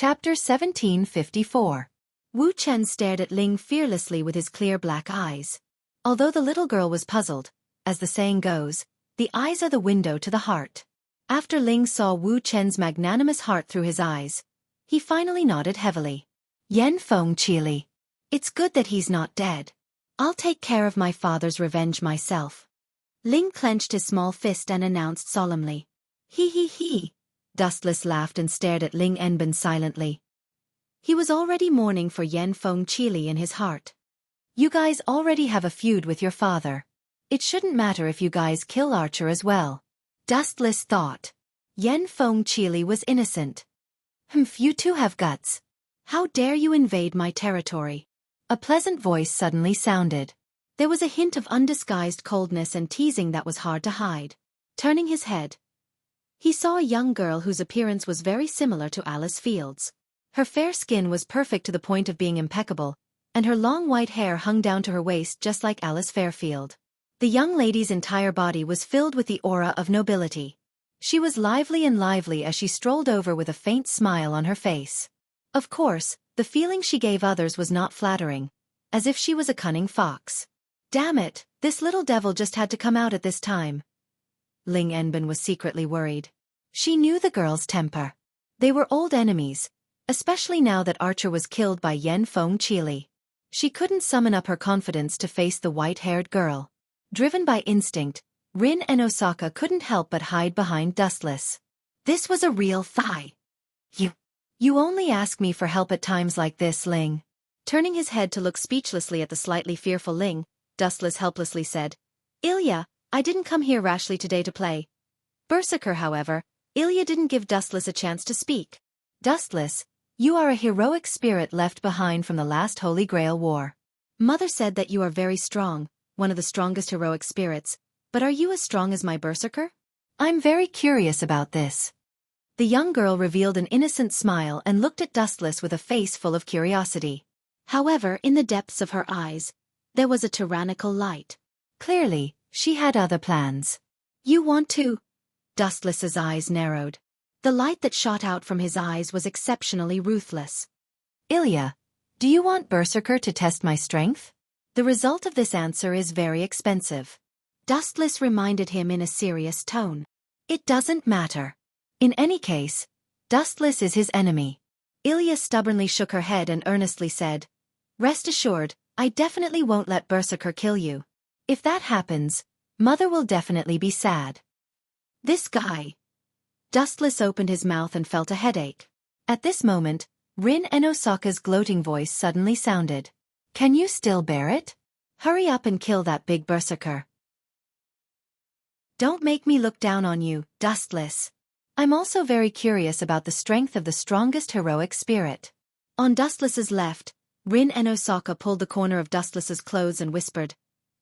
Chapter 1754. Wu Chen stared at Ling fearlessly with his clear black eyes. Although the little girl was puzzled, as the saying goes, the eyes are the window to the heart. After Ling saw Wu Chen's magnanimous heart through his eyes, he finally nodded heavily. Yan Feng Qili. It's good that he's not dead. I'll take care of my father's revenge myself. Ling clenched his small fist and announced solemnly. He. Dustless laughed and stared at Ling Enbin silently. He was already mourning for Yan Feng Qili in his heart. You guys already have a feud with your father. It shouldn't matter if you guys kill Archer as well. Dustless thought. Yan Feng Qili was innocent. You two have guts. How dare you invade my territory? A pleasant voice suddenly sounded. There was a hint of undisguised coldness and teasing that was hard to hide. Turning his head, he saw a young girl whose appearance was very similar to Alice Field's. Her fair skin was perfect to the point of being impeccable, and her long white hair hung down to her waist just like Alice Fairfield. The young lady's entire body was filled with the aura of nobility. She was lively as she strolled over with a faint smile on her face. Of course, the feeling she gave others was not flattering, as if she was a cunning fox. Damn it, this little devil just had to come out at this time. Ling Enbin was secretly worried. She knew the girl's temper. They were old enemies, especially now that Archer was killed by Yan Feng Qili. She couldn't summon up her confidence to face the white-haired girl. Driven by instinct, Rin and Osaka couldn't help but hide behind Dustless. This was a real thigh. You only ask me for help at times like this, Ling. Turning his head to look speechlessly at the slightly fearful Ling, Dustless helplessly said, Ilya, I didn't come here rashly today to play. Berserker, however, Ilya didn't give Dustless a chance to speak. Dustless, you are a heroic spirit left behind from the last Holy Grail War. Mother said that you are very strong, one of the strongest heroic spirits, but are you as strong as my Berserker? I'm very curious about this. The young girl revealed an innocent smile and looked at Dustless with a face full of curiosity. However, in the depths of her eyes, there was a tyrannical light. Clearly, she had other plans. You want to? Dustless's eyes narrowed. The light that shot out from his eyes was exceptionally ruthless. Ilya, do you want Berserker to test my strength? The result of this answer is very expensive. Dustless reminded him in a serious tone. It doesn't matter. In any case, Dustless is his enemy. Ilya stubbornly shook her head and earnestly said, Rest assured, I definitely won't let Berserker kill you. If that happens, Mother will definitely be sad. This guy. Dustless opened his mouth and felt a headache. At this moment, Rin and Osaka's gloating voice suddenly sounded. Can you still bear it? Hurry up and kill that big Berserker. Don't make me look down on you, Dustless. I'm also very curious about the strength of the strongest heroic spirit. On Dustless's left, Rin and Osaka pulled the corner of Dustless's clothes and whispered,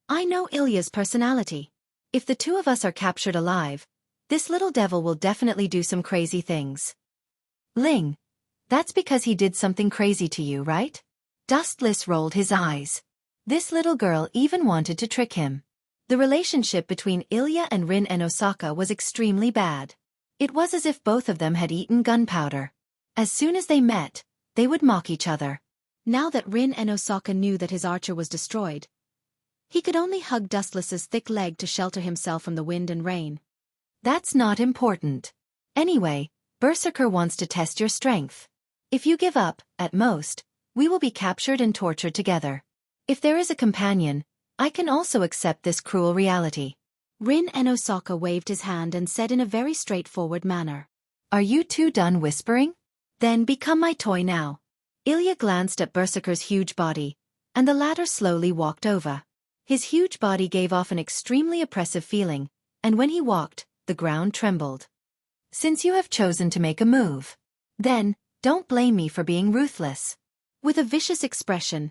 I know Ilya's personality. If the two of us are captured alive, this little devil will definitely do some crazy things. Ling, that's because he did something crazy to you, right? Dustless rolled his eyes. This little girl even wanted to trick him. The relationship between Ilya and Rin and Osaka was extremely bad. It was as if both of them had eaten gunpowder. As soon as they met, they would mock each other. Now that Rin and Osaka knew that his archer was destroyed, he could only hug Dustless's thick leg to shelter himself from the wind and rain. That's not important. Anyway, Berserker wants to test your strength. If you give up, at most, we will be captured and tortured together. If there is a companion, I can also accept this cruel reality. Rin and Osaka waved his hand and said in a very straightforward manner. Are you two done whispering? Then become my toy now. Ilya glanced at Berserker's huge body, and the latter slowly walked over. His huge body gave off an extremely oppressive feeling, and when he walked, the ground trembled. Since you have chosen to make a move, then, don't blame me for being ruthless. With a vicious expression,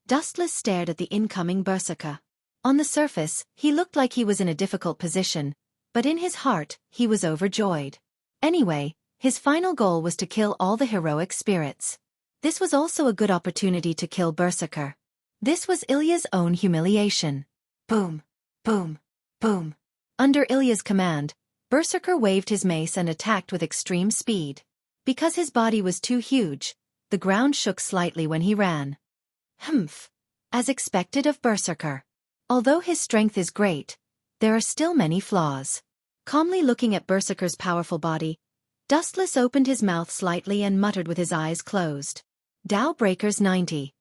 Dustless stared at the incoming Berserker. On the surface, he looked like he was in a difficult position, but in his heart, he was overjoyed. Anyway, his final goal was to kill all the heroic spirits. This was also a good opportunity to kill Berserker. This was Ilya's own humiliation. Boom, boom, boom. Under Ilya's command, Berserker waved his mace and attacked with extreme speed. Because his body was too huge, the ground shook slightly when he ran. Humph. As expected of Berserker. Although his strength is great, there are still many flaws. Calmly looking at Berserker's powerful body, Dustless opened his mouth slightly and muttered with his eyes closed. Dow Breakers 90.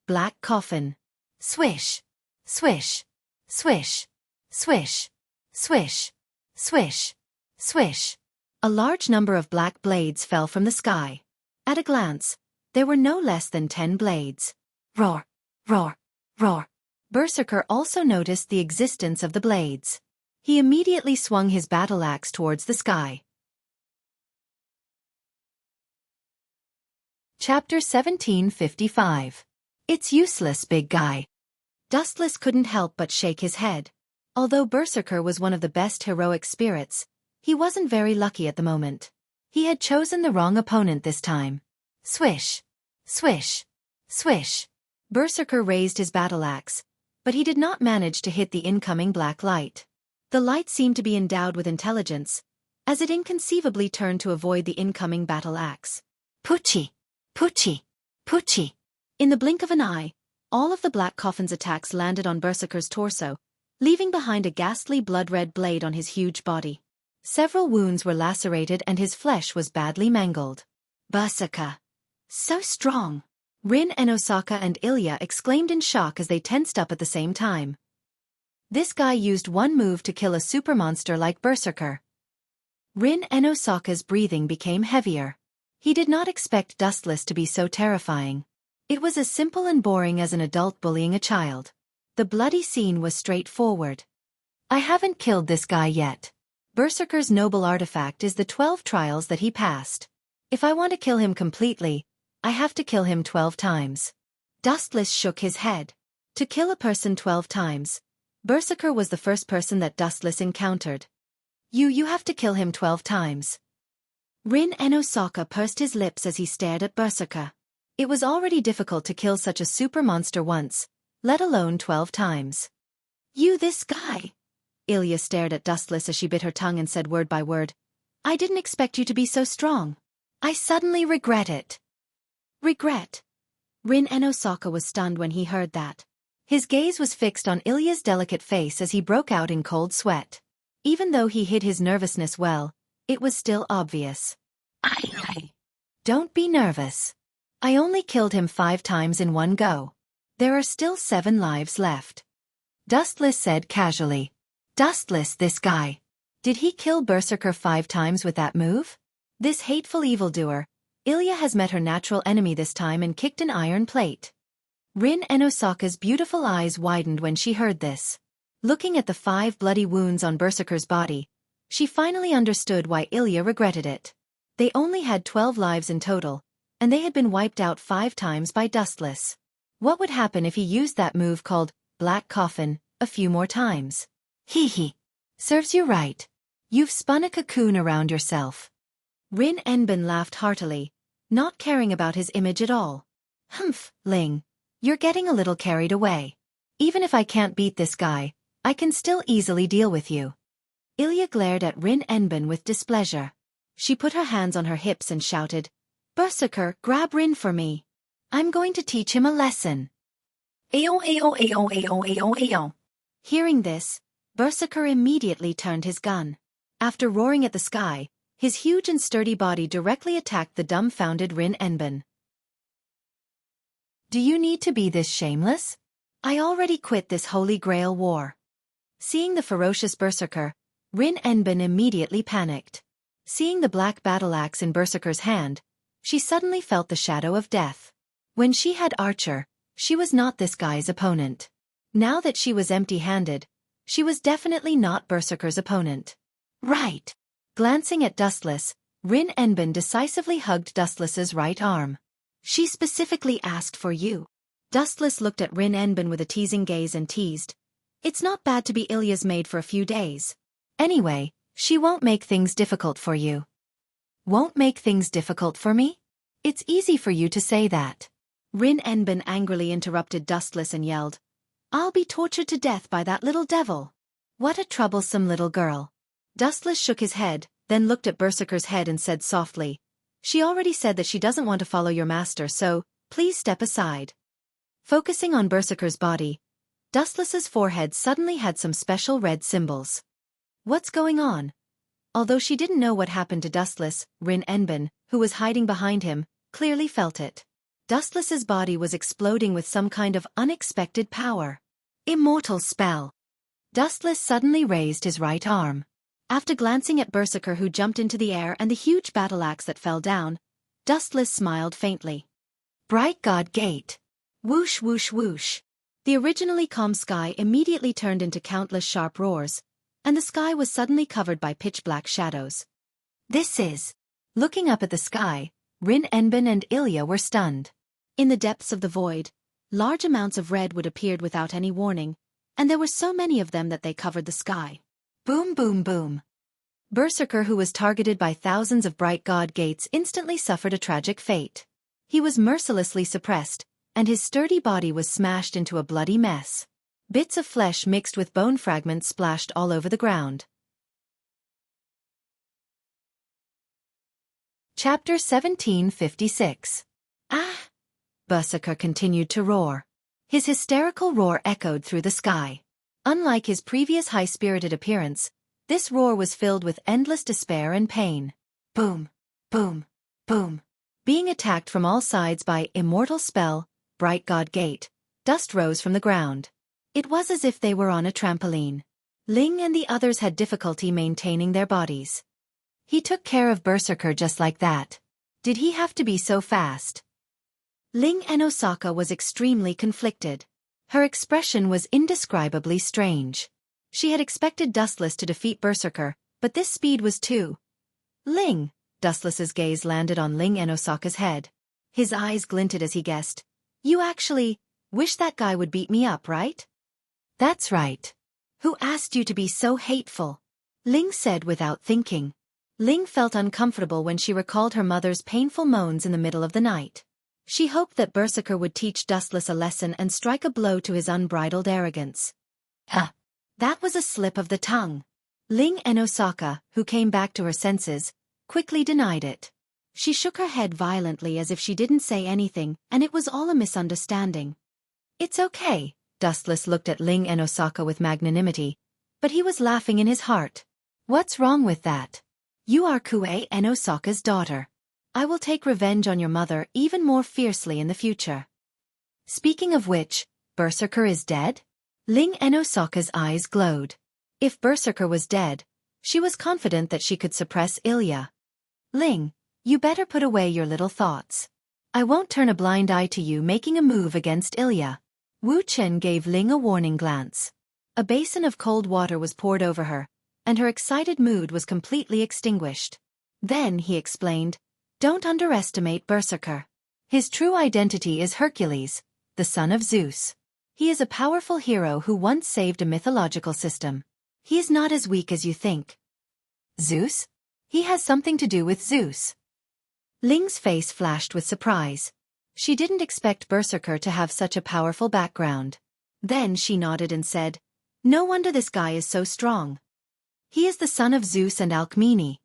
Black Coffin. Swish. Swish. Swish. Swish. Swish. Swish. Swish. A large number of black blades fell from the sky. At a glance, there were no less than 10 blades. Roar. Roar. Roar. Berserker also noticed the existence of the blades. He immediately swung his battle axe towards the sky. Chapter 1755. It's useless, big guy. Dustless couldn't help but shake his head. Although Berserker was one of the best heroic spirits, he wasn't very lucky at the moment. He had chosen the wrong opponent this time. Swish. Swish. Swish. Berserker raised his battle axe, but he did not manage to hit the incoming black light. The light seemed to be endowed with intelligence, as it inconceivably turned to avoid the incoming battle axe. Poochie! Poochie! Poochie! In the blink of an eye, all of the Black Coffin's attacks landed on Berserker's torso, leaving behind a ghastly blood-red blade on his huge body. Several wounds were lacerated and his flesh was badly mangled. Berserker! So strong! Rin and Osaka and Ilya exclaimed in shock as they tensed up at the same time. This guy used one move to kill a supermonster like Berserker. Rin and Osaka's breathing became heavier. He did not expect Dustless to be so terrifying. It was as simple and boring as an adult bullying a child. The bloody scene was straightforward. I haven't killed this guy yet. Berserker's noble artifact is the 12 trials that he passed. If I want to kill him completely, I have to kill him 12 times. Dustless shook his head. To kill a person 12 times, Berserker was the first person that Dustless encountered. You have to kill him 12 times. Rin and Osaka pursed his lips as he stared at Berserker. It was already difficult to kill such a super monster once, let alone 12 times. You this guy? Ilya stared at Dustless as she bit her tongue and said word by word, I didn't expect you to be so strong. I suddenly regret it. Regret? Rin and Osaka was stunned when he heard that. His gaze was fixed on Ilya's delicate face as he broke out in cold sweat. Even though he hid his nervousness well, it was still obvious. Don't be nervous. I only killed him 5 times in one go. There are still 7 lives left. Dustless said casually. Dustless, this guy. Did he kill Berserker 5 times with that move? This hateful evildoer, Ilya has met her natural enemy this time and kicked an iron plate. Rin and Osaka's beautiful eyes widened when she heard this. Looking at the 5 bloody wounds on Berserker's body, she finally understood why Ilya regretted it. They only had 12 lives in total, and they had been wiped out 5 times by Dustless. What would happen if he used that move called Black Coffin a few more times? Hee hee. Serves you right. You've spun a cocoon around yourself. Rin Enbin laughed heartily, not caring about his image at all. Humph, Ling. You're getting a little carried away. Even if I can't beat this guy, I can still easily deal with you. Ilya glared at Rin Enbin with displeasure. She put her hands on her hips and shouted, Berserker, grab Rin for me. I'm going to teach him a lesson. Ayo, ayo, ayo, ayo, ayo, ayo. Hearing this, Berserker immediately turned his gun. After roaring at the sky, his huge and sturdy body directly attacked the dumbfounded Rin Enbin. Do you need to be this shameless? I already quit this Holy Grail war. Seeing the ferocious Berserker, Rin Enbin immediately panicked. Seeing the black battle axe in Berserker's hand, she suddenly felt the shadow of death. When she had Archer, she was not this guy's opponent. Now that she was empty-handed, she was definitely not Berserker's opponent. Right. Glancing at Dustless, Rin Enbin decisively hugged Dustless's right arm. She specifically asked for you. Dustless looked at Rin Enbin with a teasing gaze and teased. It's not bad to be Ilya's maid for a few days. Anyway, she won't make things difficult for you. Won't make things difficult for me? It's easy for you to say that. Rin Enbin angrily interrupted Dustless and yelled, I'll be tortured to death by that little devil. What a troublesome little girl. Dustless shook his head, then looked at Berserker's head and said softly, She already said that she doesn't want to follow your master, so, please step aside. Focusing on Berserker's body, Dustless's forehead suddenly had some special red symbols. What's going on? Although she didn't know what happened to Dustless, Rin Enbin, who was hiding behind him, clearly felt it. Dustless's body was exploding with some kind of unexpected power. Immortal spell. Dustless suddenly raised his right arm. After glancing at Berserker, who jumped into the air, and the huge battle axe that fell down, Dustless smiled faintly. Bright God Gate. Whoosh whoosh whoosh. The originally calm sky immediately turned into countless sharp roars, and the sky was suddenly covered by pitch-black shadows. This is... Looking up at the sky, Rin Enbin and Ilya were stunned. In the depths of the void, large amounts of red would appeared without any warning, and there were so many of them that they covered the sky. Boom boom boom. Berserker, who was targeted by thousands of bright god gates, instantly suffered a tragic fate. He was mercilessly suppressed, and his sturdy body was smashed into a bloody mess. Bits of flesh mixed with bone fragments splashed all over the ground. Chapter 1756. Ah! Berserker continued to roar. His hysterical roar echoed through the sky. Unlike his previous high-spirited appearance, this roar was filled with endless despair and pain. Boom, boom, boom. Being attacked from all sides by immortal spell, Bright God Gate, dust rose from the ground. It was as if they were on a trampoline. Ling and the others had difficulty maintaining their bodies. He took care of Berserker just like that. Did he have to be so fast? Ling and Osaka was extremely conflicted. Her expression was indescribably strange. She had expected Dustless to defeat Berserker, but this speed was too... Ling! Dustless's gaze landed on Ling and Osaka's head. His eyes glinted as he guessed. You actually wish that guy would beat me up, right? That's right. Who asked you to be so hateful? Ling said without thinking. Ling felt uncomfortable when she recalled her mother's painful moans in the middle of the night. She hoped that Berserker would teach Dustless a lesson and strike a blow to his unbridled arrogance. Huh. That was a slip of the tongue. Ling and Osaka, who came back to her senses, quickly denied it. She shook her head violently as if she didn't say anything, and it was all a misunderstanding. It's okay, Dustless looked at Ling and Osaka with magnanimity, but he was laughing in his heart. What's wrong with that? You are Kue and Osaka's daughter. I will take revenge on your mother even more fiercely in the future. Speaking of which, Berserker is dead? Ling and Osaka's eyes glowed. If Berserker was dead, she was confident that she could suppress Ilya. Ling, you better put away your little thoughts. I won't turn a blind eye to you making a move against Ilya. Wu Chen gave Ling a warning glance. A basin of cold water was poured over her, and her excited mood was completely extinguished. Then he explained, don't underestimate Berserker. His true identity is Hercules, the son of Zeus. He is a powerful hero who once saved a mythological system. He is not as weak as you think. Zeus? He has something to do with Zeus. Ling's face flashed with surprise. She didn't expect Berserker to have such a powerful background. Then she nodded and said, no wonder this guy is so strong. He is the son of Zeus and Alcmene.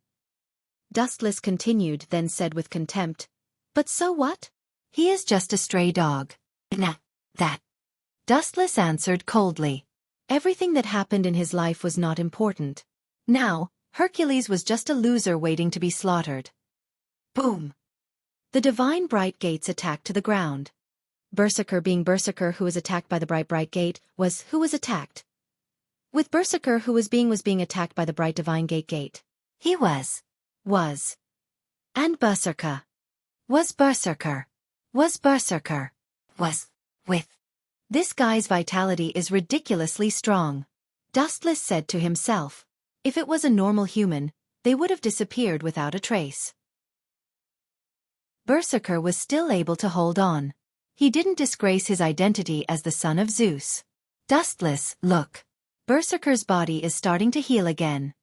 Dustless continued, then said with contempt, but so what? He is just a stray dog. Nah, that. Dustless answered coldly. Everything that happened in his life was not important. Now, Hercules was just a loser waiting to be slaughtered. Boom! The divine bright gates attacked to the ground. Berserker, being Berserker who was attacked by the bright gate, was who was attacked. With Berserker who was being attacked by the bright divine gate. He was. And Berserker. Was Berserker. With. This guy's vitality is ridiculously strong. Dustless said to himself. If it was a normal human, they would have disappeared without a trace. Berserker was still able to hold on. He didn't disgrace his identity as the son of Zeus. Dustless, look. Berserker's body is starting to heal again.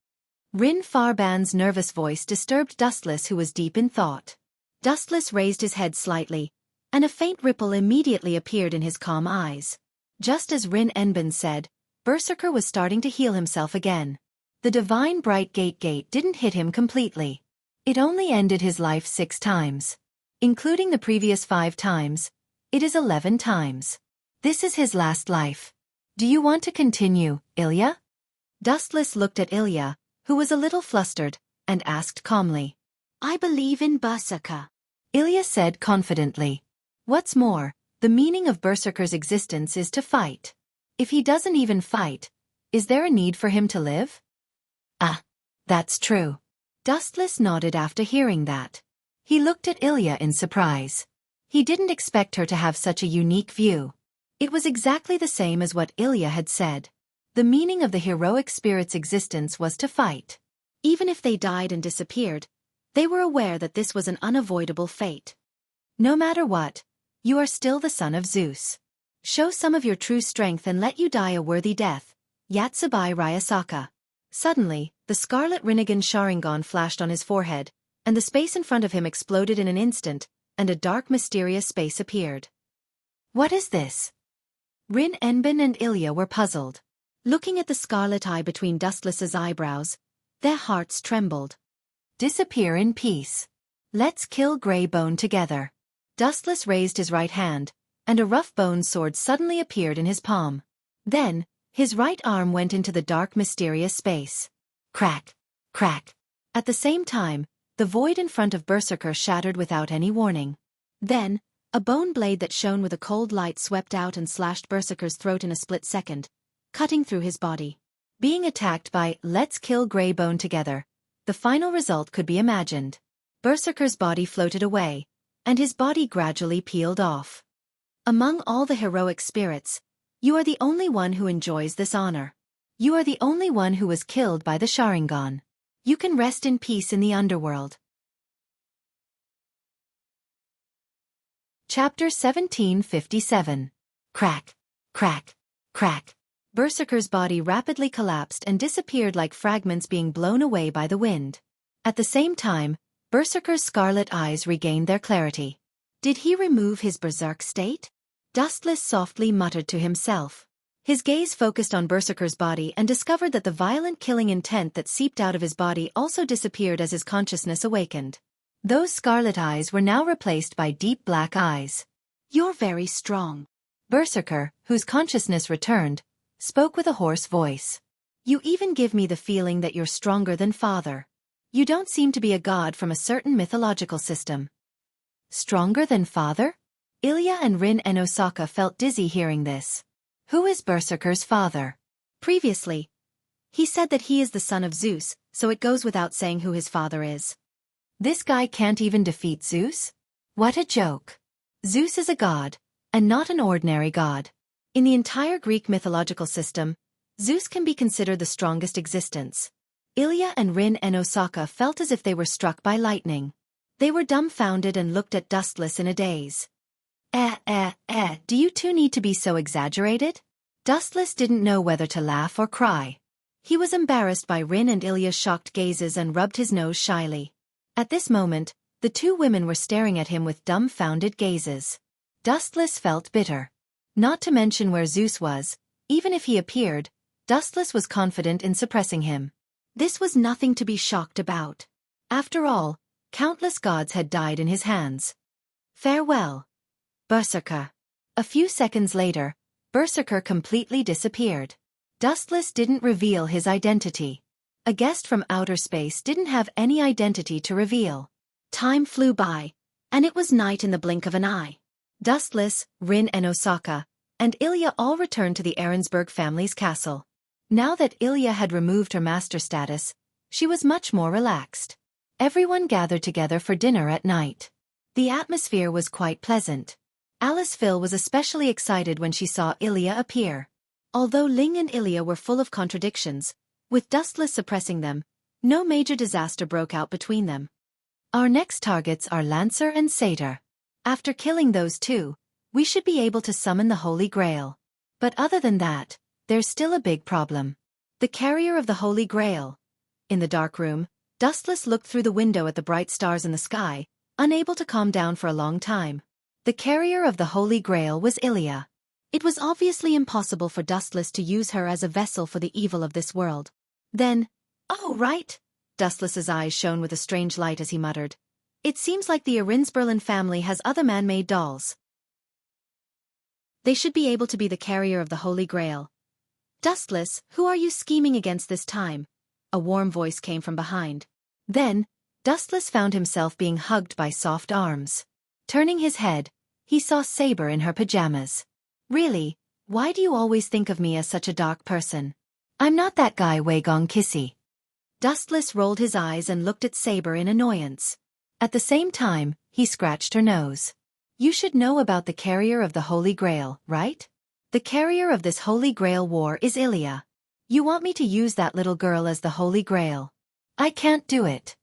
Rin Farban's nervous voice disturbed Dustless, who was deep in thought. Dustless raised his head slightly, and a faint ripple immediately appeared in his calm eyes. Just as Rin Enbin said, Berserker was starting to heal himself again. The divine bright gate didn't hit him completely. It only ended his life 6 times. Including the previous 5 times, it is 11 times. This is his last life. Do you want to continue, Ilya? Dustless looked at Ilya, who was a little flustered, and asked calmly. I believe in Berserker, Ilya said confidently. What's more, the meaning of Berserker's existence is to fight. If he doesn't even fight, is there a need for him to live? Ah, that's true. Dustless nodded after hearing that. He looked at Ilya in surprise. He didn't expect her to have such a unique view. It was exactly the same as what Ilya had said. The meaning of the heroic spirit's existence was to fight. Even if they died and disappeared, they were aware that this was an unavoidable fate. No matter what, you are still the son of Zeus. Show some of your true strength and let you die a worthy death. Yatsubai Ryasaka. Suddenly, the scarlet Rinnegan Sharingan flashed on his forehead, and the space in front of him exploded in an instant, and a dark mysterious space appeared. What is this? Rin Enbin and Ilya were puzzled. Looking at the scarlet eye between Dustless's eyebrows, their hearts trembled. Disappear in peace. Let's kill Greybone together. Dustless raised his right hand, and a rough bone sword suddenly appeared in his palm. Then, his right arm went into the dark mysterious space. Crack, crack. At the same time, the void in front of Berserker shattered without any warning. Then, a bone blade that shone with a cold light swept out and slashed Berserker's throat in a split second, cutting through his body. Being attacked by Let's Kill Greybone Together, the final result could be imagined. Berserker's body floated away, and his body gradually peeled off. Among all the heroic spirits, you are the only one who enjoys this honor. You are the only one who was killed by the Sharingan. You can rest in peace in the underworld. Chapter 1757. Crack, crack, crack. Berserker's body rapidly collapsed and disappeared like fragments being blown away by the wind. At the same time, Berserker's scarlet eyes regained their clarity. Did he remove his berserk state? Dustless softly muttered to himself. His gaze focused on Berserker's body and discovered that the violent killing intent that seeped out of his body also disappeared as his consciousness awakened. Those scarlet eyes were now replaced by deep black eyes. You're very strong. Berserker, whose consciousness returned, spoke with a hoarse voice. You even give me the feeling that you're stronger than father. You don't seem to be a god from a certain mythological system. Stronger than father? Ilya and Rin and Osaka felt dizzy hearing this. Who is Berserker's father? Previously, he said that he is the son of Zeus, so it goes without saying who his father is. This guy can't even defeat Zeus? What a joke. Zeus is a god, and not an ordinary god. In the entire Greek mythological system, Zeus can be considered the strongest existence. Ilya and Rin and Osaka felt as if they were struck by lightning. They were dumbfounded and looked at Dustless in a daze. Do you two need to be so exaggerated? Dustless didn't know whether to laugh or cry. He was embarrassed by Rin and Ilya's shocked gazes and rubbed his nose shyly. At this moment, the two women were staring at him with dumbfounded gazes. Dustless felt bitter. Not to mention where Zeus was, even if he appeared, Dustless was confident in suppressing him. This was nothing to be shocked about. After all, countless gods had died in his hands. Farewell, Berserker. A few seconds later, Berserker completely disappeared. Dustless didn't reveal his identity. A guest from outer space didn't have any identity to reveal. Time flew by, and it was night in the blink of an eye. Dustless, Rin and Osaka, and Ilya all returned to the Ahrensburg family's castle. Now that Ilya had removed her master status, she was much more relaxed. Everyone gathered together for dinner at night. The atmosphere was quite pleasant. Alice Phil was especially excited when she saw Ilya appear. Although Ling and Ilya were full of contradictions, with Dustless suppressing them, no major disaster broke out between them. Our next targets are Lancer and Satyr. After killing those two, we should be able to summon the Holy Grail. But other than that, there's still a big problem. The carrier of the Holy Grail. In the dark room, Dustless looked through the window at the bright stars in the sky, unable to calm down for a long time. The carrier of the Holy Grail was Ilya. It was obviously impossible for Dustless to use her as a vessel for the evil of this world. Then, oh right, Dustless's eyes shone with a strange light as he muttered. It seems like the Arinsberlin family has other man-made dolls. They should be able to be the carrier of the Holy Grail. Dustless, who are you scheming against this time? A warm voice came from behind. Then, Dustless found himself being hugged by soft arms. Turning his head, he saw Saber in her pajamas. Really, why do you always think of me as such a dark person? I'm not that guy Weigong Kissy. Dustless rolled his eyes and looked at Saber in annoyance. At the same time, he scratched her nose. You should know about the carrier of the Holy Grail, right? The carrier of this Holy Grail war is Ilya. You want me to use that little girl as the Holy Grail? I can't do it.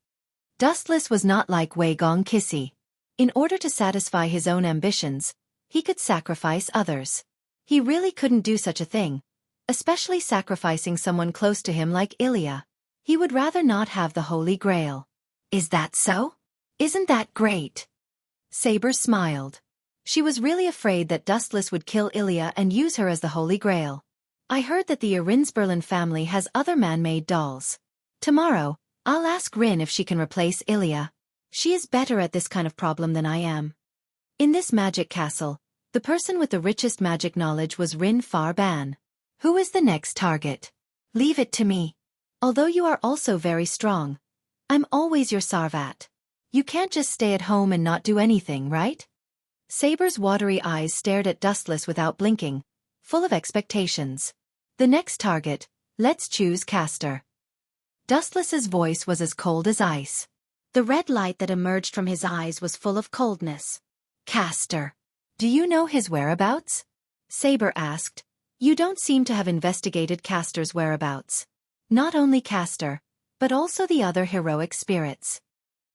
Dustless was not like Weigong Kissy. In order to satisfy his own ambitions, he could sacrifice others. He really couldn't do such a thing, especially sacrificing someone close to him like Ilya. He would rather not have the Holy Grail. Is that so? Isn't that great? Saber smiled. She was really afraid that Dustless would kill Ilya and use her as the Holy Grail. I heard that the Arinsberlin family has other man-made dolls. Tomorrow, I'll ask Rin if she can replace Ilya. She is better at this kind of problem than I am. In this magic castle, the person with the richest magic knowledge was Rin Farban. Who is the next target? Leave it to me. Although you are also very strong, I'm always your Sarvat. You can't just stay at home and not do anything, right? Saber's watery eyes stared at Dustless without blinking, full of expectations. The next target, let's choose Castor. Dustless's voice was as cold as ice. The red light that emerged from his eyes was full of coldness. Castor. Do you know his whereabouts? Saber asked. You don't seem to have investigated Castor's whereabouts. Not only Castor, but also the other heroic spirits.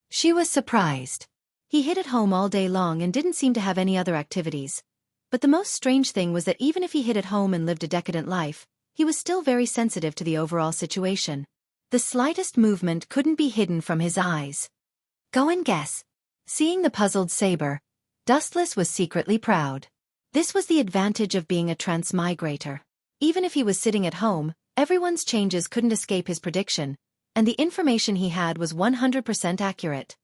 She was surprised. He hid at home all day long and didn't seem to have any other activities. But the most strange thing was that even if he hid at home and lived a decadent life, he was still very sensitive to the overall situation. The slightest movement couldn't be hidden from his eyes. Go and guess. Seeing the puzzled Saber, Dustless was secretly proud. This was the advantage of being a transmigrator. Even if he was sitting at home, everyone's changes couldn't escape his prediction, and the information he had was 100% accurate.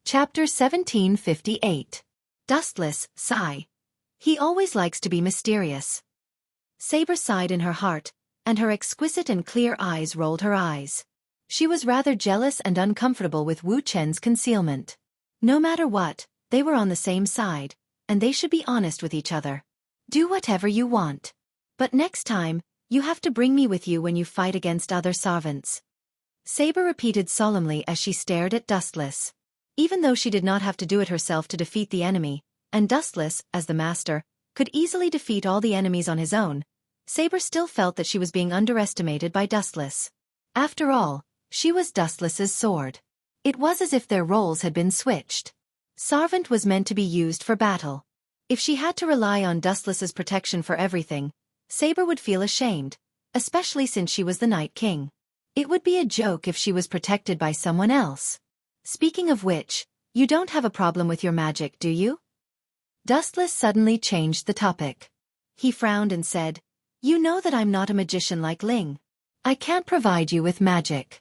Chapter 1758. Dustless, sigh. He always likes to be mysterious. Saber sighed in her heart, and her exquisite and clear eyes rolled her eyes. She was rather jealous and uncomfortable with Wu Chen's concealment. No matter what, they were on the same side, and they should be honest with each other. Do whatever you want. But next time, you have to bring me with you when you fight against other servants. Saber repeated solemnly as she stared at Dustless. Even though she did not have to do it herself to defeat the enemy, and Dustless, as the master, could easily defeat all the enemies on his own, Saber still felt that she was being underestimated by Dustless. After all, she was Dustless's sword. It was as if their roles had been switched. Servant was meant to be used for battle. If she had to rely on Dustless's protection for everything, Saber would feel ashamed, especially since she was the Night King. It would be a joke if she was protected by someone else. Speaking of which, you don't have a problem with your magic, do you? Dustless suddenly changed the topic. He frowned and said, You know that I'm not a magician like Ling. I can't provide you with magic.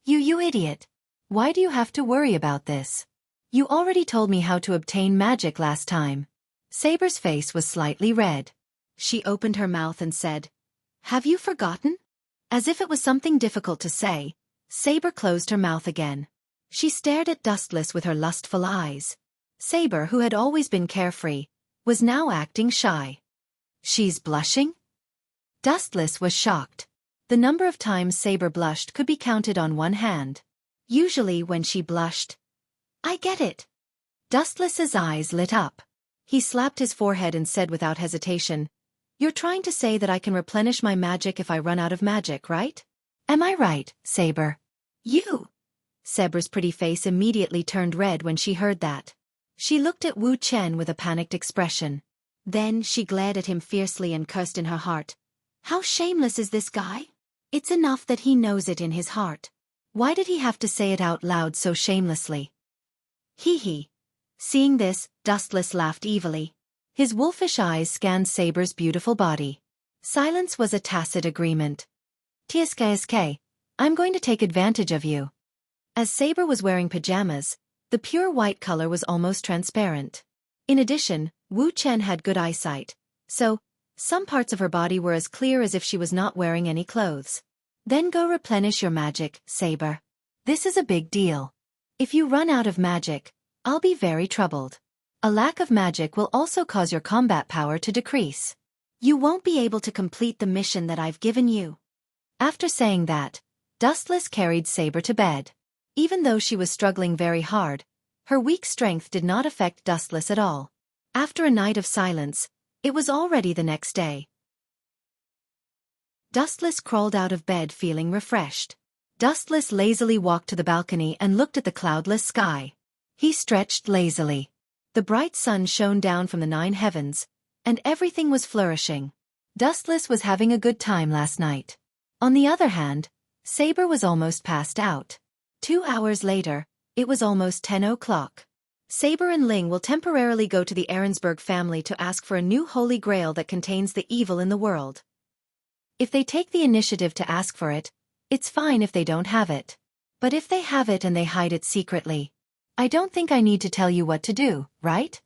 You idiot. Why do you have to worry about this? You already told me how to obtain magic last time. Saber's face was slightly red. She opened her mouth and said, Have you forgotten? As if it was something difficult to say, Saber closed her mouth again. She stared at Dustless with her lustful eyes. Saber, who had always been carefree, was now acting shy. She's blushing? Dustless was shocked. The number of times Saber blushed could be counted on one hand. Usually when she blushed. I get it. Dustless's eyes lit up. He slapped his forehead and said without hesitation, You're trying to say that I can replenish my magic if I run out of magic, right? Am I right, Saber? You! Saber's pretty face immediately turned red when she heard that. She looked at Wu Chen with a panicked expression. Then she glared at him fiercely and cursed in her heart. How shameless is this guy? It's enough that he knows it in his heart. Why did he have to say it out loud so shamelessly? Hee. Seeing this, Dustless laughed evilly. His wolfish eyes scanned Saber's beautiful body. Silence was a tacit agreement. TSKSK, I'm going to take advantage of you. As Saber was wearing pajamas, the pure white color was almost transparent. In addition, Wu Chen had good eyesight, so some parts of her body were as clear as if she was not wearing any clothes. Then go replenish your magic, Saber. This is a big deal. If you run out of magic, I'll be very troubled. A lack of magic will also cause your combat power to decrease. You won't be able to complete the mission that I've given you. After saying that, Dustless carried Saber to bed. Even though she was struggling very hard, her weak strength did not affect Dustless at all. After a night of silence, it was already the next day. Dustless crawled out of bed feeling refreshed. Dustless lazily walked to the balcony and looked at the cloudless sky. He stretched lazily. The bright sun shone down from the 9 heavens, and everything was flourishing. Dustless was having a good time last night. On the other hand, Saber was almost passed out. 2 hours later, it was almost 10 o'clock. Saber and Ling will temporarily go to the Ahrensberg family to ask for a new holy grail that contains the evil in the world. If they take the initiative to ask for it, it's fine if they don't have it. But if they have it and they hide it secretly, I don't think I need to tell you what to do, right?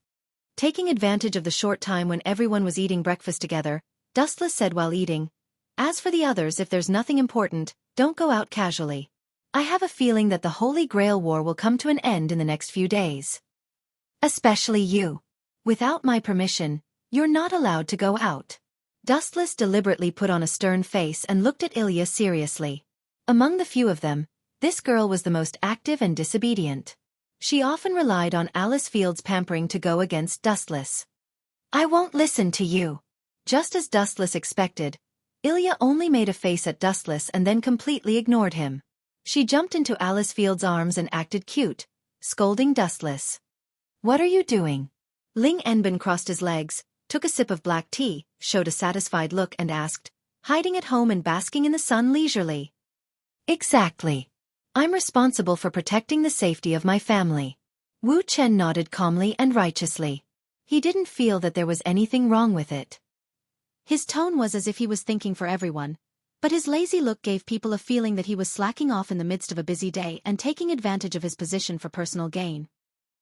Taking advantage of the short time when everyone was eating breakfast together, Dustless said while eating, "As for the others, if there's nothing important, don't go out casually. I have a feeling that the Holy Grail War will come to an end in the next few days. Especially you. Without my permission, you're not allowed to go out." Dustless deliberately put on a stern face and looked at Ilya seriously. Among the few of them, this girl was the most active and disobedient. She often relied on Alice Field's pampering to go against Dustless. "I won't listen to you." Just as Dustless expected, Ilya only made a face at Dustless and then completely ignored him. She jumped into Alice Field's arms and acted cute, scolding Dustless. "What are you doing?" Ling Enbin crossed his legs, took a sip of black tea, showed a satisfied look and asked, "Hiding at home and basking in the sun leisurely?" "Exactly. I'm responsible for protecting the safety of my family." Wu Chen nodded calmly and righteously. He didn't feel that there was anything wrong with it. His tone was as if he was thinking for everyone, but his lazy look gave people a feeling that he was slacking off in the midst of a busy day and taking advantage of his position for personal gain.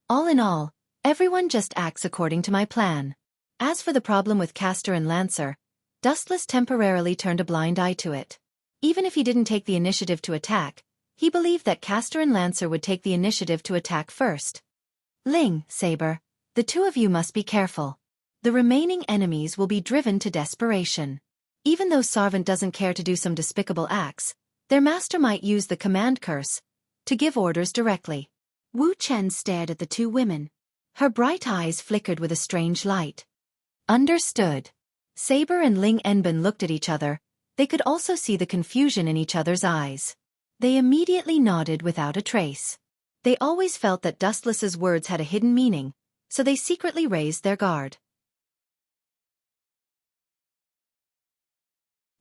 All in all, everyone just acts according to my plan. As for the problem with Castor and Lancer, Dustless temporarily turned a blind eye to it. Even if he didn't take the initiative to attack, he believed that Castor and Lancer would take the initiative to attack first. Ling, Saber, the two of you must be careful. The remaining enemies will be driven to desperation. Even though Sarvant doesn't care to do some despicable acts, their master might use the command curse to give orders directly. Wu Chen stared at the two women. Her bright eyes flickered with a strange light. Understood. Saber and Ling Enbin looked at each other. They could also see the confusion in each other's eyes. They immediately nodded without a trace. They always felt that Dustless's words had a hidden meaning, so they secretly raised their guard.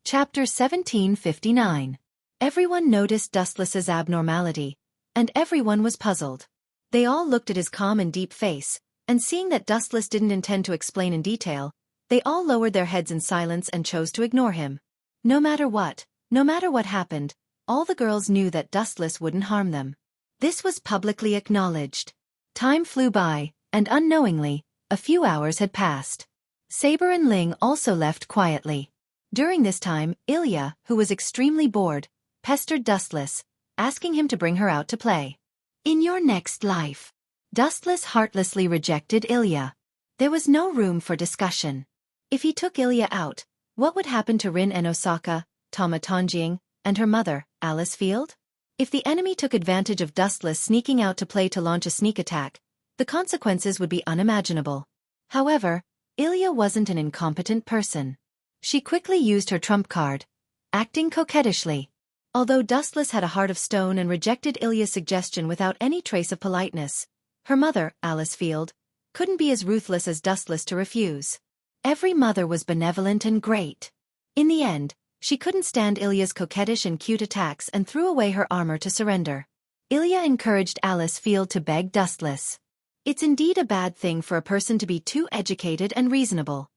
Chapter 1759. Everyone noticed Dustless's abnormality, and everyone was puzzled. They all looked at his calm and deep face, and seeing that Dustless didn't intend to explain in detail, they all lowered their heads in silence and chose to ignore him. No matter what happened, all the girls knew that Dustless wouldn't harm them. This was publicly acknowledged. Time flew by, and unknowingly, a few hours had passed. Saber and Ling also left quietly. During this time, Ilya, who was extremely bored, pestered Dustless, asking him to bring her out to play. In your next life. Dustless heartlessly rejected Ilya. There was no room for discussion. If he took Ilya out, what would happen to Rin and Osaka, Tama Tongjing, and her mother, Alice Field? If the enemy took advantage of Dustless sneaking out to play to launch a sneak attack, the consequences would be unimaginable. However, Ilya wasn't an incompetent person. She quickly used her trump card, acting coquettishly. Although Dustless had a heart of stone and rejected Ilya's suggestion without any trace of politeness, her mother, Alice Field, couldn't be as ruthless as Dustless to refuse. Every mother was benevolent and great. In the end, she couldn't stand Ilya's coquettish and cute attacks and threw away her armor to surrender. Ilya encouraged Alice Field to beg Dustless. It's indeed a bad thing for a person to be too educated and reasonable.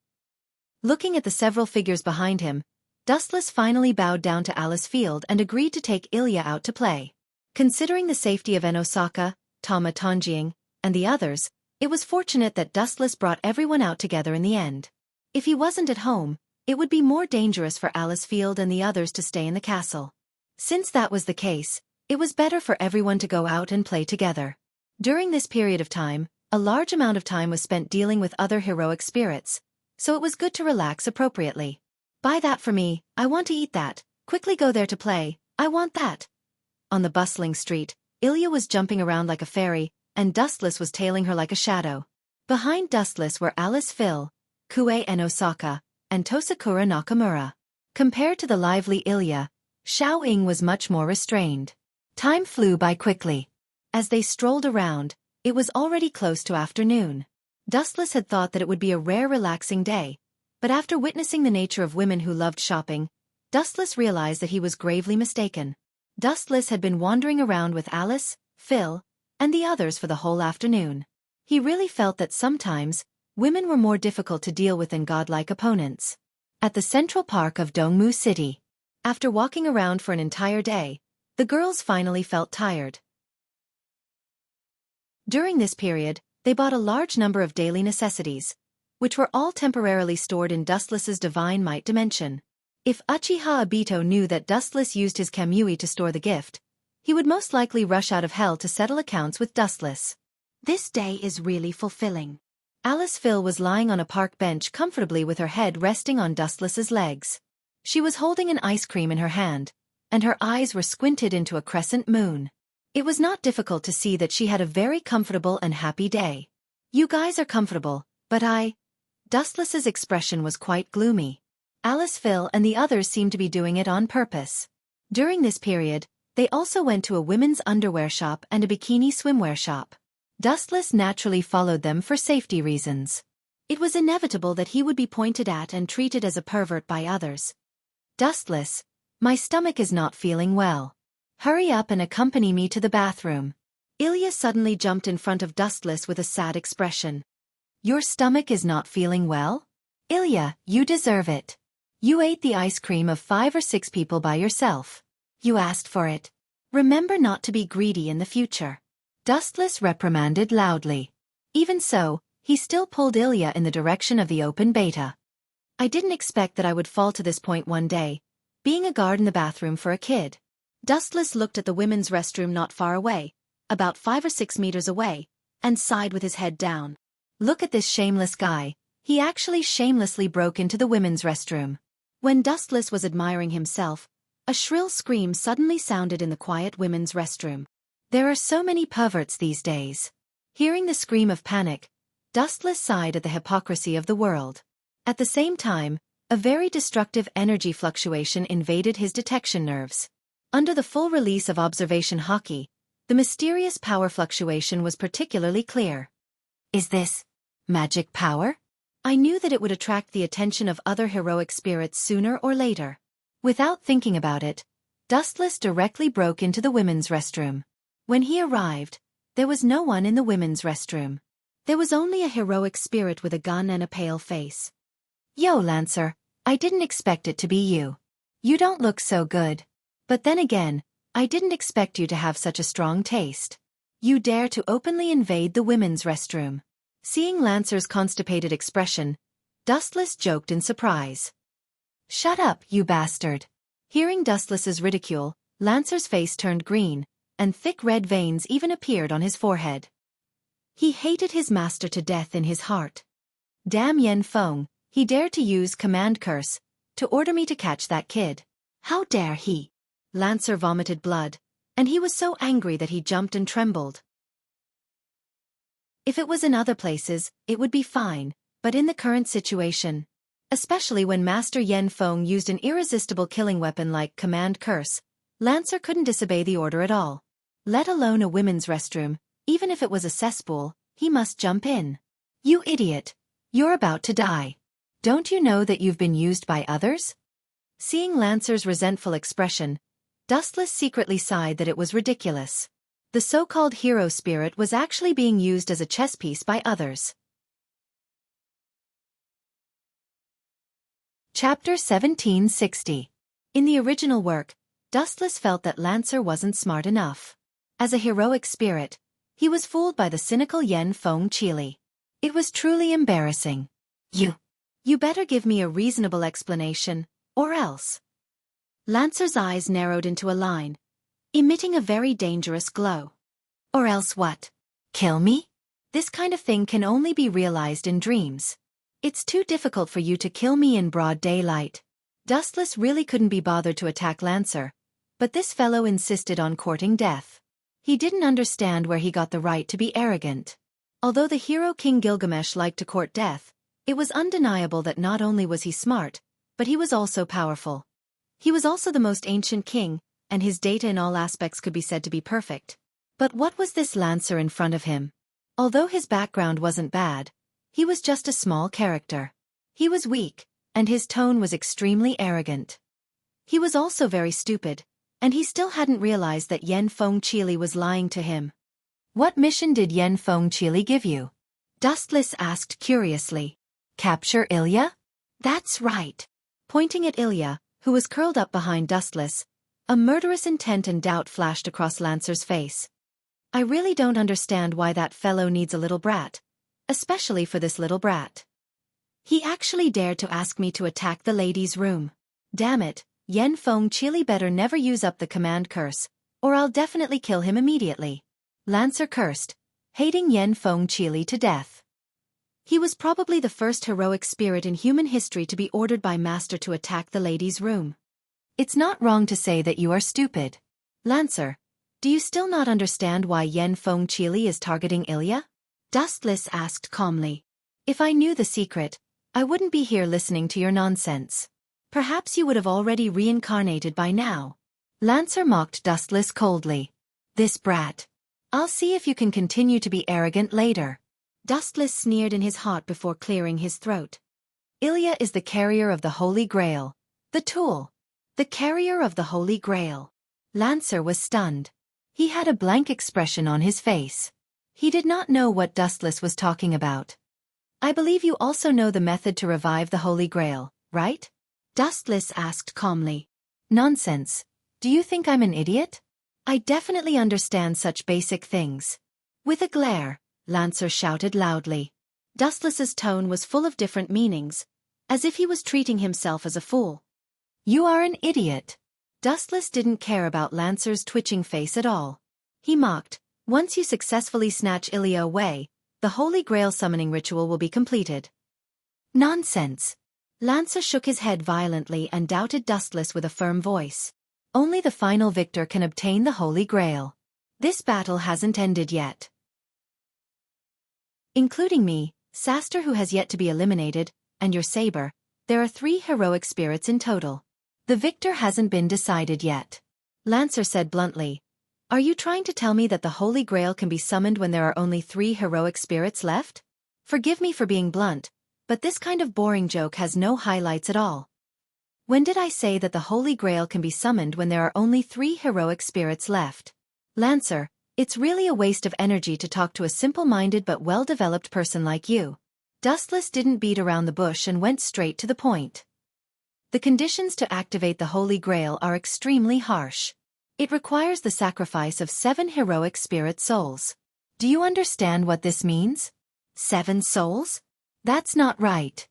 Looking at the several figures behind him, Dustless finally bowed down to Alice Field and agreed to take Ilya out to play. Considering the safety of Enosaka, Tama Tonjing, and the others, it was fortunate that Dustless brought everyone out together in the end. If he wasn't at home, it would be more dangerous for Alice Field and the others to stay in the castle. Since that was the case, it was better for everyone to go out and play together. During this period of time, a large amount of time was spent dealing with other heroic spirits, so it was good to relax appropriately. Buy that for me, I want to eat that, quickly go there to play, I want that. On the bustling street, Ilya was jumping around like a fairy, and Dustless was tailing her like a shadow. Behind Dustless were Alice Phil, Kue Enosaka, and Tosakura Nakamura. Compared to the lively Ilya, Xiao Ying was much more restrained. Time flew by quickly. As they strolled around, it was already close to afternoon. Dustless had thought that it would be a rare relaxing day, but after witnessing the nature of women who loved shopping, Dustless realized that he was gravely mistaken. Dustless had been wandering around with Alice, Phil, and the others for the whole afternoon. He really felt that sometimes, women were more difficult to deal with than godlike opponents. At the Central Park of Dongmu City, after walking around for an entire day, the girls finally felt tired. During this period, they bought a large number of daily necessities, which were all temporarily stored in Dustless's divine might dimension. If Uchiha Obito knew that Dustless used his Kamui to store the gift, he would most likely rush out of hell to settle accounts with Dustless. This day is really fulfilling. Alice Phil was lying on a park bench comfortably with her head resting on Dustless's legs. She was holding an ice cream in her hand, and her eyes were squinted into a crescent moon. It was not difficult to see that she had a very comfortable and happy day. You guys are comfortable, but Dustless's expression was quite gloomy. Alice Phil and the others seemed to be doing it on purpose. During this period, they also went to a women's underwear shop and a bikini swimwear shop. Dustless naturally followed them for safety reasons. It was inevitable that he would be pointed at and treated as a pervert by others. Dustless, my stomach is not feeling well. Hurry up and accompany me to the bathroom. Ilya suddenly jumped in front of Dustless with a sad expression. Your stomach is not feeling well? Ilya, you deserve it. You ate the ice cream of 5 or 6 people by yourself. You asked for it. Remember not to be greedy in the future. Dustless reprimanded loudly. Even so, he still pulled Ilya in the direction of the open beta. I didn't expect that I would fall to this point one day, being a guard in the bathroom for a kid. Dustless looked at the women's restroom not far away, about 5 or 6 meters away, and sighed with his head down. Look at this shameless guy, he actually shamelessly broke into the women's restroom. When Dustless was admiring himself, a shrill scream suddenly sounded in the quiet women's restroom. There are so many perverts these days. Hearing the scream of panic, Dustless sighed at the hypocrisy of the world. At the same time, a very destructive energy fluctuation invaded his detection nerves. Under the full release of observation hockey, the mysterious power fluctuation was particularly clear. Is this magic power? I knew that it would attract the attention of other heroic spirits sooner or later. Without thinking about it, Dustless directly broke into the women's restroom. When he arrived, there was no one in the women's restroom. There was only a heroic spirit with a gun and a pale face. Yo, Lancer, I didn't expect it to be you. You don't look so good. But then again, I didn't expect you to have such a strong taste. You dare to openly invade the women's restroom. Seeing Lancer's constipated expression, Dustless joked in surprise. Shut up, you bastard. Hearing Dustless's ridicule, Lancer's face turned green, and thick red veins even appeared on his forehead. He hated his master to death in his heart. Damn Yen Feng, he dared to use command curse, to order me to catch that kid. How dare he? Lancer vomited blood, and he was so angry that he jumped and trembled. If it was in other places, it would be fine, but in the current situation, especially when Master Yen Feng used an irresistible killing weapon like command curse, Lancer couldn't disobey the order at all. Let alone a women's restroom, even if it was a cesspool, he must jump in. You idiot! You're about to die. Don't you know that you've been used by others? Seeing Lancer's resentful expression, Dustless secretly sighed that it was ridiculous. The so-called hero spirit was actually being used as a chess piece by others. Chapter 1760. In the original work, Dustless felt that Lancer wasn't smart enough. As a heroic spirit, he was fooled by the cynical Yen Feng Chili. It was truly embarrassing. You better give me a reasonable explanation, or else. Lancer's eyes narrowed into a line, emitting a very dangerous glow. Or else what? Kill me? This kind of thing can only be realized in dreams. It's too difficult for you to kill me in broad daylight. Dustless really couldn't be bothered to attack Lancer, but this fellow insisted on courting death. He didn't understand where he got the right to be arrogant. Although the hero King Gilgamesh liked to court death, it was undeniable that not only was he smart, but he was also powerful. He was also the most ancient king, and his data in all aspects could be said to be perfect. But what was this Lancer in front of him? Although his background wasn't bad, he was just a small character. He was weak, and his tone was extremely arrogant. He was also very stupid, and he still hadn't realized that Yen Feng Chili was lying to him. What mission did Yen Feng Chili give you? Dustless asked curiously. Capture Ilya? That's right. Pointing at Ilya, who was curled up behind Dustless, a murderous intent and doubt flashed across Lancer's face. I really don't understand why that fellow needs a little brat. Especially for this little brat. He actually dared to ask me to attack the ladies' room. Damn it, Yen Feng Chili better never use up the command curse, or I'll definitely kill him immediately. Lancer cursed, hating Yen Feng Chili to death. He was probably the first heroic spirit in human history to be ordered by Master to attack the ladies' room. It's not wrong to say that you are stupid. Lancer, do you still not understand why Yen Feng Chili is targeting Ilya? Dustless asked calmly. If I knew the secret, I wouldn't be here listening to your nonsense. Perhaps you would have already reincarnated by now. Lancer mocked Dustless coldly. This brat. I'll see if you can continue to be arrogant later. Dustless sneered in his heart before clearing his throat. Ilya is the carrier of the Holy Grail. The tool. The carrier of the Holy Grail. Lancer was stunned. He had a blank expression on his face. He did not know what Dustless was talking about. I believe you also know the method to revive the Holy Grail, right? Dustless asked calmly. Nonsense. Do you think I'm an idiot? I definitely understand such basic things. With a glare, Lancer shouted loudly. Dustless's tone was full of different meanings, as if he was treating himself as a fool. You are an idiot. Dustless didn't care about Lancer's twitching face at all. He mocked. Once you successfully snatch Ilya away, the Holy Grail summoning ritual will be completed. Nonsense. Lancer shook his head violently and doubted Dustless with a firm voice. Only the final victor can obtain the Holy Grail. This battle hasn't ended yet. Including me, Saster who has yet to be eliminated, and your saber, there are 3 heroic spirits in total. The victor hasn't been decided yet. Lancer said bluntly. Are you trying to tell me that the Holy Grail can be summoned when there are only 3 heroic spirits left? Forgive me for being blunt, but this kind of boring joke has no highlights at all. When did I say that the Holy Grail can be summoned when there are only 3 heroic spirits left? Lancer, it's really a waste of energy to talk to a simple-minded but well-developed person like you. Dustless didn't beat around the bush and went straight to the point. The conditions to activate the Holy Grail are extremely harsh. It requires the sacrifice of 7 heroic spirit souls. Do you understand what this means? 7 souls? That's not right.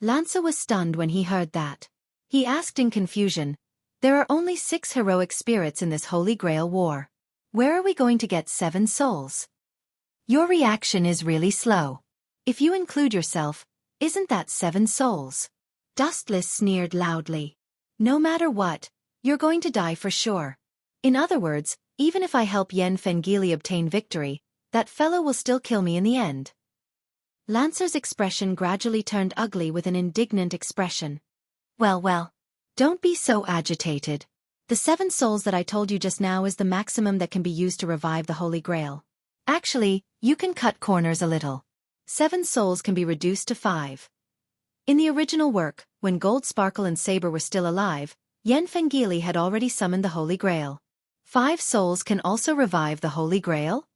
Lancer was stunned when he heard that. He asked in confusion, there are only 6 heroic spirits in this Holy Grail war. Where are we going to get 7 souls? Your reaction is really slow. If you include yourself, isn't that 7 souls? Dustless sneered loudly. No matter what, you're going to die for sure. In other words, even if I help Yen Feng Chili obtain victory, that fellow will still kill me in the end. Lancer's expression gradually turned ugly with an indignant expression. Well, don't be so agitated. The 7 souls that I told you just now is the maximum that can be used to revive the Holy Grail. Actually, you can cut corners a little. 7 souls can be reduced to 5. In the original work, when Gold Sparkle and Saber were still alive, Yen Feng Chili had already summoned the Holy Grail. 5 souls can also revive the Holy Grail?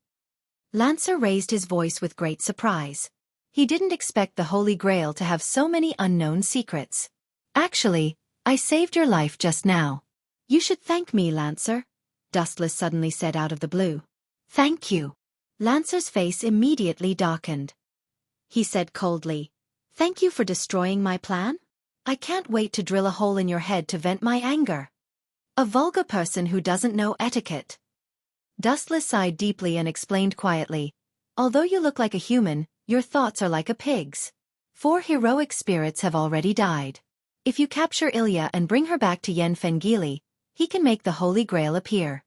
Lancer raised his voice with great surprise. He didn't expect the Holy Grail to have so many unknown secrets. Actually, I saved your life just now. You should thank me, Lancer, Dustless suddenly said out of the blue. Thank you. Lancer's face immediately darkened. He said coldly, "Thank you for destroying my plan? I can't wait to drill a hole in your head to vent my anger. A vulgar person who doesn't know etiquette." Dustless sighed deeply and explained quietly, "Although you look like a human, your thoughts are like a pig's. 4 heroic spirits have already died. If you capture Ilya and bring her back to Yen Fengili, he can make the Holy Grail appear."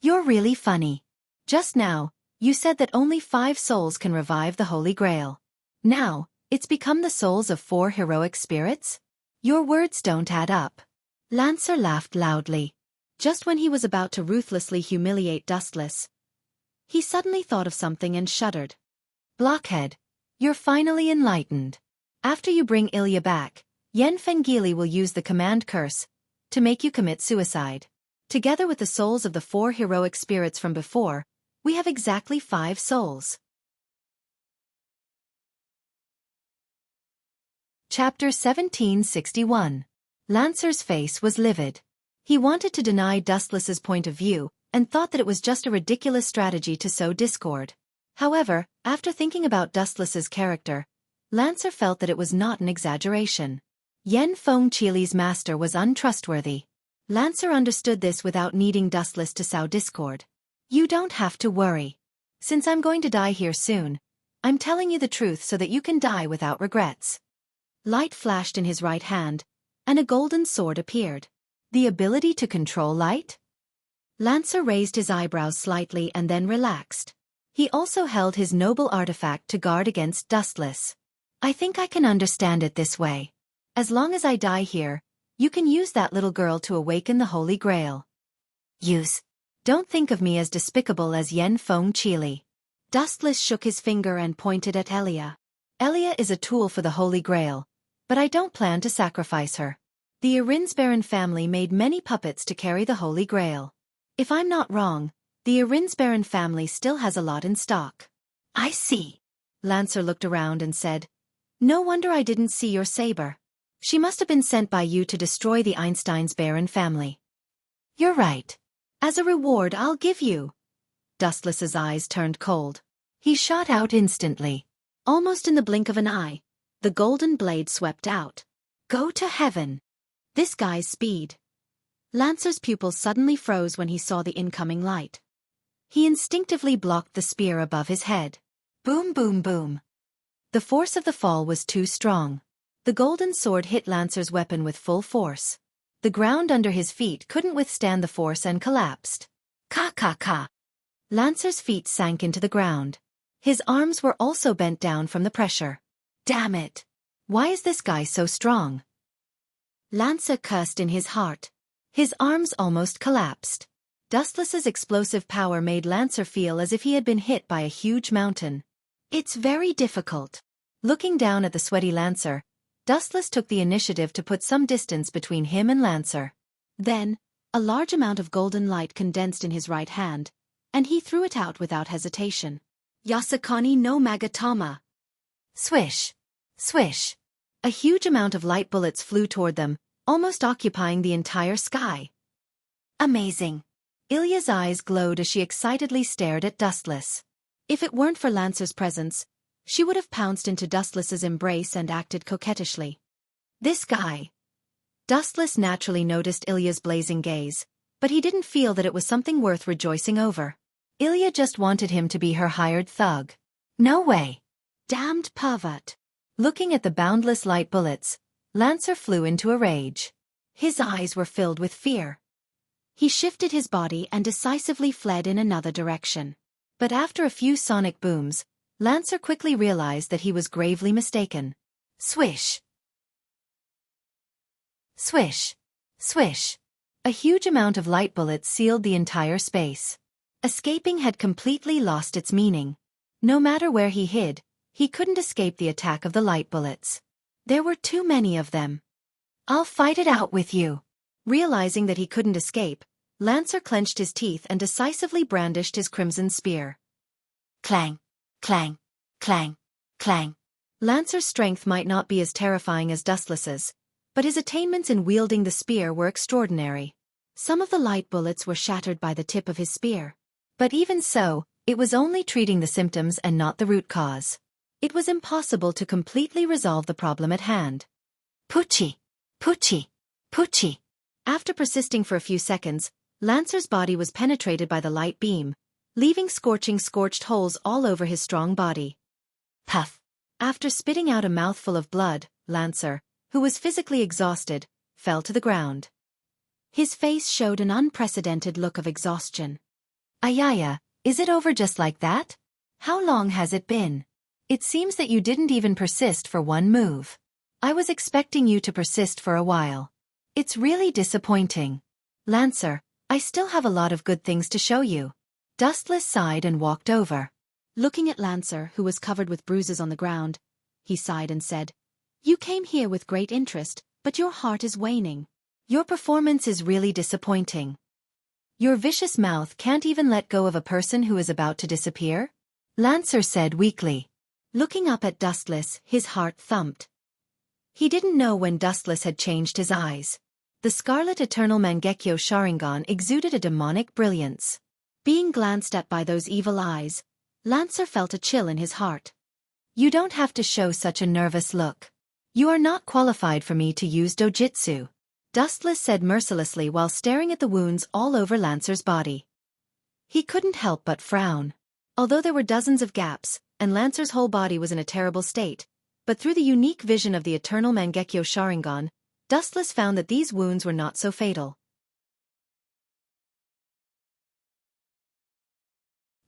"You're really funny. Just now, you said that only 5 souls can revive the Holy Grail. Now, it's become the souls of 4 heroic spirits? Your words don't add up." Lancer laughed loudly. Just when he was about to ruthlessly humiliate Dustless, he suddenly thought of something and shuddered. "Blockhead, you're finally enlightened. After you bring Ilya back, Yen Fengili will use the command curse to make you commit suicide. Together with the souls of the 4 heroic spirits from before, we have exactly 5 souls." Chapter 1761. Lancer's face was livid. He wanted to deny Dustless's point of view, and thought that it was just a ridiculous strategy to sow discord. However, after thinking about Dustless's character, Lancer felt that it was not an exaggeration. Yen Fengili's master was untrustworthy. Lancer understood this without needing Dustless to sow discord. "You don't have to worry. Since I'm going to die here soon, I'm telling you the truth so that you can die without regrets." Light flashed in his right hand, and a golden sword appeared. The ability to control light? Lancer raised his eyebrows slightly and then relaxed. He also held his noble artifact to guard against Dustless. "I think I can understand it this way. As long as I die here, you can use that little girl to awaken the Holy Grail." "Use? Don't think of me as despicable as Yen Fengili." Dustless shook his finger and pointed at Elia. "Elia is a tool for the Holy Grail, but I don't plan to sacrifice her. The Arinsbaron family made many puppets to carry the Holy Grail. If I'm not wrong, the Arinsbaron family still has a lot in stock." "I see." Lancer looked around and said, "No wonder I didn't see your saber. She must have been sent by you to destroy the Einstein's Baron family." "You're right. As a reward I'll give you." Dustless's eyes turned cold. He shot out instantly. Almost in the blink of an eye, the golden blade swept out. Go to heaven. This guy's speed. Lancer's pupils suddenly froze when he saw the incoming light. He instinctively blocked the spear above his head. Boom, boom, boom. The force of the fall was too strong. The golden sword hit Lancer's weapon with full force. The ground under his feet couldn't withstand the force and collapsed. Ka ka ka. Lancer's feet sank into the ground. His arms were also bent down from the pressure. Damn it! Why is this guy so strong? Lancer cursed in his heart. His arms almost collapsed. Dustless's explosive power made Lancer feel as if he had been hit by a huge mountain. It's very difficult. Looking down at the sweaty Lancer, Dustless took the initiative to put some distance between him and Lancer. Then, a large amount of golden light condensed in his right hand, and he threw it out without hesitation. Yasukani no Magatama. Swish. Swish. A huge amount of light bullets flew toward them, almost occupying the entire sky. Amazing. Ilya's eyes glowed as she excitedly stared at Dustless. If it weren't for Lancer's presence, she would have pounced into Dustless's embrace and acted coquettishly. This guy. Dustless naturally noticed Ilya's blazing gaze, but he didn't feel that it was something worth rejoicing over. Ilya just wanted him to be her hired thug. No way. Damned pervert. Looking at the boundless light bullets, Lancer flew into a rage. His eyes were filled with fear. He shifted his body and decisively fled in another direction. But after a few sonic booms, Lancer quickly realized that he was gravely mistaken. Swish. Swish. Swish. A huge amount of light bullets sealed the entire space. Escaping had completely lost its meaning. No matter where he hid, he couldn't escape the attack of the light bullets. There were too many of them. I'll fight it out with you. Realizing that he couldn't escape, Lancer clenched his teeth and decisively brandished his crimson spear. Clang, clang, clang, clang. Lancer's strength might not be as terrifying as Dustless's, but his attainments in wielding the spear were extraordinary. Some of the light bullets were shattered by the tip of his spear. But even so, it was only treating the symptoms and not the root cause. It was impossible to completely resolve the problem at hand. Pucci! Pucci! Pucci! After persisting for a few seconds, Lancer's body was penetrated by the light beam, leaving scorched holes all over his strong body. Puff! After spitting out a mouthful of blood, Lancer, who was physically exhausted, fell to the ground. His face showed an unprecedented look of exhaustion. Ayaya, is it over just like that? How long has it been? It seems that you didn't even persist for one move. I was expecting you to persist for a while. It's really disappointing. Lancer, I still have a lot of good things to show you. Dustless sighed and walked over. Looking at Lancer, who was covered with bruises on the ground, he sighed and said, You came here with great interest, but your heart is waning. Your performance is really disappointing. Your vicious mouth can't even let go of a person who is about to disappear? Lancer said weakly. Looking up at Dustless, his heart thumped. He didn't know when Dustless had changed his eyes. The Scarlet Eternal Mangekyo Sharingan exuded a demonic brilliance. Being glanced at by those evil eyes, Lancer felt a chill in his heart. You don't have to show such a nervous look. You are not qualified for me to use dojitsu. Dustless said mercilessly while staring at the wounds all over Lancer's body. He couldn't help but frown. Although there were dozens of gaps, and Lancer's whole body was in a terrible state, but through the unique vision of the Eternal Mangekyo Sharingan, Dustless found that these wounds were not so fatal.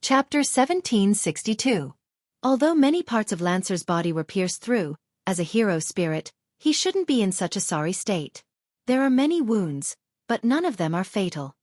Chapter 1762. Although many parts of Lancer's body were pierced through, as a hero spirit, he shouldn't be in such a sorry state. There are many wounds, but none of them are fatal.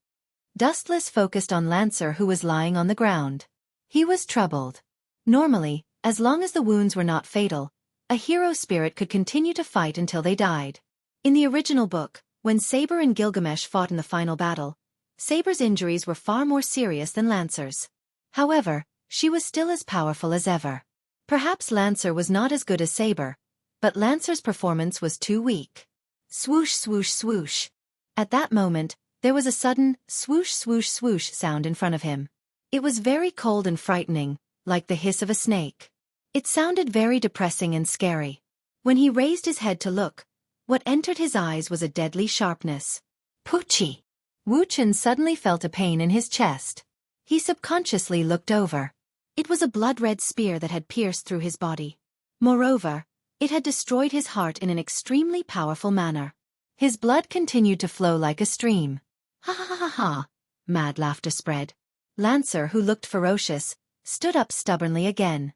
Dustless focused on Lancer, who was lying on the ground. He was troubled. Normally, as long as the wounds were not fatal, a hero spirit could continue to fight until they died. In the original book, when Saber and Gilgamesh fought in the final battle, Saber's injuries were far more serious than Lancer's. However, she was still as powerful as ever. Perhaps Lancer was not as good as Saber, but Lancer's performance was too weak. Swoosh swoosh swoosh. At that moment, there was a sudden swoosh swoosh swoosh sound in front of him. It was very cold and frightening, like the hiss of a snake. It sounded very depressing and scary. When he raised his head to look, what entered his eyes was a deadly sharpness. Pucci! Wuchen suddenly felt a pain in his chest. He subconsciously looked over. It was a blood-red spear that had pierced through his body. Moreover, it had destroyed his heart in an extremely powerful manner. His blood continued to flow like a stream. Ha ha ha ha ha! Mad laughter spread. Lancer, who looked ferocious, stood up stubbornly again.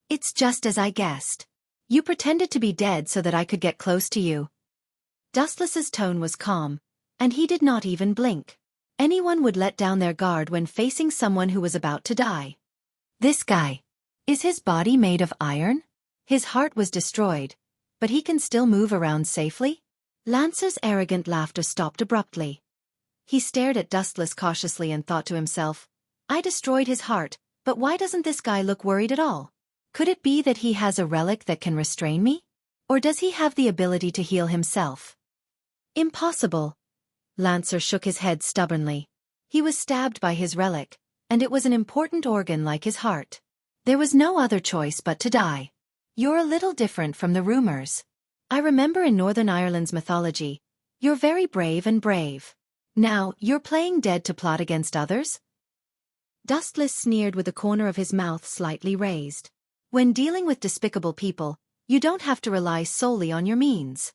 It's just as I guessed. You pretended to be dead so that I could get close to you. Dustless's tone was calm, and he did not even blink. Anyone would let down their guard when facing someone who was about to die. This guy. Is his body made of iron? His heart was destroyed, but he can still move around safely? Lancer's arrogant laughter stopped abruptly. He stared at Dustless cautiously and thought to himself, I destroyed his heart, but why doesn't this guy look worried at all? Could it be that he has a relic that can restrain me? Or does he have the ability to heal himself? Impossible. Lancer shook his head stubbornly. He was stabbed by his relic, and it was an important organ like his heart. There was no other choice but to die. You're a little different from the rumors. I remember in Northern Ireland's mythology, you're very brave and brave. Now, you're playing dead to plot against others? Dustless sneered with the corner of his mouth slightly raised. When dealing with despicable people, you don't have to rely solely on your means.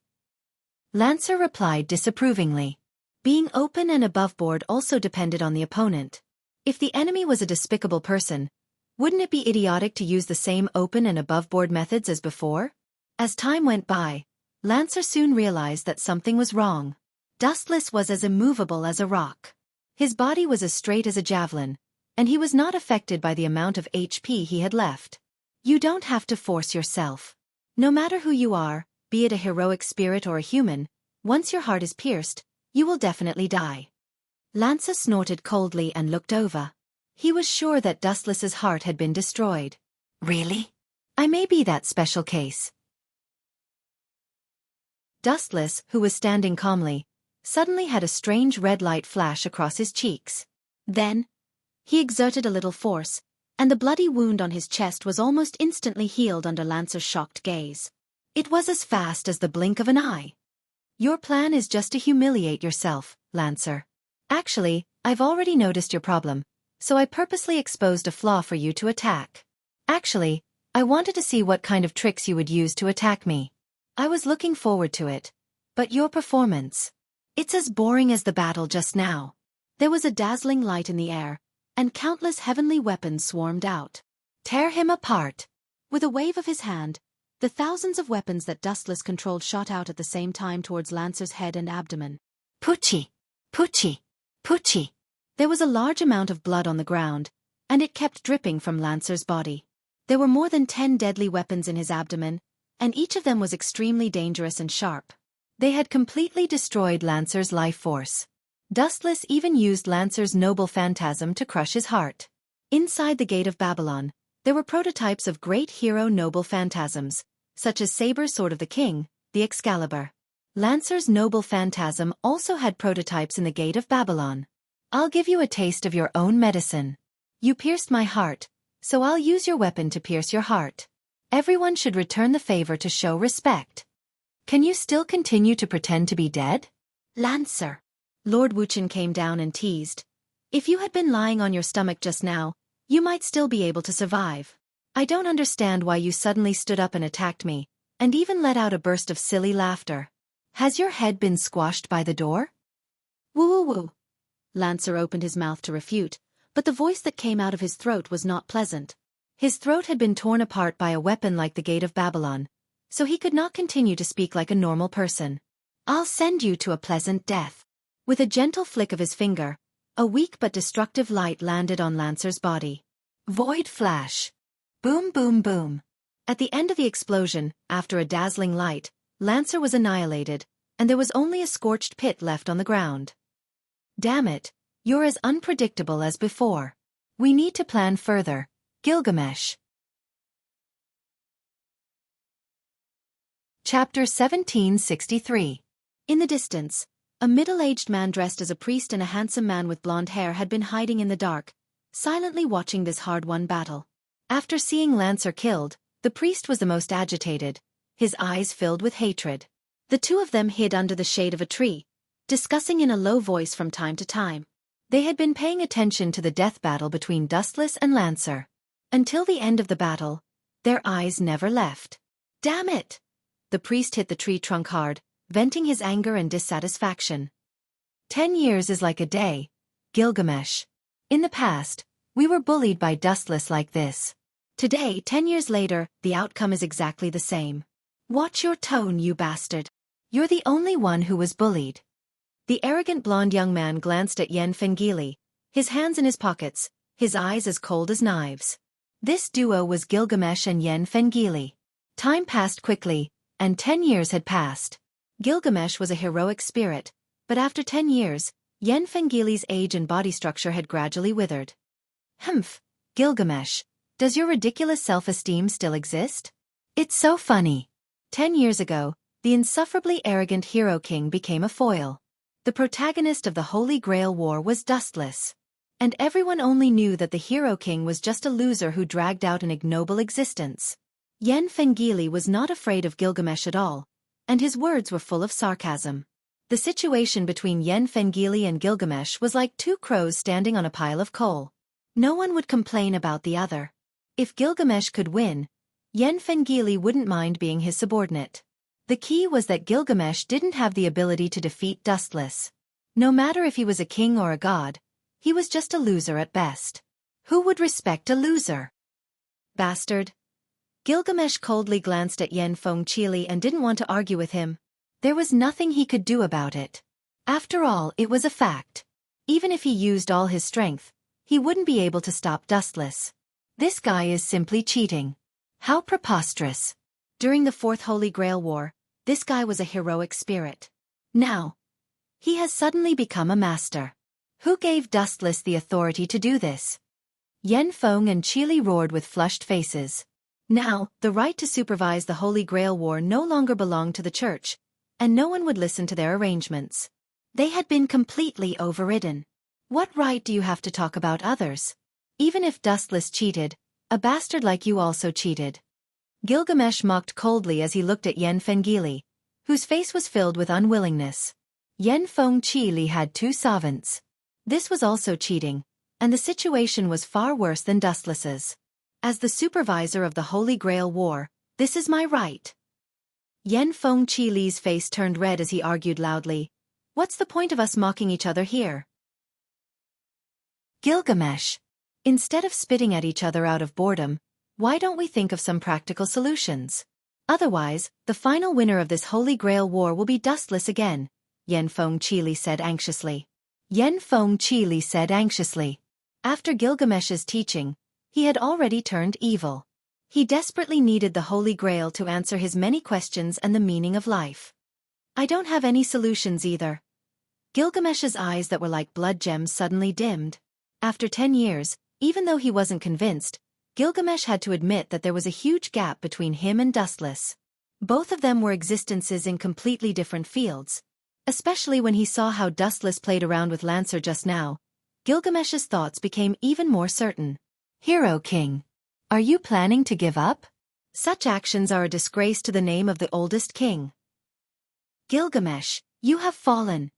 Lancer replied disapprovingly. Being open and aboveboard also depended on the opponent. If the enemy was a despicable person, wouldn't it be idiotic to use the same open and aboveboard methods as before? As time went by, Lancer soon realized that something was wrong. Dustless was as immovable as a rock. His body was as straight as a javelin, and he was not affected by the amount of HP he had left. You don't have to force yourself. No matter who you are, be it a heroic spirit or a human, once your heart is pierced, you will definitely die. Lancer snorted coldly and looked over. He was sure that Dustless's heart had been destroyed. Really? I may be that special case. Dustless, who was standing calmly, suddenly had a strange red light flash across his cheeks. Then, he exerted a little force, and the bloody wound on his chest was almost instantly healed under Lancer's shocked gaze. It was as fast as the blink of an eye. Your plan is just to humiliate yourself, Lancer. Actually, I've already noticed your problem, so I purposely exposed a flaw for you to attack. Actually, I wanted to see what kind of tricks you would use to attack me. I was looking forward to it. But your performance... It's as boring as the battle just now. There was a dazzling light in the air, and countless heavenly weapons swarmed out. Tear him apart. With a wave of his hand, the thousands of weapons that Dustless controlled shot out at the same time towards Lancer's head and abdomen. Pucci! Pucci! Pucci! There was a large amount of blood on the ground, and it kept dripping from Lancer's body. There were more than 10 deadly weapons in his abdomen, and each of them was extremely dangerous and sharp. They had completely destroyed Lancer's life force. Dustless even used Lancer's noble phantasm to crush his heart. Inside the Gate of Babylon, there were prototypes of great hero noble phantasms, such as Saber's Sword of the King, the Excalibur. Lancer's noble phantasm also had prototypes in the Gate of Babylon. I'll give you a taste of your own medicine. You pierced my heart, so I'll use your weapon to pierce your heart. Everyone should return the favor to show respect. Can you still continue to pretend to be dead? Lancer. Lord Wuxia came down and teased. If you had been lying on your stomach just now, you might still be able to survive. I don't understand why you suddenly stood up and attacked me, and even let out a burst of silly laughter. Has your head been squashed by the door? Woo woo woo. Lancer opened his mouth to refute, but the voice that came out of his throat was not pleasant. His throat had been torn apart by a weapon like the Gate of Babylon, so he could not continue to speak like a normal person. I'll send you to a pleasant death. With a gentle flick of his finger, a weak but destructive light landed on Lancer's body. Void flash. Boom boom boom. At the end of the explosion, after a dazzling light, Lancer was annihilated, and there was only a scorched pit left on the ground. Damn it, you're as unpredictable as before. We need to plan further, Gilgamesh. Chapter 1763. In the distance, a middle-aged man dressed as a priest and a handsome man with blonde hair had been hiding in the dark, silently watching this hard-won battle. After seeing Lancer killed, the priest was the most agitated, his eyes filled with hatred. The two of them hid under the shade of a tree, discussing in a low voice from time to time. They had been paying attention to the death battle between Dustless and Lancer. Until the end of the battle, their eyes never left. Damn it! The priest hit the tree trunk hard, venting his anger and dissatisfaction. 10 years is like a day, Gilgamesh. In the past, we were bullied by Dustless like this. Today, 10 years later, the outcome is exactly the same. Watch your tone, you bastard. You're the only one who was bullied. The arrogant blonde young man glanced at Yen Fengili, his hands in his pockets, his eyes as cold as knives. This duo was Gilgamesh and Yen Fengili. Time passed quickly, and 10 years had passed. Gilgamesh was a heroic spirit, but after 10 years, Yen Fengili's age and body structure had gradually withered. Humph, Gilgamesh, does your ridiculous self-esteem still exist? It's so funny. 10 years ago, the insufferably arrogant hero king became a foil. The protagonist of the Holy Grail War was Dustless. And everyone only knew that the hero king was just a loser who dragged out an ignoble existence. Yen Fengili was not afraid of Gilgamesh at all, and his words were full of sarcasm. The situation between Yen Fengili and Gilgamesh was like two crows standing on a pile of coal. No one would complain about the other. If Gilgamesh could win, Yen Fengili wouldn't mind being his subordinate. The key was that Gilgamesh didn't have the ability to defeat Dustless. No matter if he was a king or a god, he was just a loser at best. Who would respect a loser? Bastard. Gilgamesh coldly glanced at Yen Fengili and didn't want to argue with him. There was nothing he could do about it. After all, it was a fact. Even if he used all his strength, he wouldn't be able to stop Dustless. This guy is simply cheating. How preposterous. During the Fourth Holy Grail War, this guy was a heroic spirit. Now, he has suddenly become a master. Who gave Dustless the authority to do this? Yen Feng and Chili roared with flushed faces. Now, the right to supervise the Holy Grail War no longer belonged to the church, and no one would listen to their arrangements. They had been completely overridden. What right do you have to talk about others? Even if Dustless cheated, a bastard like you also cheated. Gilgamesh mocked coldly as he looked at Yen Fengili, whose face was filled with unwillingness. Yen Feng Chi Li had 2 servants. This was also cheating, and the situation was far worse than Dustless's. As the supervisor of the Holy Grail War, this is my right. Yen Feng Chi Li's face turned red as he argued loudly. What's the point of us mocking each other here? Gilgamesh. Instead of spitting at each other out of boredom, why don't we think of some practical solutions? Otherwise, the final winner of this Holy Grail War will be Dustless again, Yen Feng Chi Li said anxiously. Yen Feng Chi Li said anxiously. After Gilgamesh's teaching, he had already turned evil. He desperately needed the Holy Grail to answer his many questions and the meaning of life. I don't have any solutions either. Gilgamesh's eyes that were like blood gems suddenly dimmed. After 10 years, even though he wasn't convinced, Gilgamesh had to admit that there was a huge gap between him and Dustless. Both of them were existences in completely different fields. Especially when he saw how Dustless played around with Lancer just now, Gilgamesh's thoughts became even more certain. Hero King. Are you planning to give up? Such actions are a disgrace to the name of the oldest king. Gilgamesh, you have fallen.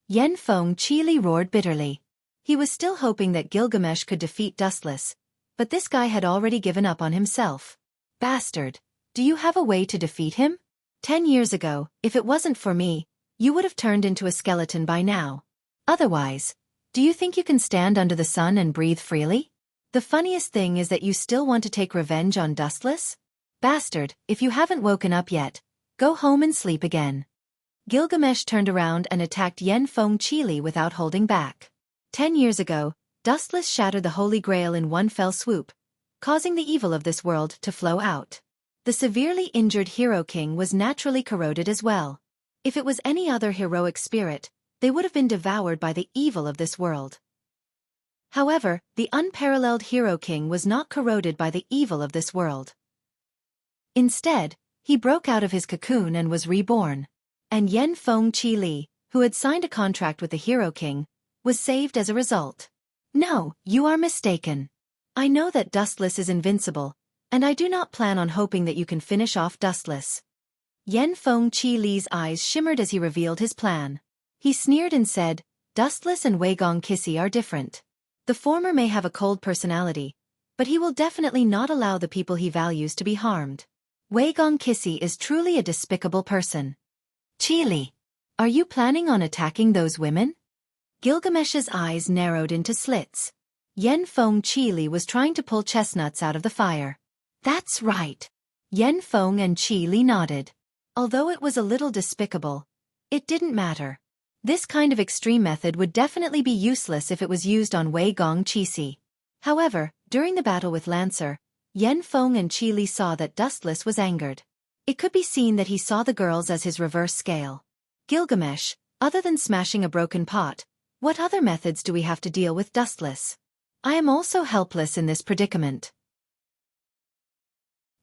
Yen Feng Chi Li roared bitterly. He was still hoping that Gilgamesh could defeat Dustless, but this guy had already given up on himself. Bastard, do you have a way to defeat him? 10 years ago, if it wasn't for me, you would have turned into a skeleton by now. Otherwise, do you think you can stand under the sun and breathe freely? The funniest thing is that you still want to take revenge on Dustless? Bastard, if you haven't woken up yet, go home and sleep again. Gilgamesh turned around and attacked Yen Feng Chi Li without holding back. 10 years ago, Dustless shattered the Holy Grail in one fell swoop, causing the evil of this world to flow out. The severely injured Hero King was naturally corroded as well. If it was any other heroic spirit, they would have been devoured by the evil of this world. However, the unparalleled Hero King was not corroded by the evil of this world. Instead, he broke out of his cocoon and was reborn. And Yen Feng Chi Li, who had signed a contract with the Hero King, was saved as a result. No, you are mistaken. I know that Dustless is invincible, and I do not plan on hoping that you can finish off Dustless. Yen Feng Chi Li's eyes shimmered as he revealed his plan. He sneered and said, Dustless and Weigong Kissy are different. The former may have a cold personality, but he will definitely not allow the people he values to be harmed. Weigong Kissy is truly a despicable person. Chi Li, are you planning on attacking those women? Gilgamesh's eyes narrowed into slits. Yen Feng Chi Li was trying to pull chestnuts out of the fire. That's right. Yen Feng and Chi Li nodded. Although it was a little despicable, it didn't matter. This kind of extreme method would definitely be useless if it was used on Weigong Kissy. However, during the battle with Lancer, Yen Feng and Chi Li saw that Dustless was angered. It could be seen that he saw the girls as his reverse scale. Gilgamesh, other than smashing a broken pot, what other methods do we have to deal with Dustless? I am also helpless in this predicament.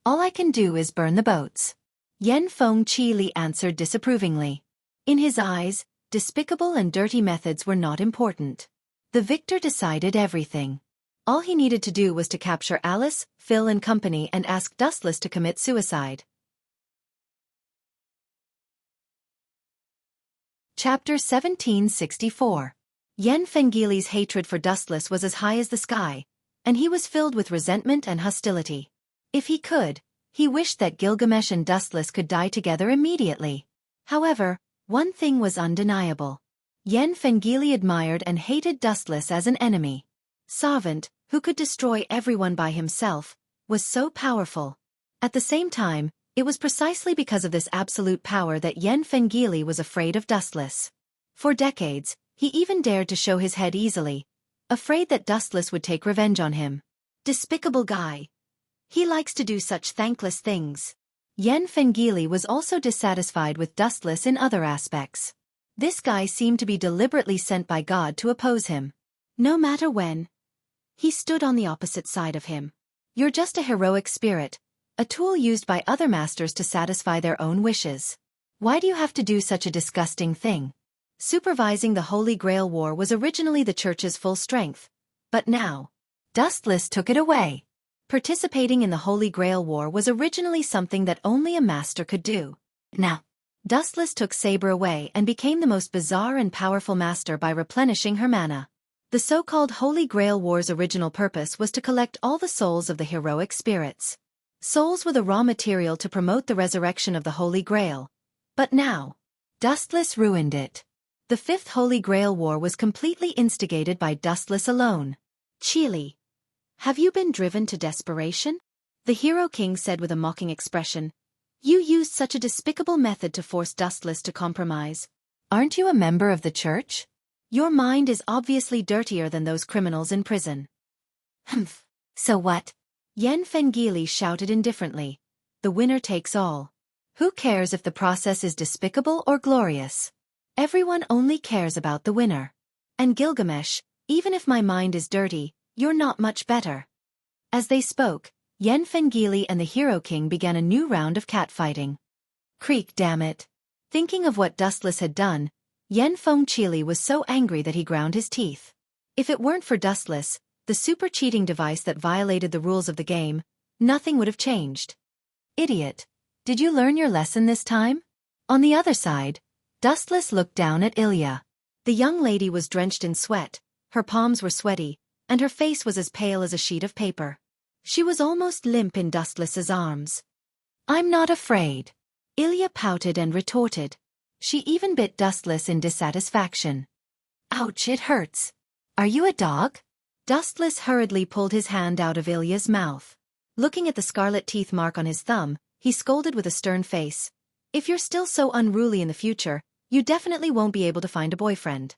All I can do is burn the boats. Yen Feng Chi Li answered disapprovingly. In his eyes, despicable and dirty methods were not important. The victor decided everything. All he needed to do was to capture Alice, Phil and company and ask Dustless to commit suicide. Chapter 1764. Yen Fengili's hatred for Dustless was as high as the sky, and he was filled with resentment and hostility. If he could, he wished that Gilgamesh and Dustless could die together immediately. However, one thing was undeniable. Yen Fengili admired and hated Dustless as an enemy. Savant, who could destroy everyone by himself, was so powerful. At the same time, it was precisely because of this absolute power that Yen Fengili was afraid of Dustless. For decades, he even dared to show his head easily, afraid that Dustless would take revenge on him. Despicable guy. He likes to do such thankless things. Yen Fengili was also dissatisfied with Dustless in other aspects. This guy seemed to be deliberately sent by God to oppose him. No matter when, he stood on the opposite side of him. You're just a heroic spirit, a tool used by other masters to satisfy their own wishes. Why do you have to do such a disgusting thing? Supervising the Holy Grail War was originally the Church's full strength, but now, Dustless took it away. Participating in the Holy Grail War was originally something that only a master could do. Now, Dustless took Saber away and became the most bizarre and powerful master by replenishing her mana. The so-called Holy Grail War's original purpose was to collect all the souls of the heroic spirits. Souls were the raw material to promote the resurrection of the Holy Grail. But now, Dustless ruined it. The Fifth Holy Grail War was completely instigated by Dustless alone. Chili, have you been driven to desperation? The Hero King said with a mocking expression. You used such a despicable method to force Dustless to compromise. Aren't you a member of the Church? Your mind is obviously dirtier than those criminals in prison. Humph. So what? Yen Fengili shouted indifferently. The winner takes all. Who cares if the process is despicable or glorious? Everyone only cares about the winner. And Gilgamesh, even if my mind is dirty, you're not much better. As they spoke, Yen Fengili and the Hero King began a new round of catfighting. Creak, damn it. Thinking of what Dustless had done, Yen Fengili was so angry that he ground his teeth. If it weren't for Dustless, the super cheating device that violated the rules of the game, nothing would have changed. Idiot. Did you learn your lesson this time? On the other side, Dustless looked down at Ilya. The young lady was drenched in sweat, her palms were sweaty, and her face was as pale as a sheet of paper. She was almost limp in Dustless's arms. I'm not afraid. Ilya pouted and retorted. She even bit Dustless in dissatisfaction. Ouch, it hurts. Are you a dog? Dustless hurriedly pulled his hand out of Ilya's mouth. Looking at the scarlet teeth mark on his thumb, he scolded with a stern face. If you're still so unruly in the future, you definitely won't be able to find a boyfriend.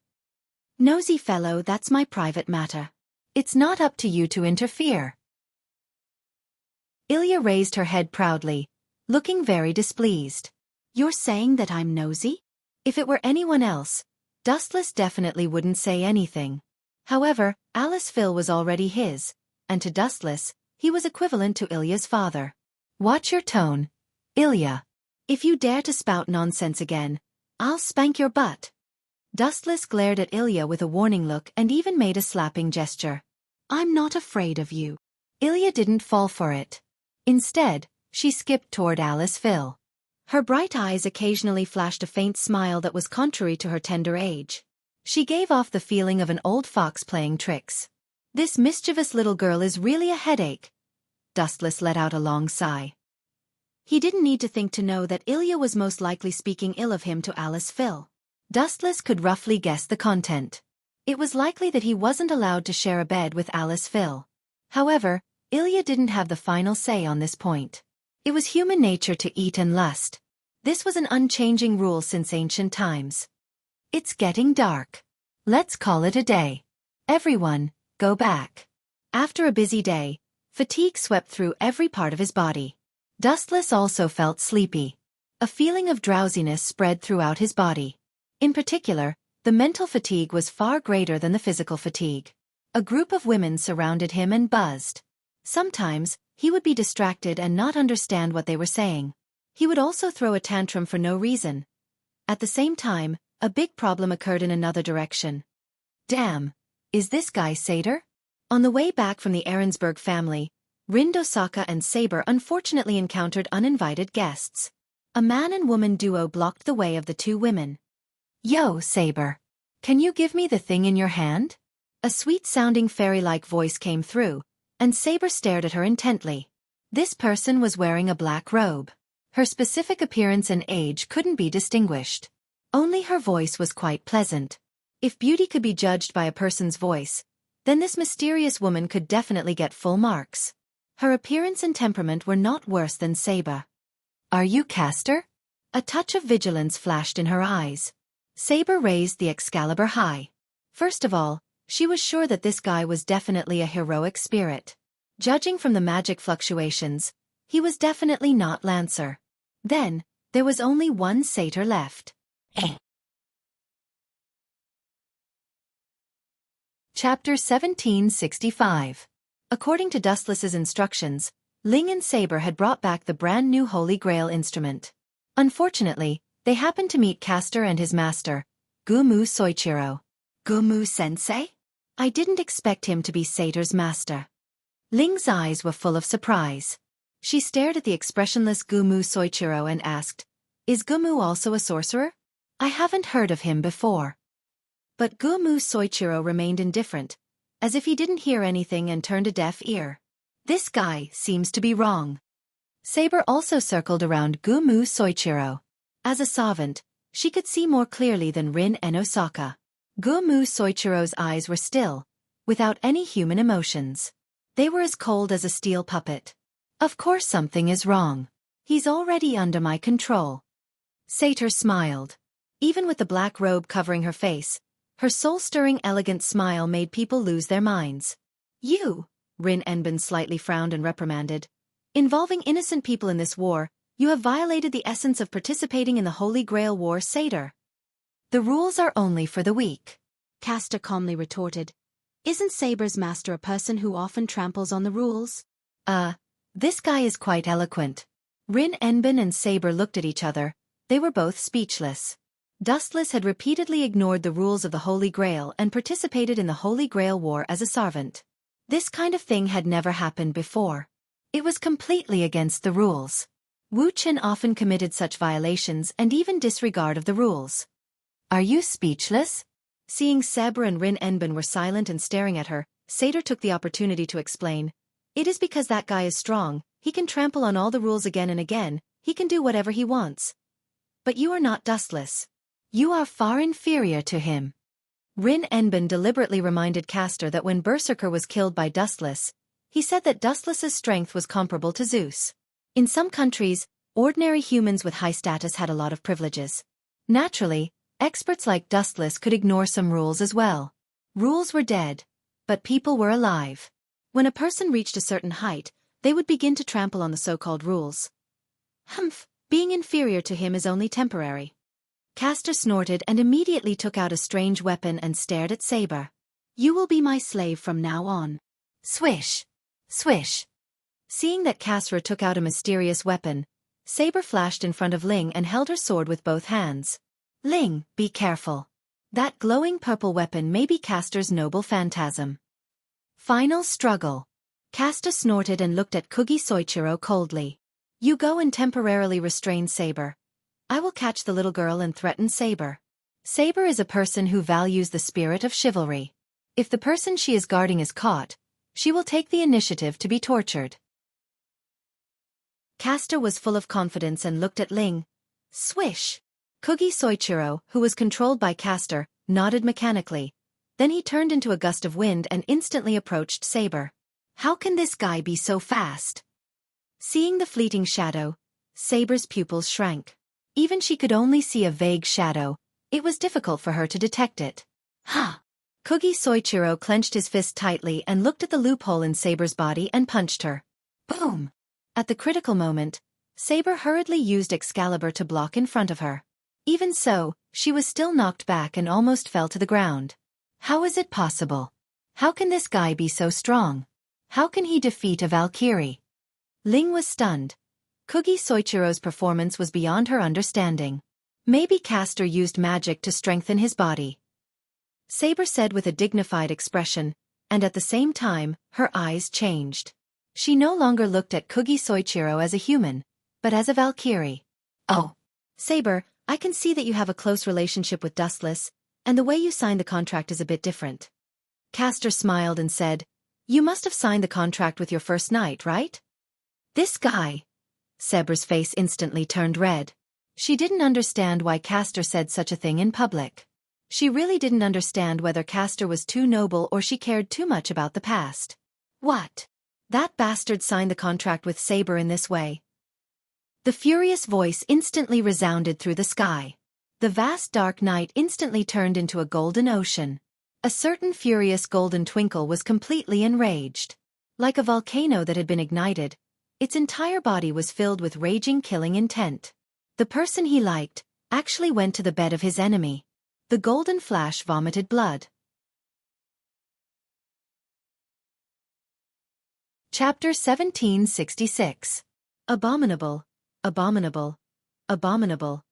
Nosy fellow, that's my private matter. It's not up to you to interfere. Ilya raised her head proudly, looking very displeased. You're saying that I'm nosy? If it were anyone else, Dustless definitely wouldn't say anything. However, Alice Phil was already his, and to Dustless, he was equivalent to Ilya's father. Watch your tone, Ilya. If you dare to spout nonsense again, I'll spank your butt. Dustless glared at Ilya with a warning look and even made a slapping gesture. I'm not afraid of you. Ilya didn't fall for it. Instead, she skipped toward Alice Phil. Her bright eyes occasionally flashed a faint smile that was contrary to her tender age. She gave off the feeling of an old fox playing tricks. This mischievous little girl is really a headache. Dustless let out a long sigh. He didn't need to think to know that Ilya was most likely speaking ill of him to Alice Phil. Dustless could roughly guess the content. It was likely that he wasn't allowed to share a bed with Alice Phil. However, Ilya didn't have the final say on this point. It was human nature to eat and lust. This was an unchanging rule since ancient times. It's getting dark. Let's call it a day. Everyone, go back. After a busy day, fatigue swept through every part of his body. Dustless also felt sleepy. A feeling of drowsiness spread throughout his body. In particular, the mental fatigue was far greater than the physical fatigue. A group of women surrounded him and buzzed. Sometimes, he would be distracted and not understand what they were saying. He would also throw a tantrum for no reason. At the same time, a big problem occurred in another direction. Damn, is this guy Satyr? On the way back from the Ahrensburg family, Rindosaka and Saber unfortunately encountered uninvited guests. A man and woman duo blocked the way of the two women. Yo, Saber. Can you give me the thing in your hand? A sweet-sounding fairy-like voice came through, and Saber stared at her intently. This person was wearing a black robe. Her specific appearance and age couldn't be distinguished. Only her voice was quite pleasant. If beauty could be judged by a person's voice, then this mysterious woman could definitely get full marks. Her appearance and temperament were not worse than Saber. Are you Castor? A touch of vigilance flashed in her eyes. Saber raised the Excalibur high. First of all, she was sure that this guy was definitely a heroic spirit. Judging from the magic fluctuations, he was definitely not Lancer. Then, there was only one satyr left. Chapter 1765. According to Dustless's instructions, Ling and Saber had brought back the brand new Holy Grail instrument. Unfortunately, They happened to meet Castor and his master, Gumu Soichiro. Gumu-sensei? I didn't expect him to be Satyr's master. Ling's eyes were full of surprise. She stared at the expressionless Gumu Soichiro and asked, "Is Gumu also a sorcerer? I haven't heard of him before." But Gumu Soichiro remained indifferent, as if he didn't hear anything and turned a deaf ear. This guy seems to be wrong. Saber also circled around Gumu Soichiro. As a savant, she could see more clearly than Rin and Osaka. Gumu Soichiro's eyes were still, without any human emotions. They were as cold as a steel puppet. Of course something is wrong. He's already under my control. Satyr smiled. Even with the black robe covering her face, her soul-stirring elegant smile made people lose their minds. "You," Rin Enbin slightly frowned and reprimanded, "involving innocent people in this war, you have violated the essence of participating in the Holy Grail War, Satyr." "The rules are only for the weak," Castor calmly retorted. "Isn't Saber's master a person who often tramples on the rules?" This guy is quite eloquent." Rin Enbin and Saber looked at each other. They were both speechless. Dustless had repeatedly ignored the rules of the Holy Grail and participated in the Holy Grail War as a servant. This kind of thing had never happened before. It was completely against the rules. Wuxian often committed such violations and even disregard of the rules. "Are you speechless?" Seeing Saber and Rin Enbin were silent and staring at her, Satyr took the opportunity to explain. "It is because that guy is strong, he can trample on all the rules again and again, he can do whatever he wants. But you are not Dustless. You are far inferior to him." Rin Enbin deliberately reminded Castor that when Berserker was killed by Dustless, he said that Dustless's strength was comparable to Zeus. In some countries, ordinary humans with high status had a lot of privileges. Naturally, experts like Dustless could ignore some rules as well. Rules were dead, but people were alive. When a person reached a certain height, they would begin to trample on the so-called rules. "Humph, being inferior to him is only temporary." Castor snorted and immediately took out a strange weapon and stared at Saber. "You will be my slave from now on." Swish! Swish! Seeing that Castor took out a mysterious weapon, Saber flashed in front of Ling and held her sword with both hands. "Ling, be careful. That glowing purple weapon may be Castor's noble phantasm." Final struggle. Castor snorted and looked at Kugi Soichiro coldly. "You go and temporarily restrain Saber. I will catch the little girl and threaten Saber." Saber is a person who values the spirit of chivalry. If the person she is guarding is caught, she will take the initiative to be tortured. Castor was full of confidence and looked at Ling. Swish! Kugi Soichiro, who was controlled by Castor, nodded mechanically. Then he turned into a gust of wind and instantly approached Saber. How can this guy be so fast? Seeing the fleeting shadow, Saber's pupils shrank. Even she could only see a vague shadow. It was difficult for her to detect it. Ha! Kugi Soichiro clenched his fist tightly and looked at the loophole in Saber's body and punched her. Boom! At the critical moment, Saber hurriedly used Excalibur to block in front of her. Even so, she was still knocked back and almost fell to the ground. How is it possible? How can this guy be so strong? How can he defeat a Valkyrie? Ling was stunned. Kugi Soichiro's performance was beyond her understanding. Maybe Castor used magic to strengthen his body. Saber said with a dignified expression, and at the same time, her eyes changed. She no longer looked at Kugi Soichiro as a human, but as a Valkyrie. "Oh, Saber, I can see that you have a close relationship with Dustless, and the way you signed the contract is a bit different." Castor smiled and said, "You must have signed the contract with your first knight, right?" This guy. Saber's face instantly turned red. She didn't understand why Castor said such a thing in public. She really didn't understand whether Castor was too noble or she cared too much about the past. What? That bastard signed the contract with Saber in this way. The furious voice instantly resounded through the sky. The vast dark night instantly turned into a golden ocean. A certain furious golden twinkle was completely enraged. Like a volcano that had been ignited, its entire body was filled with raging killing intent. The person he liked actually went to the bed of his enemy. The golden flash vomited blood. Chapter 1766. Abominable, abominable, abominable,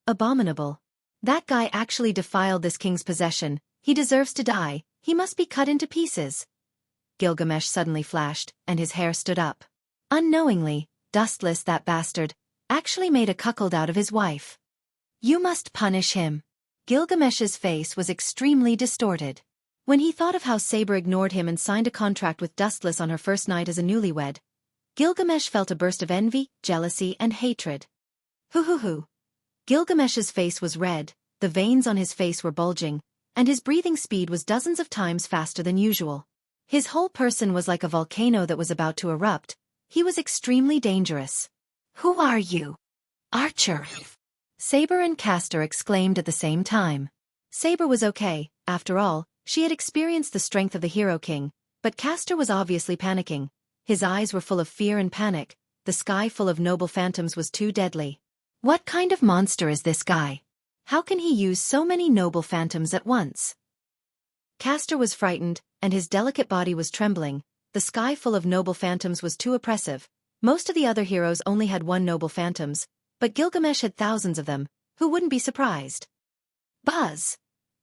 Abominable. That guy actually defiled this king's possession. He deserves to die. He must be cut into pieces. Gilgamesh suddenly flashed, and his hair stood up. Unknowingly, Dustless, that bastard, actually made a cuckold out of his wife. You must punish him. Gilgamesh's face was extremely distorted. When he thought of how Saber ignored him and signed a contract with Dustless on her first night as a newlywed, Gilgamesh felt a burst of envy, jealousy, and hatred. Hoo. Gilgamesh's face was red, the veins on his face were bulging, and his breathing speed was dozens of times faster than usual. His whole person was like a volcano that was about to erupt. He was extremely dangerous. Who are you? Archer. Saber and Castor exclaimed at the same time. Saber was okay, after all, she had experienced the strength of the Hero King, but Castor was obviously panicking. His eyes were full of fear and panic. The sky full of noble phantoms was too deadly. What kind of monster is this guy? How can he use so many noble phantoms at once? Castor was frightened, and his delicate body was trembling. The sky full of noble phantoms was too oppressive. Most of the other heroes only had one noble phantoms, but Gilgamesh had thousands of them. Who wouldn't be surprised? Buzz!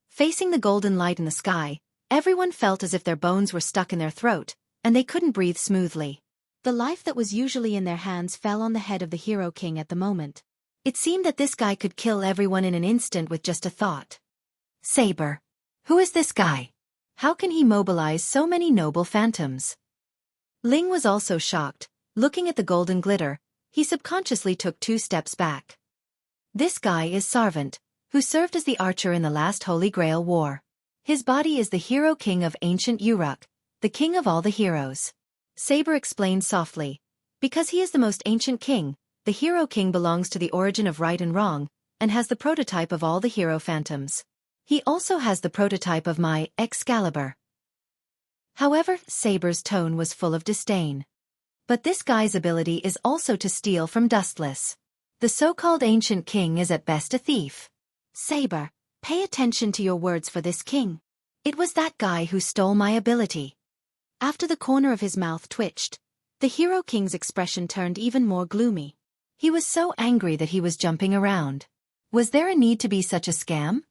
Facing the golden light in the sky, everyone felt as if their bones were stuck in their throat, and they couldn't breathe smoothly. The life that was usually in their hands fell on the head of the Hero King at the moment. It seemed that this guy could kill everyone in an instant with just a thought. Saber. Who is this guy? How can he mobilize so many noble phantoms? Ling was also shocked. Looking at the golden glitter, he subconsciously took 2 steps back. This guy is Sarvant, who served as the archer in the last Holy Grail War. His body is the Hero King of ancient Uruk, the king of all the heroes. Saber explained softly. Because he is the most ancient king, the Hero King belongs to the origin of right and wrong, and has the prototype of all the hero phantoms. He also has the prototype of my Excalibur. However, Saber's tone was full of disdain. But this guy's ability is also to steal from Dustless. The so-called ancient king is at best a thief. Saber, pay attention to your words for this king. It was that guy who stole my ability. After the corner of his mouth twitched, the Hero King's expression turned even more gloomy. He was so angry that he was jumping around. Was there a need to be such a scam?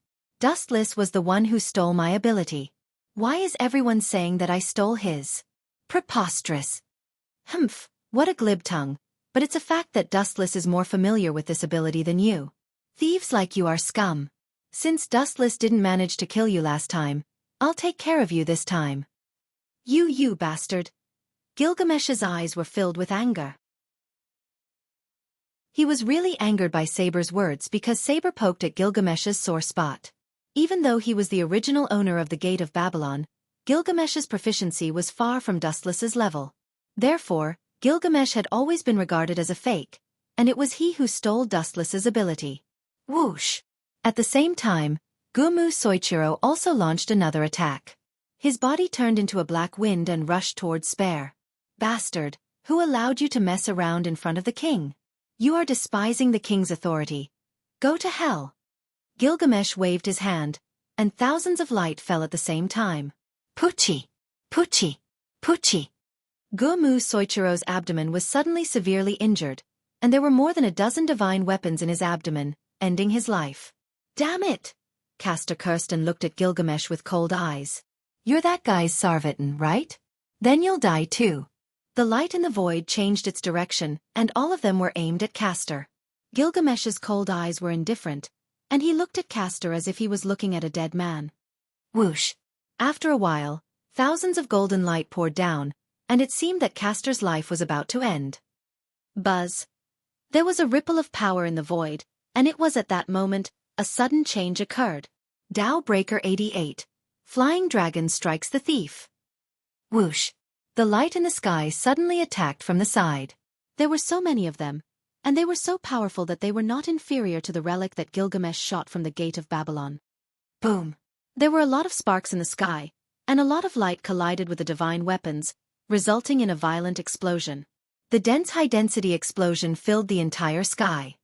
Dustless was the one who stole my ability. Why is everyone saying that I stole his? Preposterous. Humph, what a glib tongue, but it's a fact that Dustless is more familiar with this ability than you. Thieves like you are scum. Since Dustless didn't manage to kill you last time, I'll take care of you this time. You bastard. Gilgamesh's eyes were filled with anger. He was really angered by Saber's words because Saber poked at Gilgamesh's sore spot. Even though he was the original owner of the Gate of Babylon, Gilgamesh's proficiency was far from Dustless's level. Therefore, Gilgamesh had always been regarded as a fake, and it was he who stole Dustless's ability. Whoosh! At the same time, Gumu Soichiro also launched another attack. His body turned into a black wind and rushed towards Spare. Bastard, who allowed you to mess around in front of the king? You are despising the king's authority. Go to hell. Gilgamesh waved his hand, and thousands of light fell at the same time. Puchi! Puchi! Puchi! Gumu Soichiro's abdomen was suddenly severely injured, and there were more than a dozen divine weapons in his abdomen, ending his life. Damn it! Castor cursed and looked at Gilgamesh with cold eyes. You're that guy's Sarvatan, right? Then you'll die too. The light in the void changed its direction, and all of them were aimed at Castor. Gilgamesh's cold eyes were indifferent, and he looked at Castor as if he was looking at a dead man. Whoosh! After a while, thousands of golden light poured down, and it seemed that Castor's life was about to end. Buzz! There was a ripple of power in the void, and it was at that moment, a sudden change occurred. Tao Breaker 88. Flying Dragon strikes the thief. Whoosh! The light in the sky suddenly attacked from the side. There were so many of them, and they were so powerful that they were not inferior to the relic that Gilgamesh shot from the Gate of Babylon. Boom! There were a lot of sparks in the sky, and a lot of light collided with the divine weapons, resulting in a violent explosion. The dense high-density explosion filled the entire sky.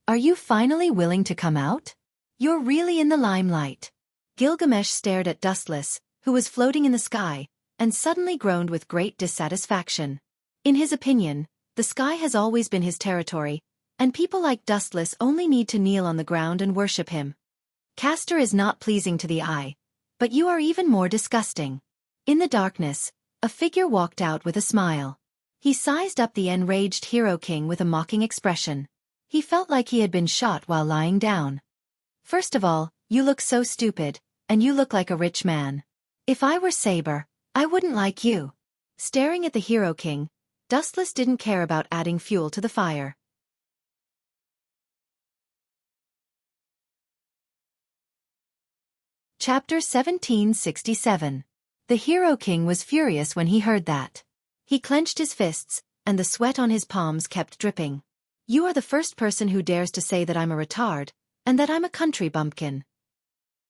Are you finally willing to come out? You're really in the limelight. Gilgamesh stared at Dustless, who was floating in the sky, and suddenly groaned with great dissatisfaction. In his opinion, the sky has always been his territory, And people like Dustless only need to kneel on the ground and worship him. Castor is not pleasing to the eye, but you are even more disgusting. In the darkness, a figure walked out with a smile. He sized up the enraged Hero King with a mocking expression. He felt like he had been shot while lying down. First of all, you look so stupid, and you look like a rich man. If I were Saber, I wouldn't like you. Staring at the Hero King, Dustless didn't care about adding fuel to the fire. Chapter 1767. The Hero King was furious when he heard that. He clenched his fists, and the sweat on his palms kept dripping. You are the first person who dares to say that I'm a retard, and that I'm a country bumpkin.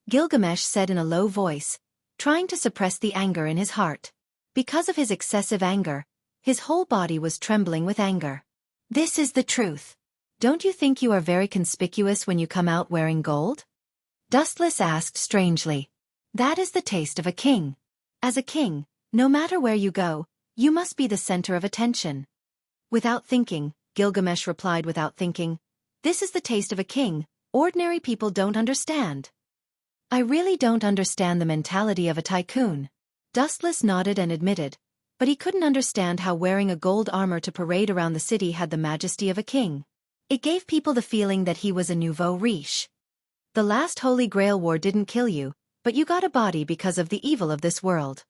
Gilgamesh said in a low voice, trying to suppress the anger in his heart. Because of his excessive anger, his whole body was trembling with anger. This is the truth. Don't you think you are very conspicuous when you come out wearing gold? Dustless asked strangely. That is the taste of a king. As a king, no matter where you go, you must be the center of attention. Without thinking, Gilgamesh replied without thinking, this is the taste of a king, ordinary people don't understand. I really don't understand the mentality of a tycoon. Dustless nodded and admitted, but he couldn't understand how wearing a gold armor to parade around the city had the majesty of a king. It gave people the feeling that he was a nouveau riche. The last Holy Grail War didn't kill you, but you got a body because of the evil of this world.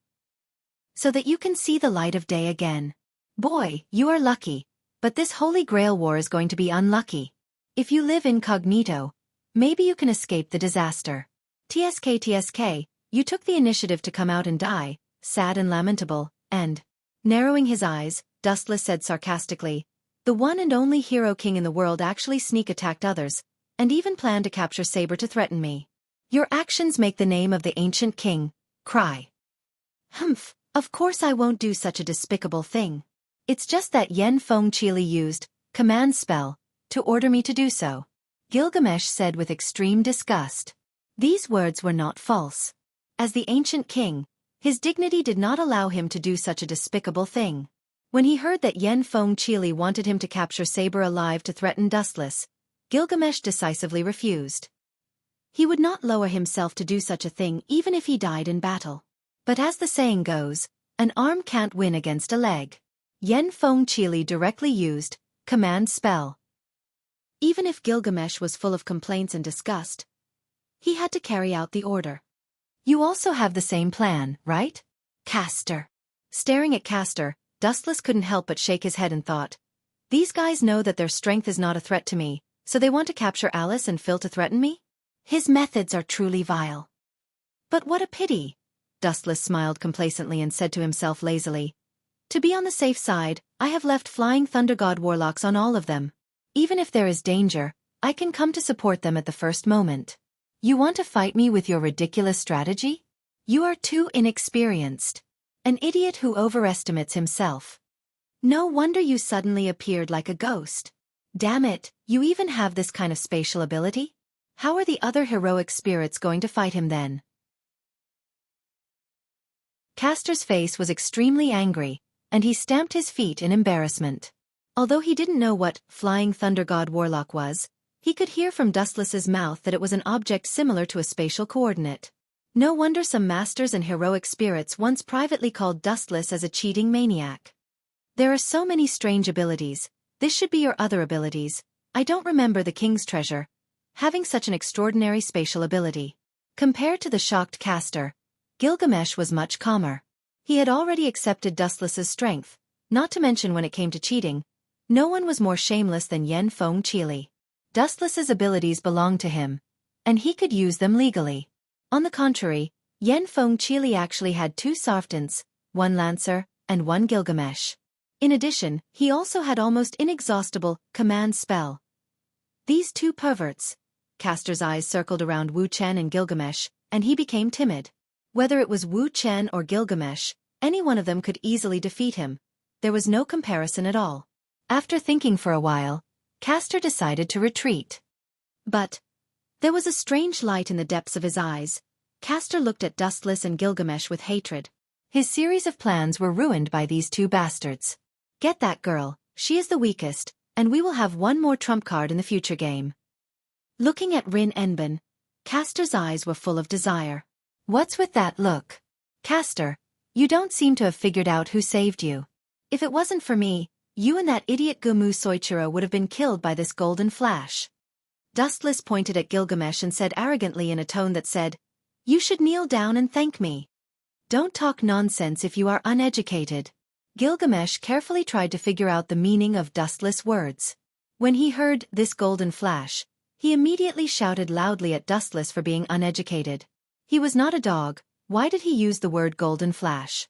So that you can see the light of day again. Boy, you are lucky, but this Holy Grail War is going to be unlucky. If you live incognito, maybe you can escape the disaster. TSK, you took the initiative to come out and die, sad and lamentable, and, narrowing his eyes, Dustless said sarcastically, the one and only Hero King in the world actually sneak attacked others, and even planned to capture Saber to threaten me. Your actions make the name of the ancient king cry. Humph, of course I won't do such a despicable thing. It's just that Yen Feng Chili used command spell to order me to do so. Gilgamesh said with extreme disgust. These words were not false. As the ancient king, his dignity did not allow him to do such a despicable thing. When he heard that Yen Feng Chili wanted him to capture Saber alive to threaten Dustless, Gilgamesh decisively refused. He would not lower himself to do such a thing even if he died in battle. But as the saying goes, an arm can't win against a leg. Yen Feng Chili directly used command spell. Even if Gilgamesh was full of complaints and disgust, he had to carry out the order. You also have the same plan, right? Castor. Staring at Castor, Dustless couldn't help but shake his head and thought, these guys know that their strength is not a threat to me, so they want to capture Alice and Phil to threaten me? His methods are truly vile. But what a pity! Dustless smiled complacently and said to himself lazily, to be on the safe side, I have left Flying Thunder God warlocks on all of them. Even if there is danger, I can come to support them at the first moment. You want to fight me with your ridiculous strategy? You are too inexperienced. An idiot who overestimates himself. No wonder you suddenly appeared like a ghost. Damn it, you even have this kind of spatial ability? How are the other heroic spirits going to fight him then? Castor's face was extremely angry, and he stamped his feet in embarrassment. Although he didn't know what Flying Thunder God Warlock was, he could hear from Dustless's mouth that it was an object similar to a spatial coordinate. No wonder some masters and heroic spirits once privately called Dustless as a cheating maniac. There are so many strange abilities. This should be your other abilities. I don't remember the king's treasure having such an extraordinary spatial ability. Compared to the shocked Castor, Gilgamesh was much calmer. He had already accepted Dustless's strength, not to mention when it came to cheating. No one was more shameless than Yen Feng Chili. Dustless's abilities belonged to him, and he could use them legally. On the contrary, Yen Feng Chili actually had 2 Sarftants, 1 Lancer, and 1 Gilgamesh. In addition, he also had almost inexhaustible command spell. These 2 perverts. Castor's eyes circled around Wu Chen and Gilgamesh, and he became timid. Whether it was Wu Chen or Gilgamesh, any one of them could easily defeat him. There was no comparison at all. After thinking for a while, Castor decided to retreat. But there was a strange light in the depths of his eyes. Castor looked at Dustless and Gilgamesh with hatred. His series of plans were ruined by these 2 bastards. Get that girl, she is the weakest, and we will have one more trump card in the future game. Looking at Rin Enbin, Castor's eyes were full of desire. What's with that look? Castor, you don't seem to have figured out who saved you. If it wasn't for me, you and that idiot Gumu Soichiro would have been killed by this golden flash. Dustless pointed at Gilgamesh and said arrogantly in a tone that said, "You should kneel down and thank me. Don't talk nonsense if you are uneducated." Gilgamesh carefully tried to figure out the meaning of Dustless' words. When he heard this golden flash, he immediately shouted loudly at Dustless for being uneducated. He was not a dog. Why did he use the word golden flash?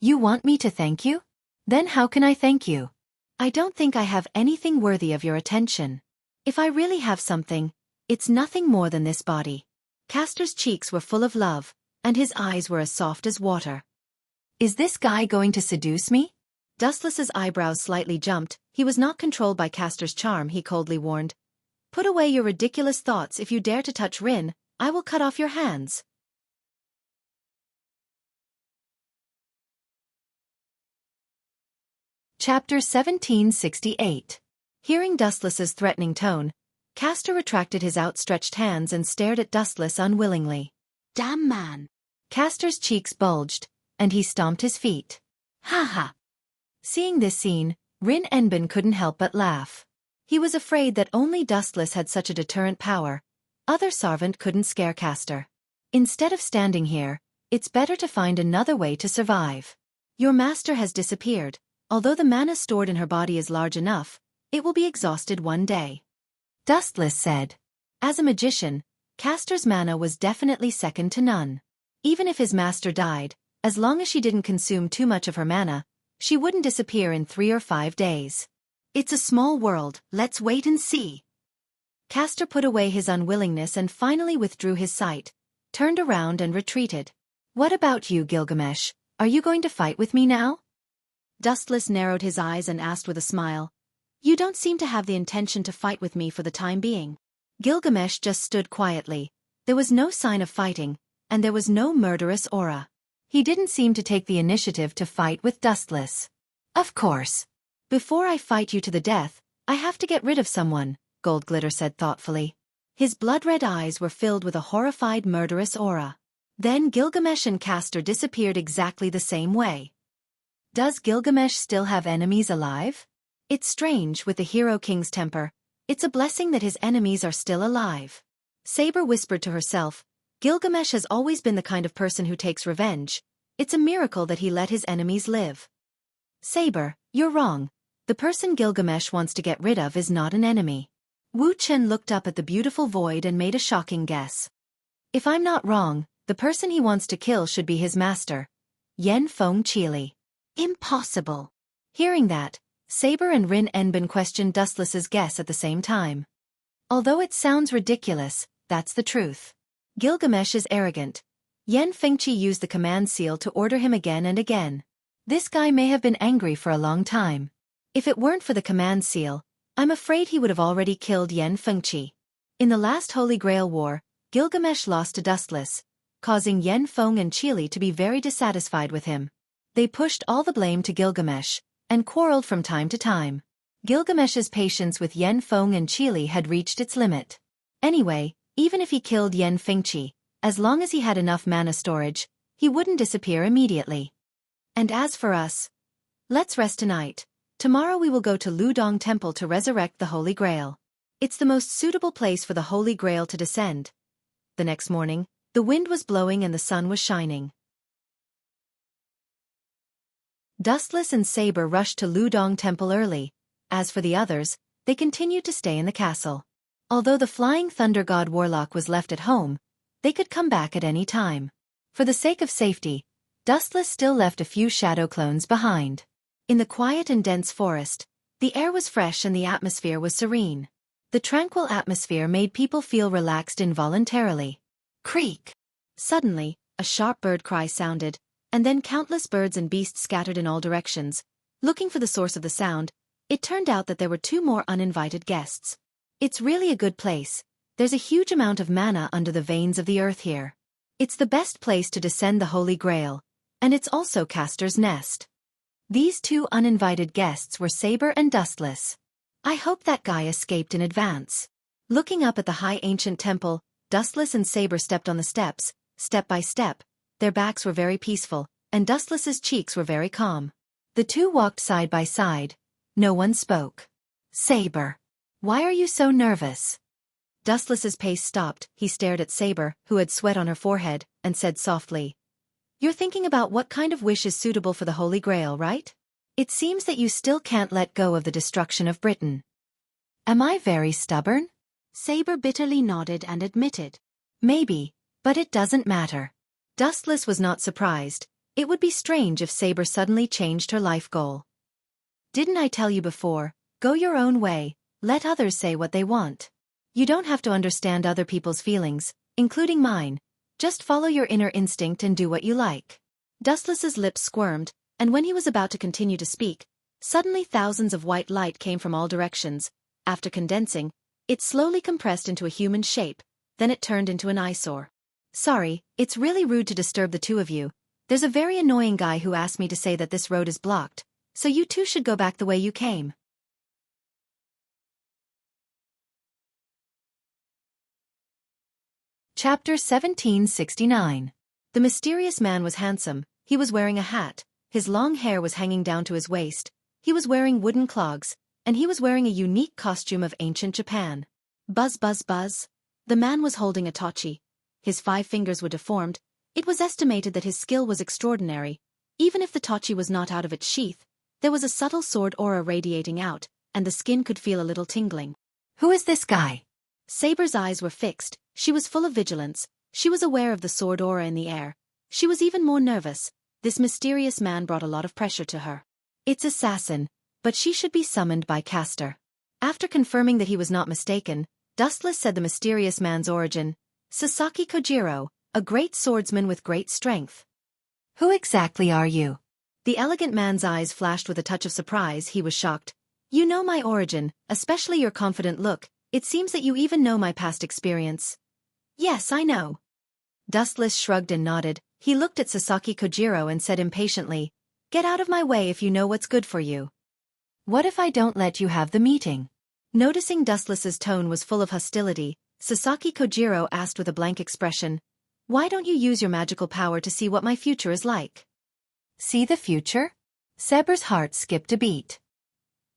You want me to thank you? Then how can I thank you? I don't think I have anything worthy of your attention. If I really have something, it's nothing more than this body. Castor's cheeks were full of love, and his eyes were as soft as water. Is this guy going to seduce me? Dustless's eyebrows slightly jumped. He was not controlled by Castor's charm, he coldly warned. Put away your ridiculous thoughts. If you dare to touch Rin, I will cut off your hands. Chapter 1768. Hearing Dustless's threatening tone, Castor retracted his outstretched hands and stared at Dustless unwillingly. Damn man. Castor's cheeks bulged, and he stomped his feet. Ha ha. Seeing this scene, Rin Enbin couldn't help but laugh. He was afraid that only Dustless had such a deterrent power. Other servant couldn't scare Castor. Instead of standing here, it's better to find another way to survive. Your master has disappeared. Although the mana stored in her body is large enough, it will be exhausted one day. Dustless said. As a magician, Castor's mana was definitely second to none. Even if his master died, as long as she didn't consume too much of her mana, she wouldn't disappear in 3 or 5 days. It's a small world, let's wait and see. Castor put away his unwillingness and finally withdrew his sight, turned around and retreated. What about you, Gilgamesh? Are you going to fight with me now? Dustless narrowed his eyes and asked with a smile. You don't seem to have the intention to fight with me for the time being. Gilgamesh just stood quietly. There was no sign of fighting, and there was no murderous aura. He didn't seem to take the initiative to fight with Dustless. Of course. Before I fight you to the death, I have to get rid of someone, Gold Glitter said thoughtfully. His blood-red eyes were filled with a horrified murderous aura. Then Gilgamesh and Castor disappeared exactly the same way. Does Gilgamesh still have enemies alive? It's strange with the Hero King's temper. It's a blessing that his enemies are still alive. Saber whispered to herself, Gilgamesh has always been the kind of person who takes revenge. It's a miracle that he let his enemies live. Saber, you're wrong. The person Gilgamesh wants to get rid of is not an enemy. Wu Chen looked up at the beautiful void and made a shocking guess. If I'm not wrong, the person he wants to kill should be his master, Yen Feng Chili. Impossible. Hearing that, Saber and Rin Enbin questioned Dustless's guess at the same time. Although it sounds ridiculous, that's the truth. Gilgamesh is arrogant. Yen Fengqi used the command seal to order him again and again. This guy may have been angry for a long time. If it weren't for the command seal, I'm afraid he would have already killed Yen Fengqi. In the last Holy Grail War, Gilgamesh lost to Dustless, causing Yen Feng and Chili to be very dissatisfied with him. They pushed all the blame to Gilgamesh, and quarreled from time to time. Gilgamesh's patience with Yen Feng and Chili had reached its limit. Anyway, even if he killed Yen Fengqi, as long as he had enough mana storage, he wouldn't disappear immediately. And as for us, let's rest tonight. Tomorrow we will go to Ludong Temple to resurrect the Holy Grail. It's the most suitable place for the Holy Grail to descend. The next morning, the wind was blowing and the sun was shining. Dustless and Saber rushed to Ludong Temple early. As for the others, they continued to stay in the castle. Although the Flying Thunder God Warlock was left at home, they could come back at any time. For the sake of safety, Dustless still left a few shadow clones behind. In the quiet and dense forest, the air was fresh and the atmosphere was serene. The tranquil atmosphere made people feel relaxed involuntarily. Creak! Suddenly, a sharp bird cry sounded, and then countless birds and beasts scattered in all directions. Looking for the source of the sound, it turned out that there were 2 more uninvited guests. It's really a good place. There's a huge amount of mana under the veins of the earth here. It's the best place to descend the Holy Grail, and it's also Castor's nest. These 2 uninvited guests were Saber and Dustless. I hope that guy escaped in advance. Looking up at the high ancient temple, Dustless and Saber stepped on the steps, step by step. Their backs were very peaceful, and Dustless's cheeks were very calm. The two walked side by side. No one spoke. Saber. Why are you so nervous? Dustless's pace stopped. He stared at Saber, who had sweat on her forehead, and said softly, "You're thinking about what kind of wish is suitable for the Holy Grail, right? It seems that you still can't let go of the destruction of Britain." Am I very stubborn? Saber bitterly nodded and admitted. Maybe, but it doesn't matter. Dustless was not surprised. It would be strange if Saber suddenly changed her life goal. Didn't I tell you before, go your own way, let others say what they want. You don't have to understand other people's feelings, including mine. Just follow your inner instinct and do what you like. Dustless's lips squirmed, and when he was about to continue to speak, suddenly thousands of white light came from all directions. After condensing, it slowly compressed into a human shape, then it turned into an eyesore. Sorry, it's really rude to disturb the two of you. There's a very annoying guy who asked me to say that this road is blocked, so you two should go back the way you came. Chapter 1769. The mysterious man was handsome. He was wearing a hat, his long hair was hanging down to his waist, he was wearing wooden clogs, and he was wearing a unique costume of ancient Japan. Buzz buzz buzz. The man was holding a tochi. His 5 fingers were deformed. It was estimated that his skill was extraordinary. Even if the tochi was not out of its sheath, there was a subtle sword aura radiating out, and the skin could feel a little tingling. Who is this guy? Saber's eyes were fixed. She was full of vigilance. She was aware of the sword aura in the air. She was even more nervous. This mysterious man brought a lot of pressure to her. It's assassin, but she should be summoned by Castor. After confirming that he was not mistaken, Dustless said the mysterious man's origin. Sasaki Kojiro, a great swordsman with great strength. Who exactly are you? The elegant man's eyes flashed with a touch of surprise. He was shocked. You know my origin, especially your confident look. It seems that you even know my past experience. Yes, I know. Dustless shrugged and nodded. He looked at Sasaki Kojiro and said impatiently, Get out of my way if you know what's good for you. What if I don't let you have the meeting? Noticing Dustless's tone was full of hostility, Sasaki Kojiro asked with a blank expression, Why don't you use your magical power to see what my future is like? See the future? Saber's heart skipped a beat.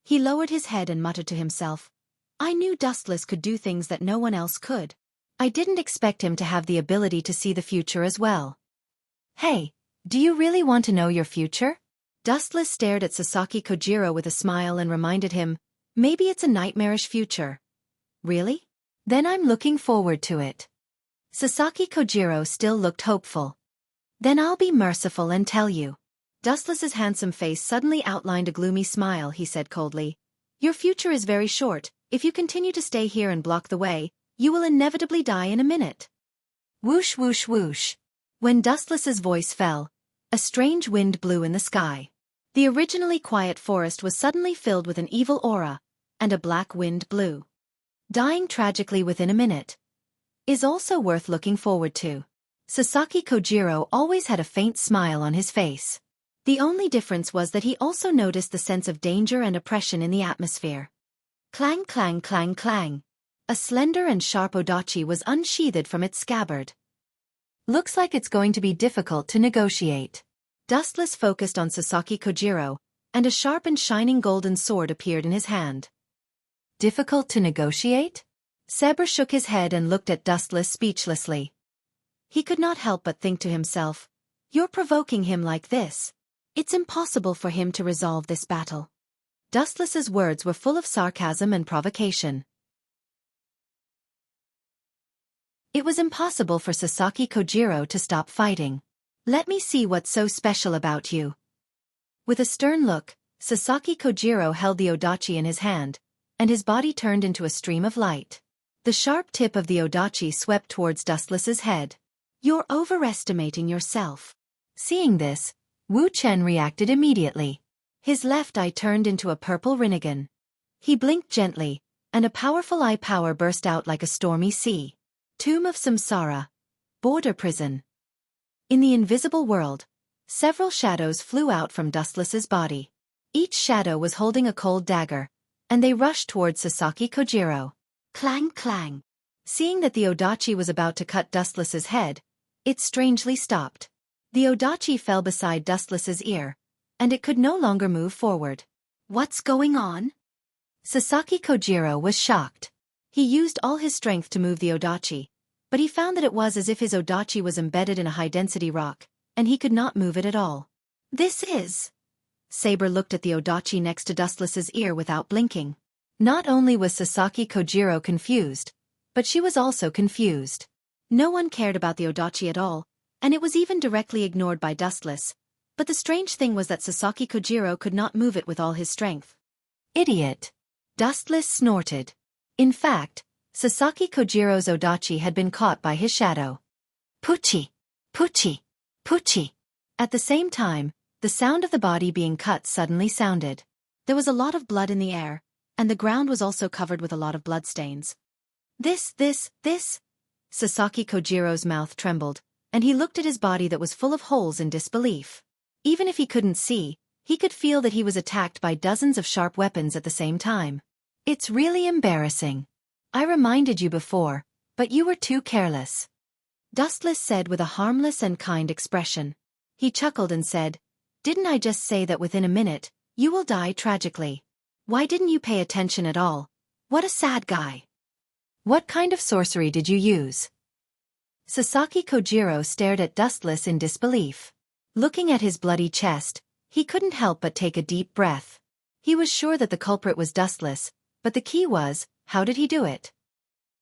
He lowered his head and muttered to himself, I knew Dustless could do things that no one else could. I didn't expect him to have the ability to see the future as well. Hey, do you really want to know your future? Dustless stared at Sasaki Kojiro with a smile and reminded him, maybe it's a nightmarish future. Really? Then I'm looking forward to it. Sasaki Kojiro still looked hopeful. Then I'll be merciful and tell you. Dustless's handsome face suddenly outlined a gloomy smile. He said coldly, Your future is very short. If you continue to stay here and block the way, you will inevitably die in a minute. Whoosh whoosh whoosh. When Dustless's voice fell, a strange wind blew in the sky. The originally quiet forest was suddenly filled with an evil aura, and a black wind blew. Dying tragically within a minute is also worth looking forward to. Sasaki Kojiro always had a faint smile on his face. The only difference was that he also noticed the sense of danger and oppression in the atmosphere. Clang clang clang clang. A slender and sharp odachi was unsheathed from its scabbard. Looks like it's going to be difficult to negotiate. Dustless focused on Sasaki Kojiro, and a sharp and shining golden sword appeared in his hand. Difficult to negotiate? Saber shook his head and looked at Dustless speechlessly. He could not help but think to himself, You're provoking him like this. It's impossible for him to resolve this battle. Dustless's words were full of sarcasm and provocation. It was impossible for Sasaki Kojiro to stop fighting. Let me see what's so special about you. With a stern look, Sasaki Kojiro held the odachi in his hand, and his body turned into a stream of light. The sharp tip of the odachi swept towards Dustless's head. You're overestimating yourself. Seeing this, Wu Chen reacted immediately. His left eye turned into a purple rinnegan. He blinked gently, and a powerful eye power burst out like a stormy sea. Tomb of Samsara. Border prison. In the invisible world, several shadows flew out from Dustless's body. Each shadow was holding a cold dagger, and they rushed towards Sasaki Kojiro. Clang clang. Seeing that the Odachi was about to cut Dustless's head, it strangely stopped. The Odachi fell beside Dustless's ear, and it could no longer move forward. What's going on? Sasaki Kojiro was shocked. He used all his strength to move the Odachi, but he found that it was as if his Odachi was embedded in a high-density rock, and he could not move it at all. This is... Saber looked at the Odachi next to Dustless's ear without blinking. Not only was Sasaki Kojiro confused, but she was also confused. No one cared about the Odachi at all, and it was even directly ignored by Dustless, but the strange thing was that Sasaki Kojiro could not move it with all his strength. Idiot! Dustless snorted. In fact, Sasaki Kojiro's Odachi had been caught by his shadow. Puchi! Puchi! Puchi! At the same time, the sound of the body being cut suddenly sounded. There was a lot of blood in the air, and the ground was also covered with a lot of bloodstains. This... Sasaki Kojiro's mouth trembled, and he looked at his body that was full of holes in disbelief. Even if he couldn't see, he could feel that he was attacked by dozens of sharp weapons at the same time. It's really embarrassing. I reminded you before, but you were too careless. Dustless said with a harmless and kind expression. He chuckled and said, "Didn't I just say that within a minute, you will die tragically? Why didn't you pay attention at all? What a sad guy. What kind of sorcery did you use?" Sasaki Kojiro stared at Dustless in disbelief. Looking at his bloody chest, he couldn't help but take a deep breath. He was sure that the culprit was Dustless, but the key was, how did he do it?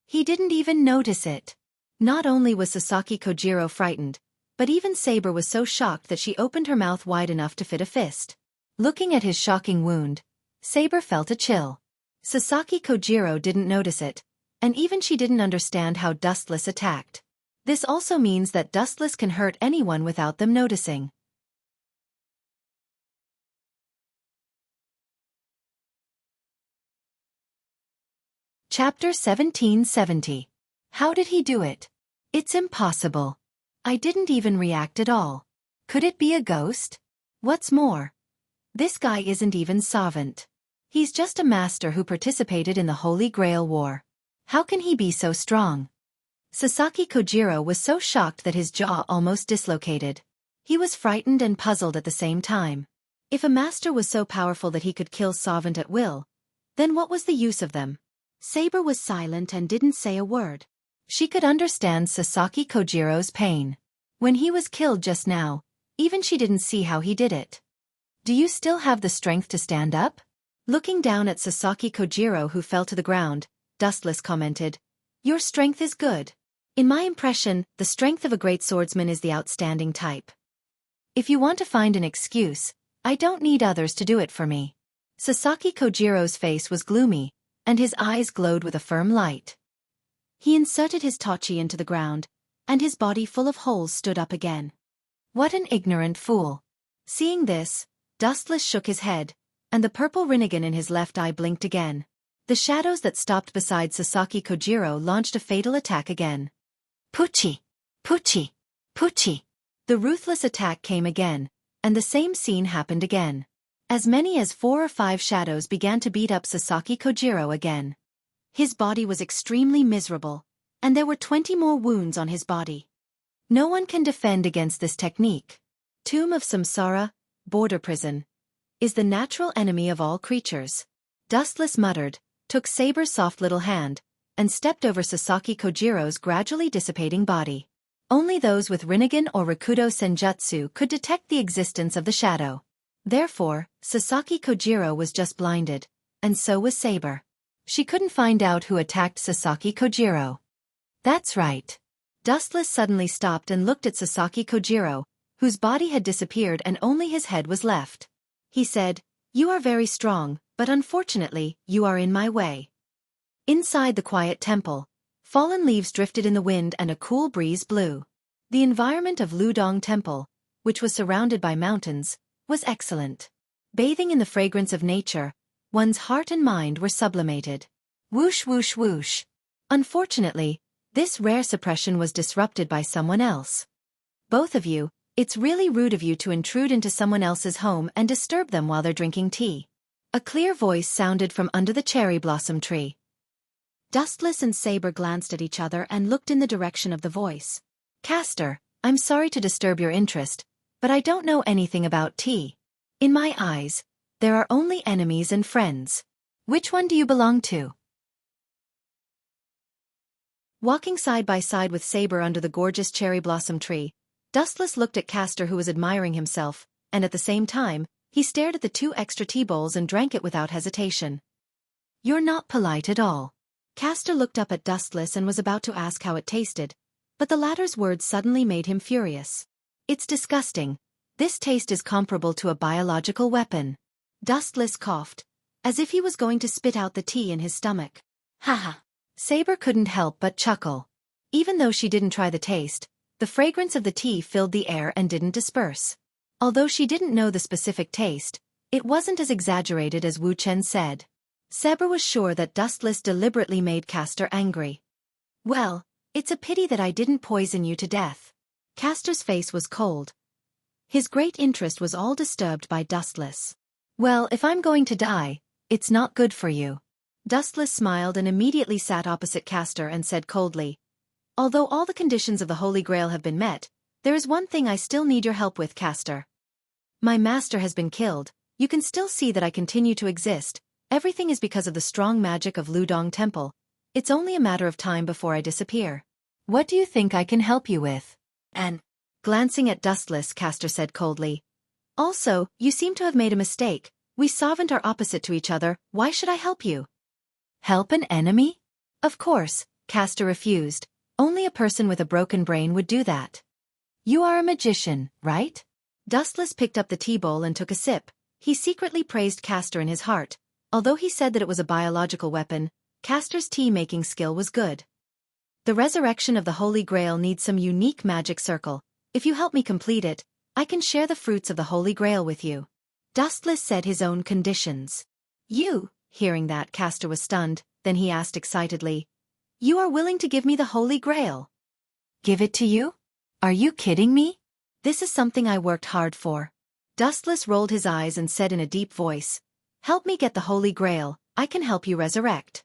He didn't even notice it. Not only was Sasaki Kojiro frightened, but even Saber was so shocked that she opened her mouth wide enough to fit a fist. Looking at his shocking wound, Saber felt a chill. Sasaki Kojiro didn't notice it, and even she didn't understand how Dustless attacked. This also means that Dustless can hurt anyone without them noticing. Chapter 1770. How did he do it? It's impossible. I didn't even react at all. Could it be a ghost? What's more, this guy isn't even Savant. He's just a master who participated in the Holy Grail War. How can he be so strong? Sasaki Kojiro was so shocked that his jaw almost dislocated. He was frightened and puzzled at the same time. If a master was so powerful that he could kill Savant at will, then what was the use of them? Saber was silent and didn't say a word. She could understand Sasaki Kojiro's pain. When he was killed just now, even she didn't see how he did it. Do you still have the strength to stand up? Looking down at Sasaki Kojiro, who fell to the ground, Dustless commented, "Your strength is good. In my impression, the strength of a great swordsman is the outstanding type. If you want to find an excuse, I don't need others to do it for me." Sasaki Kojiro's face was gloomy, and his eyes glowed with a firm light. He inserted his tachi into the ground, and his body full of holes stood up again. What an ignorant fool. Seeing this, Dustless shook his head, and the purple rinnegan in his left eye blinked again. The shadows that stopped beside Sasaki Kojiro launched a fatal attack again. Puchi! Puchi! Puchi! The ruthless attack came again, and the same scene happened again. As many as 4 or 5 shadows began to beat up Sasaki Kojiro again. His body was extremely miserable, and there were 20 more wounds on his body. No one can defend against this technique. Tomb of Samsara, border prison, is the natural enemy of all creatures. Dustless muttered, took Saber's soft little hand, and stepped over Sasaki Kojiro's gradually dissipating body. Only those with Rinnegan or Rakudo Senjutsu could detect the existence of the shadow. Therefore, Sasaki Kojiro was just blinded, and so was Saber. She couldn't find out who attacked Sasaki Kojiro. That's right. Dustless suddenly stopped and looked at Sasaki Kojiro, whose body had disappeared and only his head was left. He said, "You are very strong, but unfortunately, you are in my way." Inside the quiet temple, fallen leaves drifted in the wind and a cool breeze blew. The environment of Ludong Temple, which was surrounded by mountains, was excellent. Bathing in the fragrance of nature, one's heart and mind were sublimated. Whoosh whoosh whoosh. Unfortunately, this rare suppression was disrupted by someone else. Both of you, it's really rude of you to intrude into someone else's home and disturb them while they're drinking tea. A clear voice sounded from under the cherry blossom tree. Dustless and Saber glanced at each other and looked in the direction of the voice. Castor, I'm sorry to disturb your interest, but I don't know anything about tea. In my eyes, there are only enemies and friends. Which one do you belong to? Walking side by side with Saber under the gorgeous cherry blossom tree, Dustless looked at Castor, who was admiring himself, and at the same time, he stared at the 2 extra tea bowls and drank it without hesitation. You're not polite at all. Castor looked up at Dustless and was about to ask how it tasted, but the latter's words suddenly made him furious. It's disgusting. This taste is comparable to a biological weapon. Dustless coughed, as if he was going to spit out the tea in his stomach. Haha. Saber couldn't help but chuckle. Even though she didn't try the taste, the fragrance of the tea filled the air and didn't disperse. Although she didn't know the specific taste, it wasn't as exaggerated as Wuchen said. Saber was sure that Dustless deliberately made Castor angry. Well, it's a pity that I didn't poison you to death. Castor's face was cold. His great interest was all disturbed by Dustless. Well, if I'm going to die, it's not good for you. Dustless smiled and immediately sat opposite Castor and said coldly, although all the conditions of the Holy Grail have been met, there is one thing I still need your help with, Castor. My master has been killed. You can still see that I continue to exist. Everything is because of the strong magic of Ludong Temple. It's only a matter of time before I disappear. What do you think I can help you with? And, glancing at Dustless, Castor said coldly, also, you seem to have made a mistake. We Savant are opposite to each other. Why should I help you? Help an enemy? Of course, Castor refused. Only a person with a broken brain would do that. You are a magician, right? Dustless picked up the tea bowl and took a sip. He secretly praised Castor in his heart. Although he said that it was a biological weapon, Castor's tea-making skill was good. The resurrection of the Holy Grail needs some unique magic circle. If you help me complete it, I can share the fruits of the Holy Grail with you. Dustless said his own conditions. You, hearing that, Castor was stunned, then he asked excitedly, you are willing to give me the Holy Grail? Give it to you? Are you kidding me? This is something I worked hard for. Dustless rolled his eyes and said in a deep voice, help me get the Holy Grail, I can help you resurrect.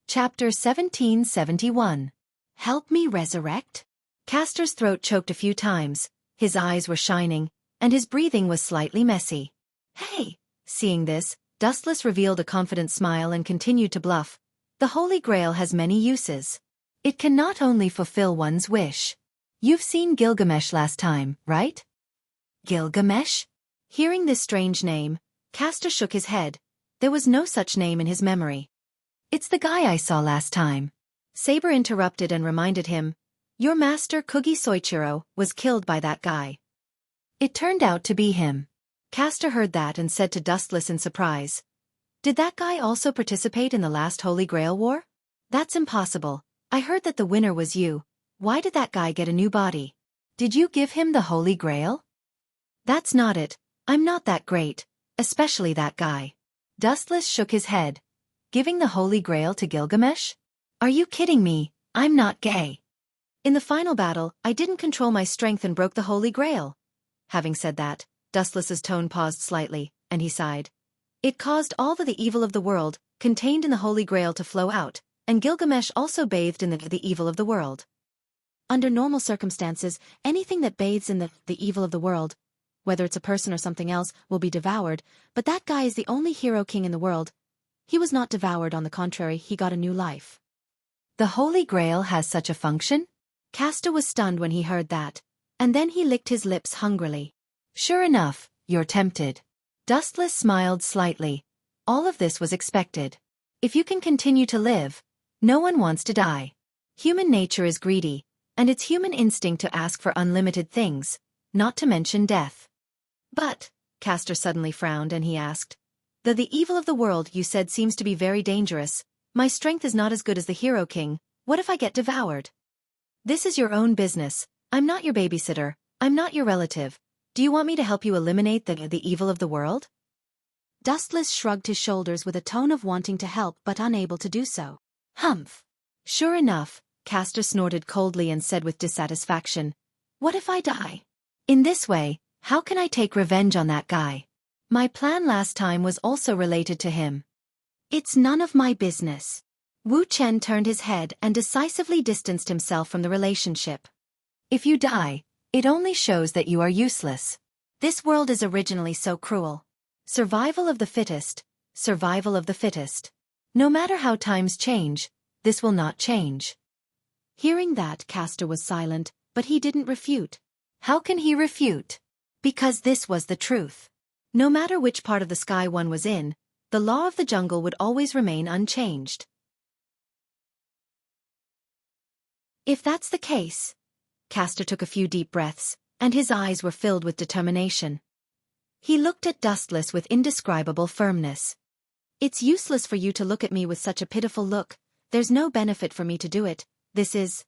Chapter 1771. Help me resurrect? Castor's throat choked a few times, his eyes were shining, and his breathing was slightly messy. Hey! Seeing this, Dustless revealed a confident smile and continued to bluff. The Holy Grail has many uses. It can not only fulfill one's wish. You've seen Gilgamesh last time, right? Gilgamesh? Hearing this strange name, Castor shook his head. There was no such name in his memory. It's the guy I saw last time. Saber interrupted and reminded him, your master Kugi Soichiro was killed by that guy. It turned out to be him. Castor heard that and said to Dustless in surprise, did that guy also participate in the last Holy Grail War? That's impossible. I heard that the winner was you. Why did that guy get a new body? Did you give him the Holy Grail? That's not it. I'm not that great, especially that guy. Dustless shook his head. Giving the Holy Grail to Gilgamesh? Are you kidding me? I'm not gay. In the final battle, I didn't control my strength and broke the Holy Grail. Having said that, Dustless's tone paused slightly, and he sighed. It caused all the evil of the world, contained in the Holy Grail, to flow out, and Gilgamesh also bathed in the evil of the world. Under normal circumstances, anything that bathes in the evil of the world, whether it's a person or something else, will be devoured, but that guy is the only hero king in the world. He was not devoured, on the contrary, he got a new life. The Holy Grail has such a function? Castor was stunned when he heard that, and then he licked his lips hungrily. Sure enough, you're tempted. Dustless smiled slightly. All of this was expected. If you can continue to live, no one wants to die. Human nature is greedy, and it's human instinct to ask for unlimited things, not to mention death. But, Castor suddenly frowned and he asked, the evil of the world you said seems to be very dangerous. My strength is not as good as the Hero King. What if I get devoured? This is your own business. I'm not your babysitter. I'm not your relative. Do you want me to help you eliminate the evil of the world? Dustless shrugged his shoulders with a tone of wanting to help but unable to do so. Humph. Sure enough, Castor snorted coldly and said with dissatisfaction, What if I die? In this way, how can I take revenge on that guy? My plan last time was also related to him. It's none of my business. Wu Chen turned his head and decisively distanced himself from the relationship. If you die, it only shows that you are useless. This world is originally so cruel. Survival of the fittest, survival of the fittest. No matter how times change, this will not change. Hearing that, Castor was silent, but he didn't refute. How can he refute? Because this was the truth. No matter which part of the sky one was in, the law of the jungle would always remain unchanged. If that's the case... Castor took a few deep breaths, and his eyes were filled with determination. He looked at Dustless with indescribable firmness. It's useless for you to look at me with such a pitiful look. There's no benefit for me to do it. This is...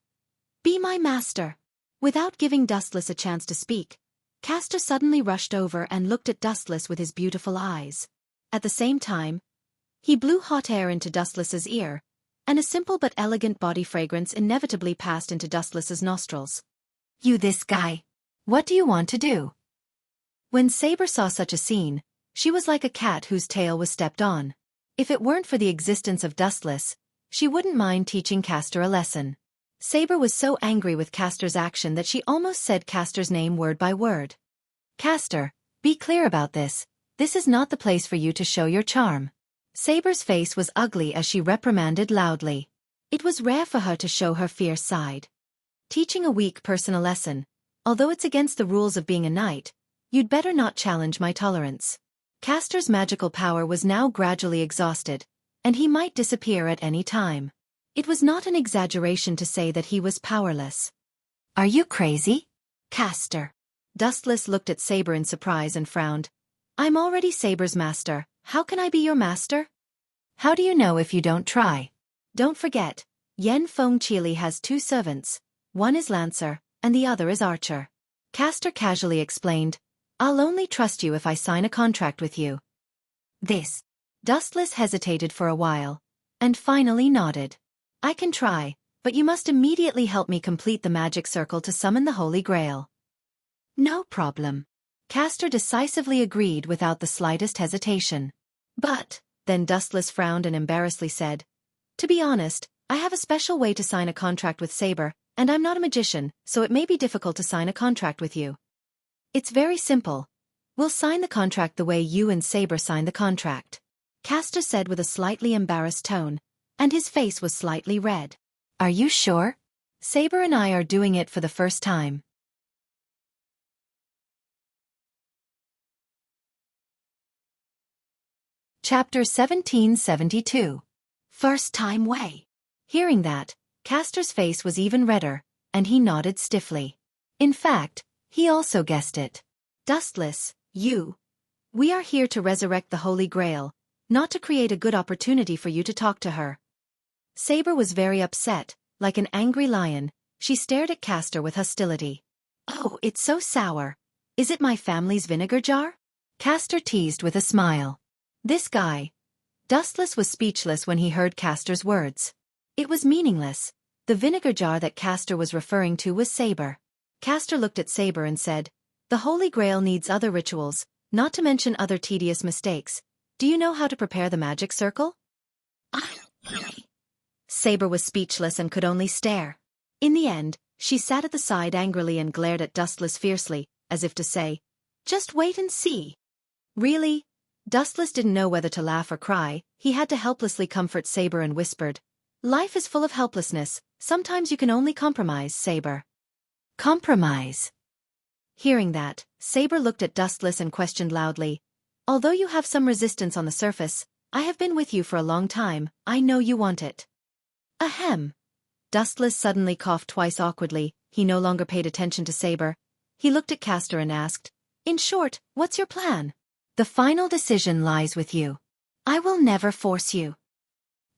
Be my master. Without giving Dustless a chance to speak, Castor suddenly rushed over and looked at Dustless with his beautiful eyes. At the same time, he blew hot air into Dustless's ear, and a simple but elegant body fragrance inevitably passed into Dustless's nostrils. You this guy. What do you want to do? When Saber saw such a scene, she was like a cat whose tail was stepped on. If it weren't for the existence of Dustless, she wouldn't mind teaching Castor a lesson. Saber was so angry with Castor's action that she almost said Castor's name word by word. Castor, be clear about this. This is not the place for you to show your charm. Saber's face was ugly as she reprimanded loudly. It was rare for her to show her fierce side. Teaching a weak person a lesson, although it's against the rules of being a knight, you'd better not challenge my tolerance. Castor's magical power was now gradually exhausted, and he might disappear at any time. It was not an exaggeration to say that he was powerless. Are you crazy? Castor. Dustless looked at Saber in surprise and frowned. I'm already Saber's master. How can I be your master? How do you know if you don't try? Don't forget, Yen Feng Chili has 2 servants. One is Lancer, and the other is Archer. Castor casually explained, I'll only trust you if I sign a contract with you. This. Dustless hesitated for a while, and finally nodded. I can try, but you must immediately help me complete the magic circle to summon the Holy Grail. No problem. Castor decisively agreed without the slightest hesitation. But, then Dustless frowned and embarrassedly said, To be honest, I have a special way to sign a contract with Saber, and I'm not a magician, so it may be difficult to sign a contract with you. It's very simple. We'll sign the contract the way you and Saber signed the contract. Castor said with a slightly embarrassed tone, and his face was slightly red. Are you sure? Saber and I are doing it for the first time. Chapter 1772. First time way. Hearing that, Castor's face was even redder, and he nodded stiffly. In fact, he also guessed it. Dustless, we are here to resurrect the Holy Grail, not to create a good opportunity for you to talk to her. Saber was very upset, like an angry lion. She stared at Castor with hostility. Oh, it's so sour. Is it my family's vinegar jar? Castor teased with a smile. This guy. Dustless was speechless when he heard Castor's words. It was meaningless. The vinegar jar that Castor was referring to was Saber. Castor looked at Saber and said, The Holy Grail needs other rituals, not to mention other tedious mistakes. Do you know how to prepare the magic circle? Saber was speechless and could only stare. In the end, she sat at the side angrily and glared at Dustless fiercely, as if to say, Just wait and see. Really? Dustless didn't know whether to laugh or cry. He had to helplessly comfort Saber and whispered, Life is full of helplessness. Sometimes you can only compromise, Saber. Compromise. Hearing that, Saber looked at Dustless and questioned loudly, Although you have some resistance on the surface, I have been with you for a long time. I know you want it. Ahem. Dustless suddenly coughed twice awkwardly. He no longer paid attention to Saber. He looked at Castor and asked, In short, what's your plan? The final decision lies with you. I will never force you.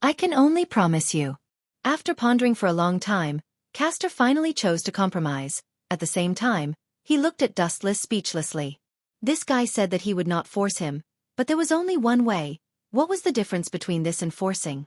I can only promise you. After pondering for a long time, Castor finally chose to compromise. At the same time, he looked at Dustless speechlessly. This guy said that he would not force him, but there was only one way. What was the difference between this and forcing?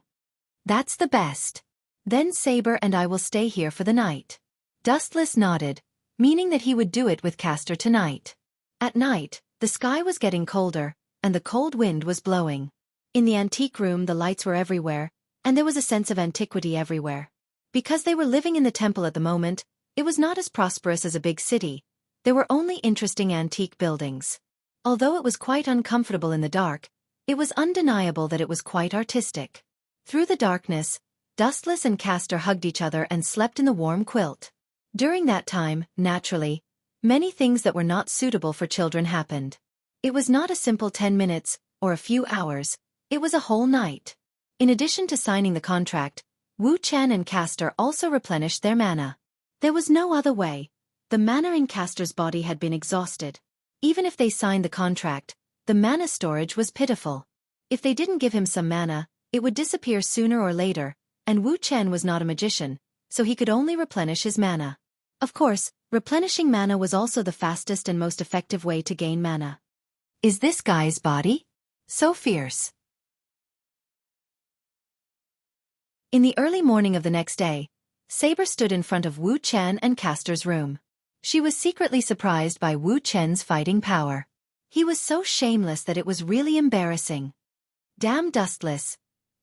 That's the best. Then Saber and I will stay here for the night. Dustless nodded, meaning that he would do it with Castor tonight. At night, the sky was getting colder, and the cold wind was blowing. In the antique room the lights were everywhere, and there was a sense of antiquity everywhere. Because they were living in the temple at the moment, it was not as prosperous as a big city. There were only interesting antique buildings. Although it was quite uncomfortable in the dark, it was undeniable that it was quite artistic. Through the darkness, Dustless and Castor hugged each other and slept in the warm quilt. During that time, naturally, many things that were not suitable for children happened. It was not a simple 10 minutes, or a few hours, it was a whole night. In addition to signing the contract, Wuxian and Castor also replenished their mana. There was no other way. The mana in Castor's body had been exhausted. Even if they signed the contract, the mana storage was pitiful. If they didn't give him some mana, it would disappear sooner or later, and Wuxian was not a magician, so he could only replenish his mana. Of course, replenishing mana was also the fastest and most effective way to gain mana. Is this guy's body so fierce? In the early morning of the next day, Saber stood in front of Wuxian and Castor's room. She was secretly surprised by Wuqian's fighting power. He was so shameless that it was really embarrassing. Damn Dustless.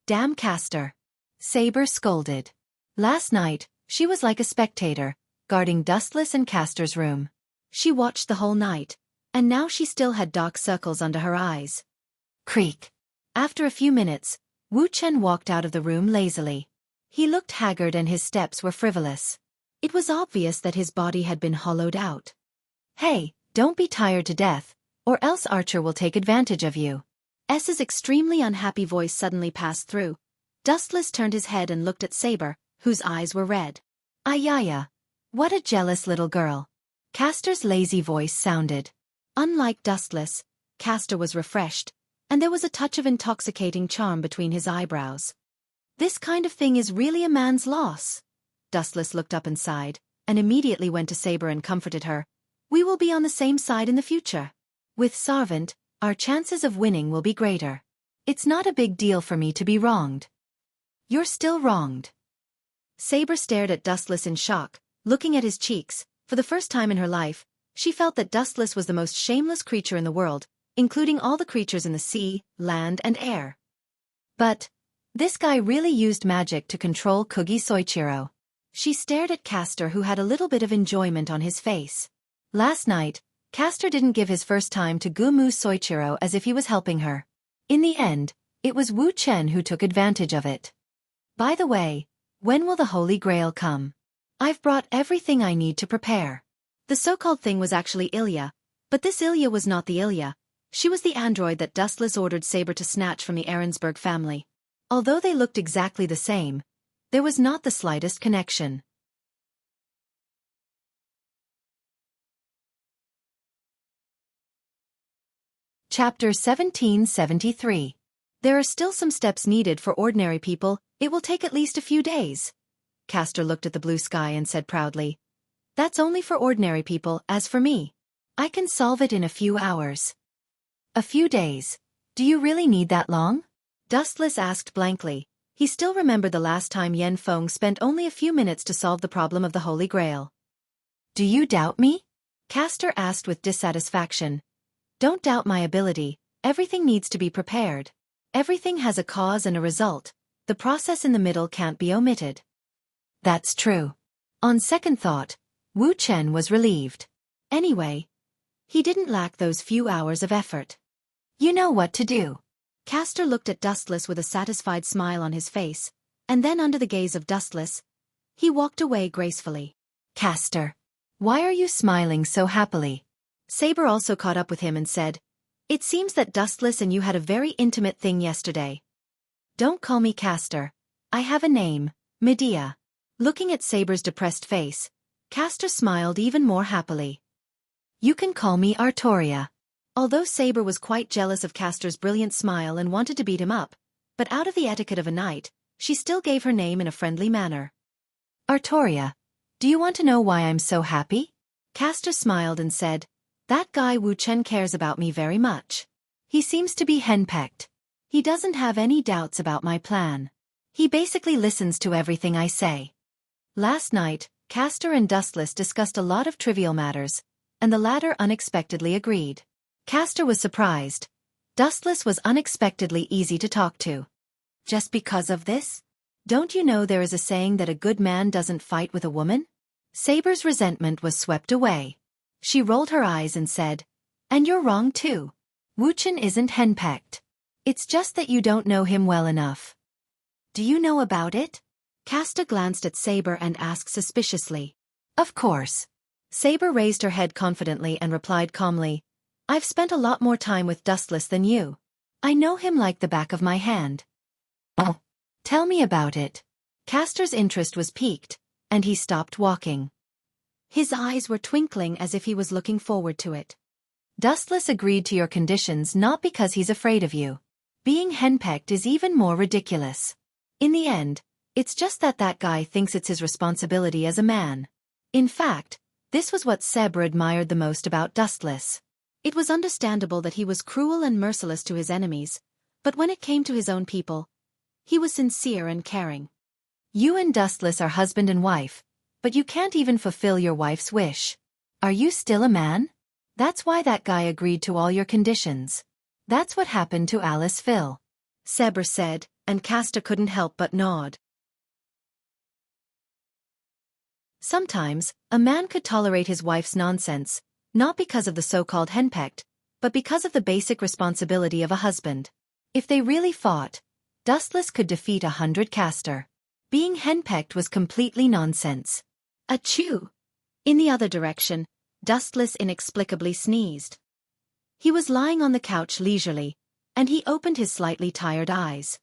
Damn Castor. Saber scolded. Last night, she was like a spectator, guarding Dustless and Castor's room. She watched the whole night, and now she still had dark circles under her eyes. Creak. After a few minutes, Wuxian walked out of the room lazily. He looked haggard and his steps were frivolous. It was obvious that his body had been hollowed out. Hey, don't be tired to death, or else Archer will take advantage of you. S's extremely unhappy voice suddenly passed through. Dustless turned his head and looked at Saber, whose eyes were red. Ayaya. What a jealous little girl. Castor's lazy voice sounded. Unlike Dustless, Castor was refreshed, and there was a touch of intoxicating charm between his eyebrows. This kind of thing is really a man's loss. Dustless looked up and sighed, and immediately went to Saber and comforted her. We will be on the same side in the future. With Sarvant, our chances of winning will be greater. It's not a big deal for me to be wronged. You're still wronged. Saber stared at Dustless in shock, looking at his cheeks. For the first time in her life, she felt that Dustless was the most shameless creature in the world, including all the creatures in the sea, land and air. But this guy really used magic to control Kugi Soichiro. She stared at Castor, who had a little bit of enjoyment on his face. Last night, Castor didn't give his first time to Gumu Soichiro as if he was helping her. In the end, it was Wu Chen who took advantage of it. By the way, when will the Holy Grail come? I've brought everything I need to prepare. The so-called thing was actually Ilya, but this Ilya was not the Ilya. She was the android that Dustless ordered Saber to snatch from the Ahrensberg family. Although they looked exactly the same, there was not the slightest connection. Chapter 1773. There are still some steps needed for ordinary people. It will take at least a few days. Castor looked at the blue sky and said proudly, That's only for ordinary people. As for me, I can solve it in a few hours. A few days? Do you really need that long? Dustless asked blankly. He still remembered the last time Yen Feng spent only a few minutes to solve the problem of the Holy Grail. Do you doubt me? Castor asked with dissatisfaction. Don't doubt my ability. Everything needs to be prepared. Everything has a cause and a result. The process in the middle can't be omitted. That's true. On second thought, Wu Chen was relieved. Anyway, he didn't lack those few hours of effort. You know what to do. Castor looked at Dustless with a satisfied smile on his face, and then under the gaze of Dustless, he walked away gracefully. Castor, why are you smiling so happily? Saber also caught up with him and said, It seems that Dustless and you had a very intimate thing yesterday. Don't call me Castor. I have a name, Medea. Looking at Saber's depressed face, Castor smiled even more happily. You can call me Artoria. Although Saber was quite jealous of Castor's brilliant smile and wanted to beat him up, but out of the etiquette of a knight, she still gave her name in a friendly manner. Artoria, do you want to know why I'm so happy? Castor smiled and said, That guy Wu Chen cares about me very much. He seems to be henpecked. He doesn't have any doubts about my plan. He basically listens to everything I say. Last night, Castor and Dustless discussed a lot of trivial matters, and the latter unexpectedly agreed. Castor was surprised. Dustless was unexpectedly easy to talk to. Just because of this? Don't you know there is a saying that a good man doesn't fight with a woman? Saber's resentment was swept away. She rolled her eyes and said, "And you're wrong too. Wuchen isn't henpecked. It's just that you don't know him well enough." "Do you know about it?" Casta glanced at Saber and asked suspiciously. "Of course." Saber raised her head confidently and replied calmly, "I've spent a lot more time with Dustless than you. I know him like the back of my hand." "Oh, tell me about it." Castor's interest was piqued, and he stopped walking. His eyes were twinkling as if he was looking forward to it. "Dustless agreed to your conditions not because he's afraid of you. Being henpecked is even more ridiculous. In the end, it's just that that guy thinks it's his responsibility as a man." In fact, this was what Saber admired the most about Dustless. It was understandable that he was cruel and merciless to his enemies, but when it came to his own people, he was sincere and caring. "You and Dustless are husband and wife, but you can't even fulfill your wife's wish. Are you still a man? That's why that guy agreed to all your conditions. That's what happened to Alice Phil," Saber said, and Casta couldn't help but nod. Sometimes, a man could tolerate his wife's nonsense, not because of the so-called henpecked, but because of the basic responsibility of a husband. If they really fought, Dustless could defeat 100 Castor. Being henpecked was completely nonsense. Achoo! In the other direction, Dustless inexplicably sneezed. He was lying on the couch leisurely, and he opened his slightly tired eyes.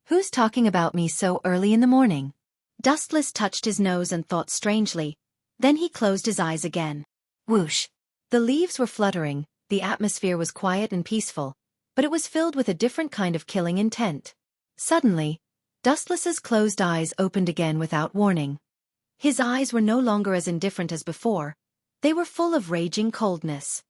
"Who's talking about me so early in the morning?" Dustless touched his nose and thought strangely, then he closed his eyes again. Whoosh! The leaves were fluttering, the atmosphere was quiet and peaceful, but it was filled with a different kind of killing intent. Suddenly, Dustless's closed eyes opened again without warning. His eyes were no longer as indifferent as before, they were full of raging coldness.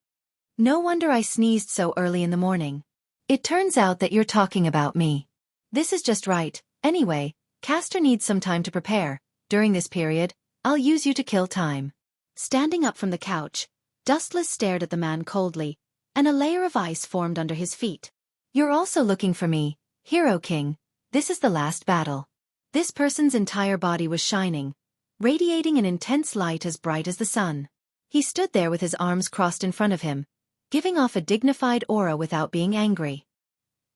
"No wonder I sneezed so early in the morning. It turns out that you're talking about me. This is just right. Anyway, Castor needs some time to prepare. During this period, I'll use you to kill time." Standing up from the couch, Dustless stared at the man coldly, and a layer of ice formed under his feet. "You're also looking for me, Hero King. This is the last battle." This person's entire body was shining, radiating an intense light as bright as the sun. He stood there with his arms crossed in front of him, giving off a dignified aura without being angry.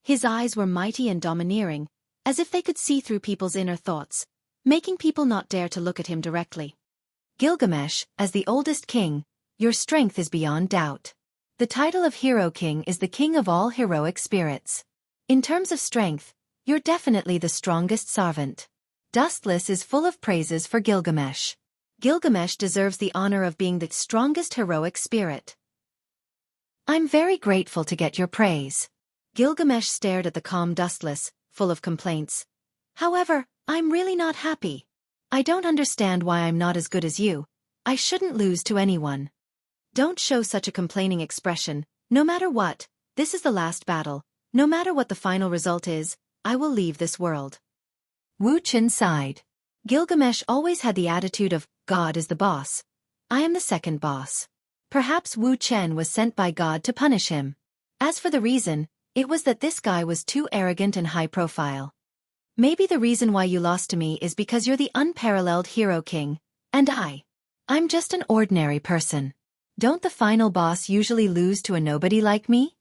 His eyes were mighty and domineering, as if they could see through people's inner thoughts, making people not dare to look at him directly. "Gilgamesh, as the oldest king, your strength is beyond doubt. The title of Hero King is the king of all heroic spirits. In terms of strength, you're definitely the strongest servant." Dustless is full of praises for Gilgamesh. Gilgamesh deserves the honor of being the strongest heroic spirit. "I'm very grateful to get your praise." Gilgamesh stared at the calm Dustless, full of complaints. "However, I'm really not happy. I don't understand why I'm not as good as you. I shouldn't lose to anyone." "Don't show such a complaining expression. No matter what, this is the last battle. No matter what the final result is, I will leave this world." Wu Chen sighed. Gilgamesh always had the attitude of, "God is the boss. I am the second boss." Perhaps Wu Chen was sent by God to punish him. As for the reason, it was that this guy was too arrogant and high profile. "Maybe the reason why you lost to me is because you're the unparalleled Hero King, and I'm just an ordinary person. Don't the final boss usually lose to a nobody like me?"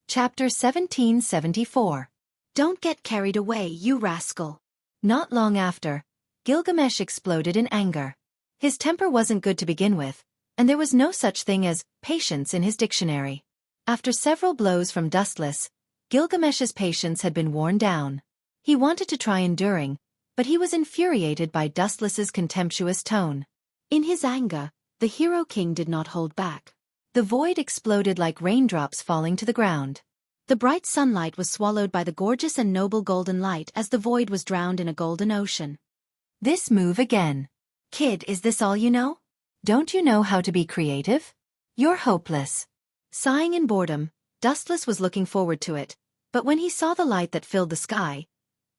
Chapter 1774. Don't get carried away, you rascal. Not long after, Gilgamesh exploded in anger. His temper wasn't good to begin with, and there was no such thing as patience in his dictionary. After several blows from Dustless, Gilgamesh's patience had been worn down. He wanted to try enduring, but he was infuriated by Dustless's contemptuous tone. In his anger, the Hero King did not hold back. The void exploded like raindrops falling to the ground. The bright sunlight was swallowed by the gorgeous and noble golden light as the void was drowned in a golden ocean. "This move again. Kid, is this all you know? Don't you know how to be creative? You're hopeless." Sighing in boredom, Dustless was looking forward to it, But when he saw the light that filled the sky,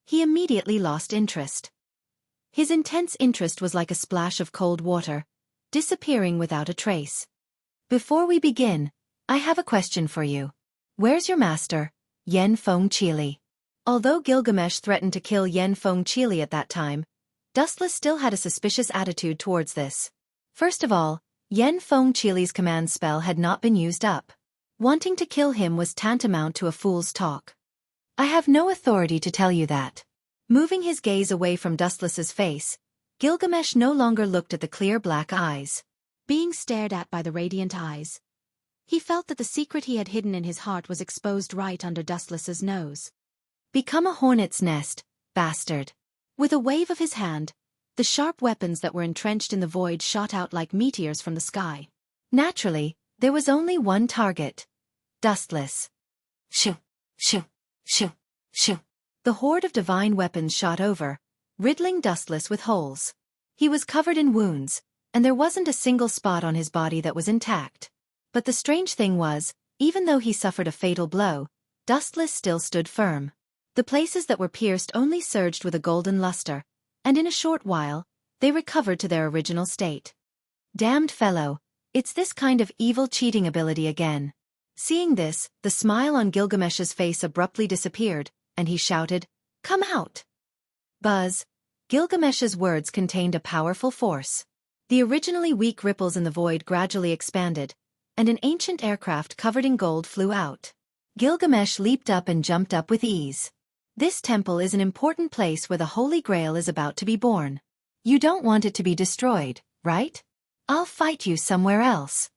he immediately lost interest. His intense interest was like a splash of cold water, disappearing without a trace. Before we begin, I have a question for you. Where's your master, Yen Fengqili? Although Gilgamesh threatened to kill Yen Fengqili at that time, Dustless still had a suspicious attitude towards this. First of all, Yen Fengqili's command spell had not been used up. Wanting to kill him was tantamount to a fool's talk. I have no authority to tell you that. Moving his gaze away from Dustless's face, Gilgamesh no longer looked at the clear black eyes. Being stared at by the radiant eyes, he felt that the secret he had hidden in his heart was exposed right under Dustless's nose. Become a hornet's nest, bastard. With a wave of his hand, the sharp weapons that were entrenched in the void shot out like meteors from the sky. Naturally, there was only one target. Dustless. Shoo, shoo, shoo, shoo. The horde of divine weapons shot over, riddling Dustless with holes. He was covered in wounds, and there wasn't a single spot on his body that was intact. But the strange thing was, even though he suffered a fatal blow, Dustless still stood firm. The places that were pierced only surged with a golden luster, and in a short while, they recovered to their original state. Damned fellow, it's this kind of evil cheating ability again. Seeing this, the smile on Gilgamesh's face abruptly disappeared, and he shouted, "Come out!" Buzz. Gilgamesh's words contained a powerful force. The originally weak ripples in the void gradually expanded, and an ancient aircraft covered in gold flew out. Gilgamesh leaped up and jumped up with ease. This temple is an important place where the Holy Grail is about to be born. You don't want it to be destroyed, right? I'll fight you somewhere else.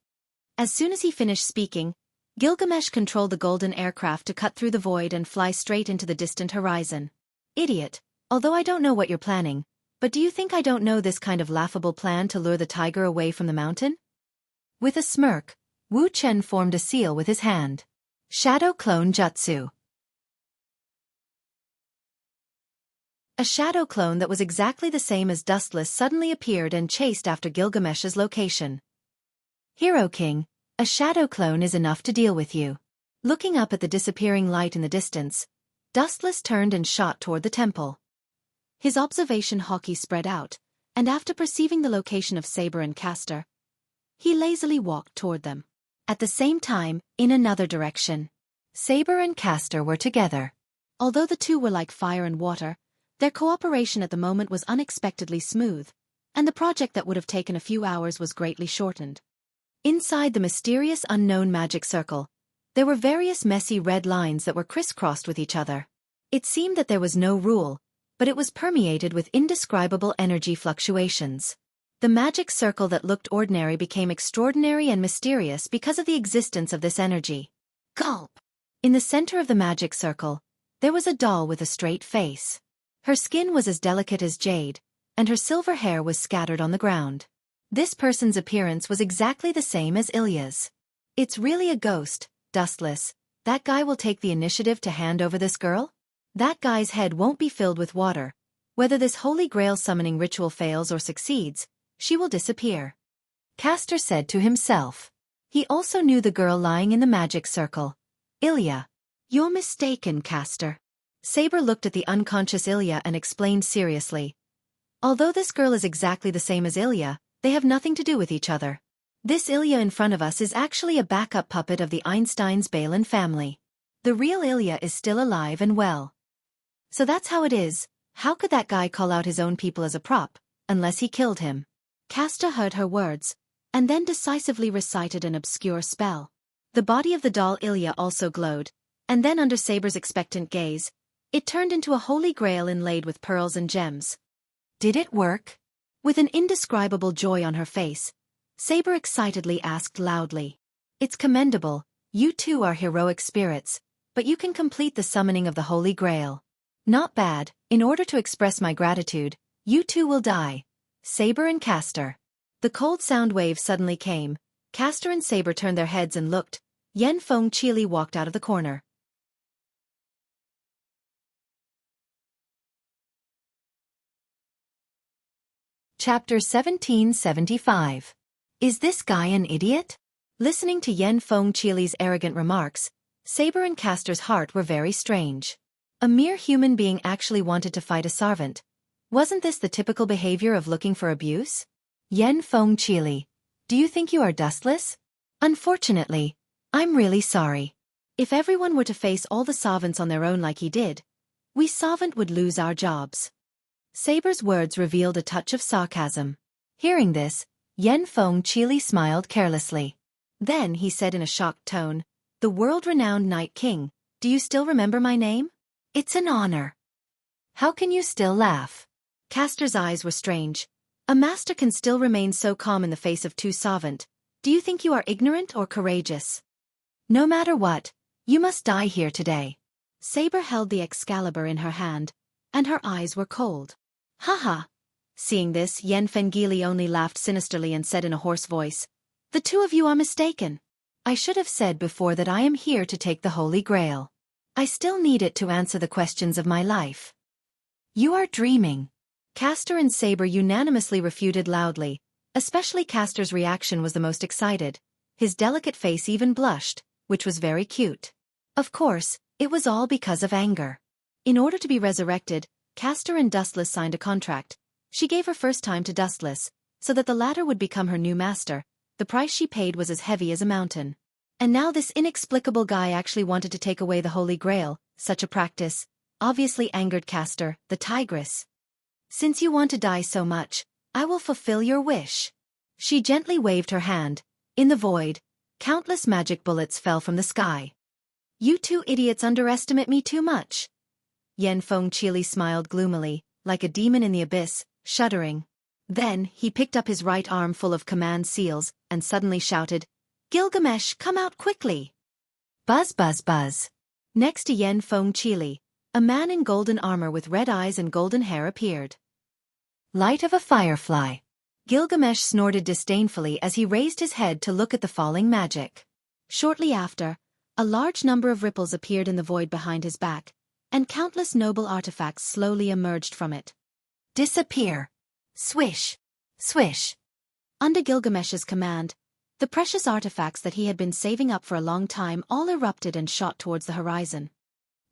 As soon as he finished speaking, Gilgamesh controlled the golden aircraft to cut through the void and fly straight into the distant horizon. Idiot, although I don't know what you're planning, but do you think I don't know this kind of laughable plan to lure the tiger away from the mountain? With a smirk, Wu Chen formed a seal with his hand. Shadow Clone Jutsu. A shadow clone that was exactly the same as Dustless suddenly appeared and chased after Gilgamesh's location. Hero King, a shadow clone is enough to deal with you. Looking up at the disappearing light in the distance, Dustless turned and shot toward the temple. His observation hockey spread out, and after perceiving the location of Saber and Castor, he lazily walked toward them. At the same time, in another direction, Saber and Castor were together. Although the two were like fire and water, their cooperation at the moment was unexpectedly smooth, and the project that would have taken a few hours was greatly shortened. Inside the mysterious unknown magic circle, there were various messy red lines that were crisscrossed with each other. It seemed that there was no rule, but it was permeated with indescribable energy fluctuations. The magic circle that looked ordinary became extraordinary and mysterious because of the existence of this energy. Gulp! In the center of the magic circle, there was a doll with a straight face. Her skin was as delicate as jade, and her silver hair was scattered on the ground. This person's appearance was exactly the same as Ilya's. It's really a ghost, Dustless. That guy will take the initiative to hand over this girl? That guy's head won't be filled with water. Whether this Holy Grail summoning ritual fails or succeeds, she will disappear. Castor said to himself. He also knew the girl lying in the magic circle. Ilya. You're mistaken, Castor. Saber looked at the unconscious Ilya and explained seriously. Although this girl is exactly the same as Ilya, they have nothing to do with each other. This Ilya in front of us is actually a backup puppet of the Einstein's Balin family. The real Ilya is still alive and well. So that's how it is. How could that guy call out his own people as a prop, unless he killed him? Castor heard her words, and then decisively recited an obscure spell. The body of the doll Ilya also glowed, and then under Saber's expectant gaze, it turned into a holy grail inlaid with pearls and gems. Did it work? With an indescribable joy on her face, Saber excitedly asked loudly. It's commendable, you two are heroic spirits, but you can complete the summoning of the Holy Grail. Not bad. In order to express my gratitude, you two will die. Saber and Castor. The cold sound wave suddenly came. Castor and Saber turned their heads and looked. Yen Fengqili walked out of the corner. Chapter 1775. Is this guy an idiot? Listening to Yen Fengqili's arrogant remarks, Saber and Castor's heart were very strange. A mere human being actually wanted to fight a servant. Wasn't this the typical behavior of looking for abuse? Yen Feng Chili. Do you think you are dustless? Unfortunately, I'm really sorry. If everyone were to face all the servants on their own like he did, we servant would lose our jobs. Saber's words revealed a touch of sarcasm. Hearing this, Yen Feng Chili smiled carelessly. Then he said in a shocked tone, "The world-renowned Night King, do you still remember my name? It's an honor." How can you still laugh? Castor's eyes were strange. A master can still remain so calm in the face of two servant. Do you think you are ignorant or courageous? No matter what, you must die here today. Saber held the Excalibur in her hand, and her eyes were cold. Haha. Seeing this, Yen Fengili only laughed sinisterly and said in a hoarse voice, "The two of you are mistaken. I should have said before that I am here to take the Holy Grail. I still need it to answer the questions of my life." You are dreaming. Castor and Saber unanimously refuted loudly. Especially Castor's reaction was the most excited. His delicate face even blushed, which was very cute. Of course, it was all because of anger. In order to be resurrected, Castor and Dustless signed a contract. She gave her first time to Dustless, so that the latter would become her new master. The price she paid was as heavy as a mountain. And now this inexplicable guy actually wanted to take away the Holy Grail. Such a practice obviously angered Castor, the tigress. Since you want to die so much, I will fulfill your wish. She gently waved her hand. In the void, countless magic bullets fell from the sky. You two idiots underestimate me too much. Yen Feng Chili smiled gloomily, like a demon in the abyss, shuddering. Then, he picked up his right arm full of command seals, and suddenly shouted, "Gilgamesh, come out quickly!" Buzz buzz buzz. Next to Yen Feng Chili, a man in golden armor with red eyes and golden hair appeared. Light of a firefly. Gilgamesh snorted disdainfully as he raised his head to look at the falling magic. Shortly after, a large number of ripples appeared in the void behind his back, and countless noble artifacts slowly emerged from it. Disappear. Swish. Swish. Under Gilgamesh's command, the precious artifacts that he had been saving up for a long time all erupted and shot towards the horizon.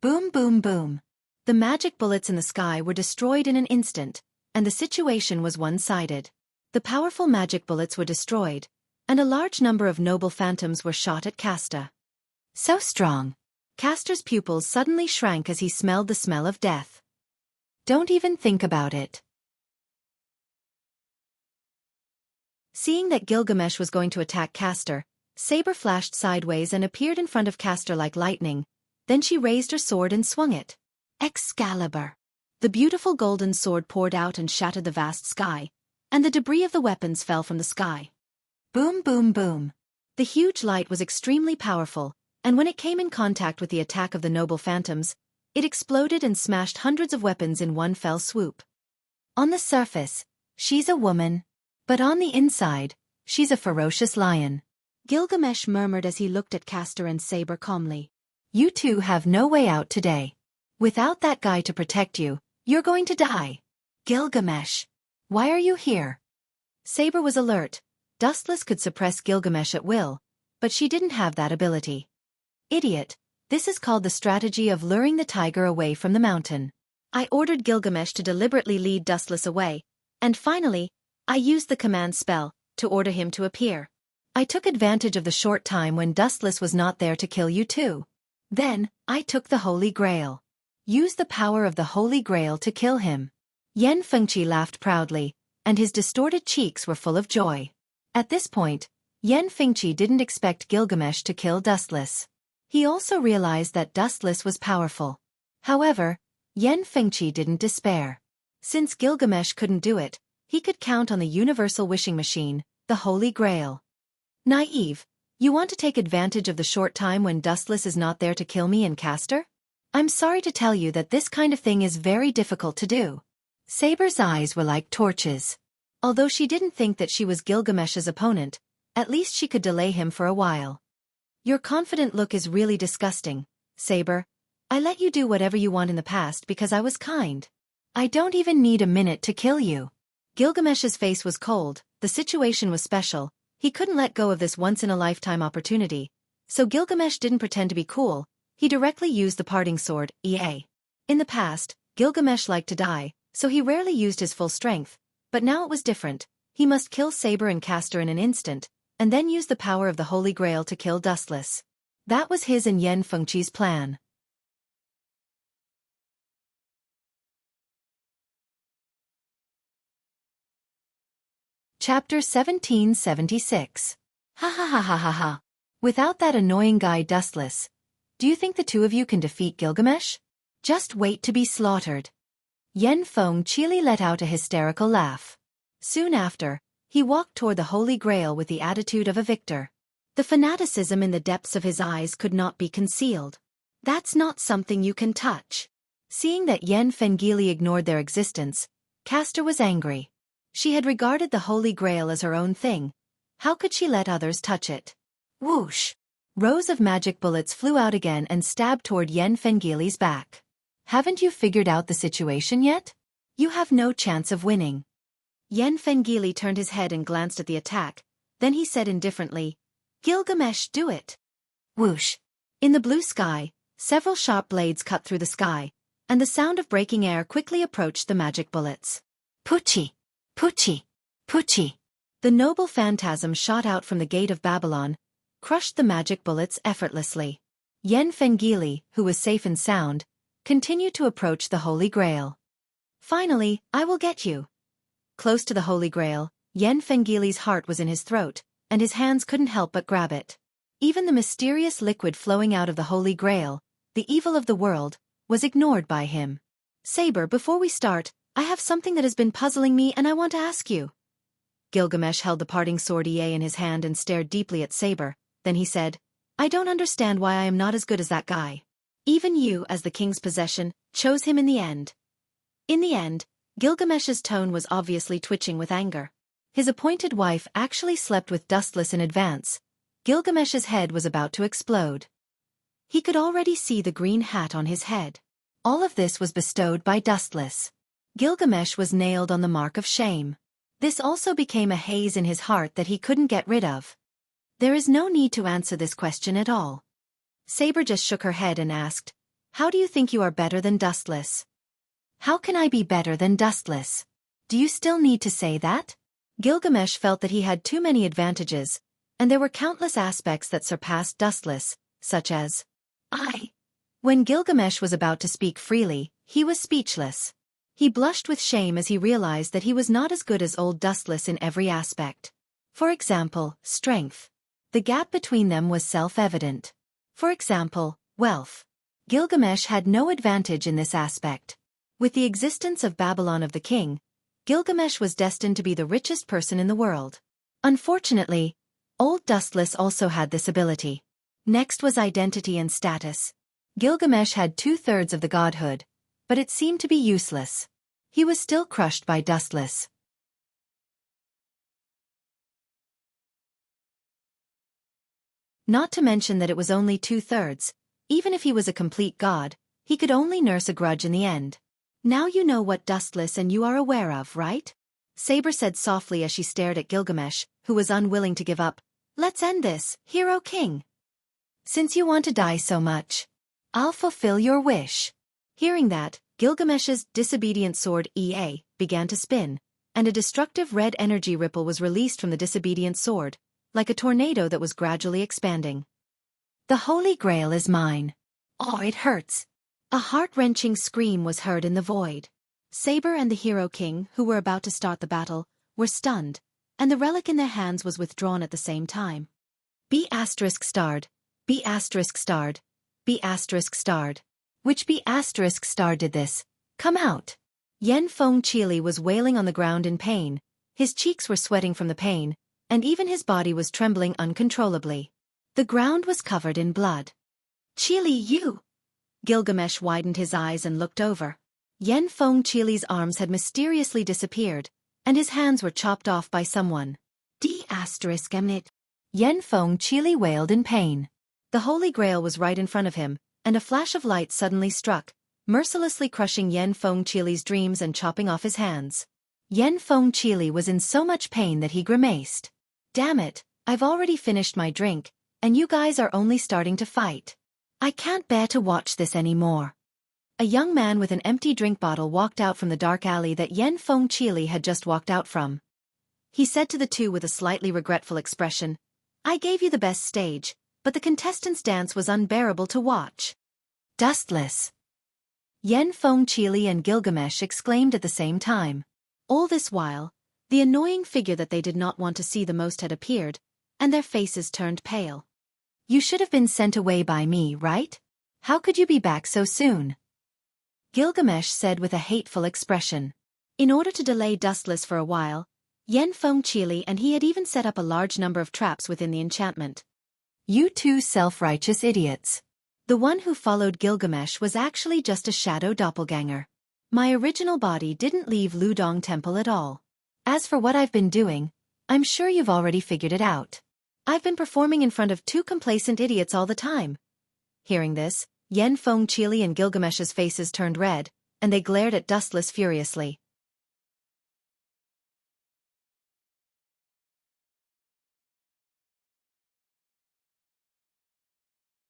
Boom boom boom. The magic bullets in the sky were destroyed in an instant, and the situation was one-sided. The powerful magic bullets were destroyed, and a large number of noble phantoms were shot at Castor. So strong. Castor's pupils suddenly shrank as he smelled the smell of death. Don't even think about it. Seeing that Gilgamesh was going to attack Castor, Saber flashed sideways and appeared in front of Castor like lightning. Then she raised her sword and swung it. Excalibur. The beautiful golden sword poured out and shattered the vast sky, and the debris of the weapons fell from the sky. Boom boom boom. The huge light was extremely powerful, and when it came in contact with the attack of the noble phantoms, it exploded and smashed hundreds of weapons in one fell swoop. On the surface, she's a woman. But on the inside, she's a ferocious lion. Gilgamesh murmured as he looked at Castor and Saber calmly. You two have no way out today. Without that guy to protect you, you're going to die. Gilgamesh. Why are you here? Saber was alert. Dustless could suppress Gilgamesh at will, but she didn't have that ability. Idiot. This is called the strategy of luring the tiger away from the mountain. I ordered Gilgamesh to deliberately lead Dustless away, and finally, I used the command spell to order him to appear. I took advantage of the short time when Dustless was not there to kill you too. Then, I took the Holy Grail. Used the power of the Holy Grail to kill him. Yen Fengqi laughed proudly, and his distorted cheeks were full of joy. At this point, Yen Fengqi didn't expect Gilgamesh to kill Dustless. He also realized that Dustless was powerful. However, Yen Fengqi didn't despair. Since Gilgamesh couldn't do it, he could count on the universal wishing machine, the Holy Grail. Naive, you want to take advantage of the short time when Dustless is not there to kill me and Castor? I'm sorry to tell you that this kind of thing is very difficult to do. Saber's eyes were like torches. Although she didn't think that she was Gilgamesh's opponent, at least she could delay him for a while. Your confident look is really disgusting, Saber. I let you do whatever you want in the past because I was kind. I don't even need a minute to kill you. Gilgamesh's face was cold, the situation was special, he couldn't let go of this once-in-a-lifetime opportunity, So Gilgamesh didn't pretend to be cool, he directly used the parting sword, Ea. In the past, Gilgamesh liked to die, so he rarely used his full strength, but now it was different. He must kill Saber and Castor in an instant, and then use the power of the Holy Grail to kill Dustless. That was his and Yan Fengqi's plan. Chapter 1776. Ha ha ha ha ha ha. Without that annoying guy Dustless, do you think the two of you can defeat Gilgamesh? Just wait to be slaughtered. Yan Fengqi let out a hysterical laugh. Soon after, he walked toward the Holy Grail with the attitude of a victor. The fanaticism in the depths of his eyes could not be concealed. That's not something you can touch. Seeing that Yan Fengqi ignored their existence, Castor was angry. She had regarded the Holy Grail as her own thing. How could she let others touch it? Whoosh! Rows of magic bullets flew out again and stabbed toward Yan Fengqi's back. Haven't you figured out the situation yet? You have no chance of winning. Yan Fengqi turned his head and glanced at the attack, then he said indifferently, Gilgamesh, do it. Whoosh! In the blue sky, several sharp blades cut through the sky, and the sound of breaking air quickly approached the magic bullets. Puchi! Puchi! Puchi! The noble phantasm shot out from the gate of Babylon, crushed the magic bullets effortlessly. Yan Fengqi, who was safe and sound, continued to approach the Holy Grail. Finally, I will get you. Close to the Holy Grail, Yan Fengqi's heart was in his throat, and his hands couldn't help but grab it. Even the mysterious liquid flowing out of the Holy Grail, the evil of the world, was ignored by him. Saber, before we start, I have something that has been puzzling me and I want to ask you. Gilgamesh held the parting sword Ea in his hand and stared deeply at Saber, then he said, I don't understand why I am not as good as that guy. Even you, as the king's possession, chose him in the end. In the end, Gilgamesh's tone was obviously twitching with anger. His appointed wife actually slept with Dustless in advance. Gilgamesh's head was about to explode. He could already see the green hat on his head. All of this was bestowed by Dustless. Gilgamesh was nailed on the mark of shame. This also became a haze in his heart that he couldn't get rid of. There is no need to answer this question at all. Saber just shook her head and asked, How do you think you are better than Dustless? How can I be better than Dustless? Do you still need to say that? Gilgamesh felt that he had too many advantages, and there were countless aspects that surpassed Dustless, such as I. When Gilgamesh was about to speak freely, he was speechless. He blushed with shame as he realized that he was not as good as old Dustless in every aspect. For example, strength. The gap between them was self-evident. For example, wealth. Gilgamesh had no advantage in this aspect. With the existence of Babylon of the king, Gilgamesh was destined to be the richest person in the world. Unfortunately, old Dustless also had this ability. Next was identity and status. Gilgamesh had 2/3 of the godhood, but it seemed to be useless. He was still crushed by Dustless. Not to mention that it was only 2/3. Even if he was a complete god, he could only nurse a grudge in the end. Now you know what Dustless and you are aware of, right? Saber said softly as she stared at Gilgamesh, who was unwilling to give up. Let's end this, Hero King. Since you want to die so much, I'll fulfill your wish. Hearing that, Gilgamesh's disobedient sword Ea began to spin, and a destructive red energy ripple was released from the disobedient sword, like a tornado that was gradually expanding. The Holy Grail is mine. Oh, it hurts. A heart-wrenching scream was heard in the void. Saber and the Hero King, who were about to start the battle, were stunned, and the relic in their hands was withdrawn at the same time. B***starred. B***starred. B***starred. Which B***star did this? Come out. Yan Fengqi was wailing on the ground in pain, his cheeks were sweating from the pain, and even his body was trembling uncontrollably. The ground was covered in blood. Chili, you! Gilgamesh widened his eyes and looked over. Yan Fengqi's arms had mysteriously disappeared, and his hands were chopped off by someone. D***mnit. Yan Fengqi wailed in pain. The Holy Grail was right in front of him, and a flash of light suddenly struck, mercilessly crushing Yan Fengqi's dreams and chopping off his hands. Yan Fengqi was in so much pain that he grimaced. Damn it, I've already finished my drink, and you guys are only starting to fight. I can't bear to watch this anymore. A young man with an empty drink bottle walked out from the dark alley that Yan Fengqili had just walked out from. He said to the two with a slightly regretful expression, I gave you the best stage, but the contestants' dance was unbearable to watch. Dustless. Yan Fengqili and Gilgamesh exclaimed at the same time. All this while, the annoying figure that they did not want to see the most had appeared, and their faces turned pale. You should have been sent away by me, right? How could you be back so soon? Gilgamesh said with a hateful expression. In order to delay Dustless for a while, Yan Fengqili and he had even set up a large number of traps within the enchantment. You two self-righteous idiots. The one who followed Gilgamesh was actually just a shadow doppelganger. My original body didn't leave Ludong Temple at all. As for what I've been doing, I'm sure you've already figured it out. I've been performing in front of two complacent idiots all the time. Hearing this, Yan Fengqili and Gilgamesh's faces turned red, and they glared at Dustless furiously.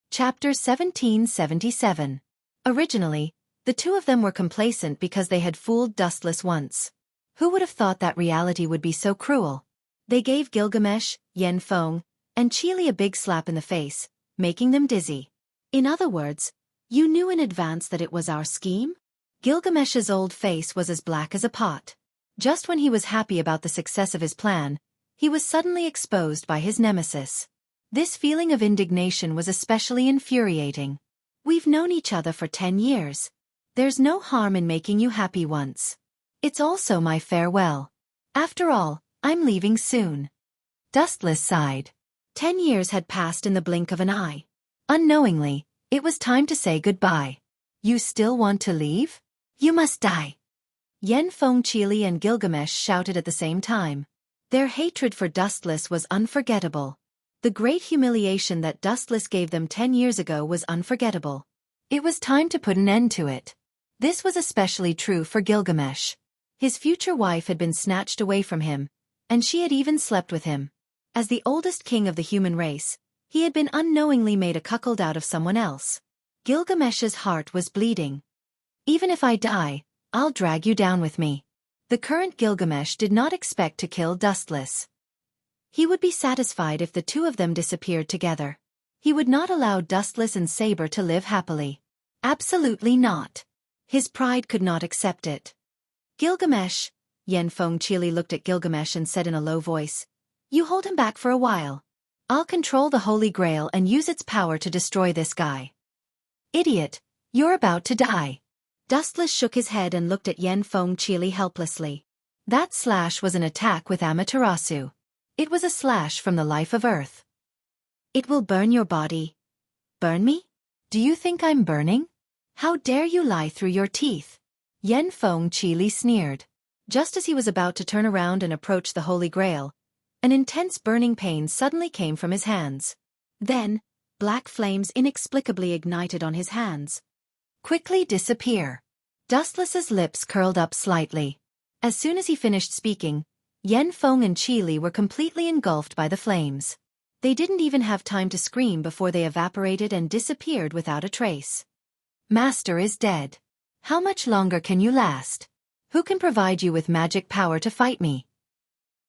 Chapter 1777. Originally, the two of them were complacent because they had fooled Dustless once. Who would have thought that reality would be so cruel? They gave Gilgamesh, Yan Feng, and Qili a big slap in the face, making them dizzy. In other words, you knew in advance that it was our scheme? Gilgamesh's old face was as black as a pot. Just when he was happy about the success of his plan, he was suddenly exposed by his nemesis. This feeling of indignation was especially infuriating. We've known each other for 10 years. There's no harm in making you happy once. It's also my farewell. After all, I'm leaving soon. Dustless sighed. 10 years had passed in the blink of an eye. Unknowingly, it was time to say goodbye. You still want to leave? You must die. Yan Fengqili and Gilgamesh shouted at the same time. Their hatred for Dustless was unforgettable. The great humiliation that Dustless gave them 10 years ago was unforgettable. It was time to put an end to it. This was especially true for Gilgamesh. His future wife had been snatched away from him, and she had even slept with him. As the oldest king of the human race, he had been unknowingly made a cuckold out of someone else. Gilgamesh's heart was bleeding. Even if I die, I'll drag you down with me. The current Gilgamesh did not expect to kill Dustless. He would be satisfied if the two of them disappeared together. He would not allow Dustless and Saber to live happily. Absolutely not. His pride could not accept it. Gilgamesh, Yan Fengqili looked at Gilgamesh and said in a low voice, you hold him back for a while. I'll control the Holy Grail and use its power to destroy this guy. Idiot, you're about to die. Dustless shook his head and looked at Yan Fengqili helplessly. That slash was an attack with Amaterasu. It was a slash from the life of Earth. It will burn your body. Burn me? Do you think I'm burning? How dare you lie through your teeth? Yan Fengqili sneered. Just as he was about to turn around and approach the Holy Grail, an intense burning pain suddenly came from his hands. Then, black flames inexplicably ignited on his hands. Quickly disappear. Dustless's lips curled up slightly. As soon as he finished speaking, Yan Feng and Qili were completely engulfed by the flames. They didn't even have time to scream before they evaporated and disappeared without a trace. Master is dead. How much longer can you last? Who can provide you with magic power to fight me?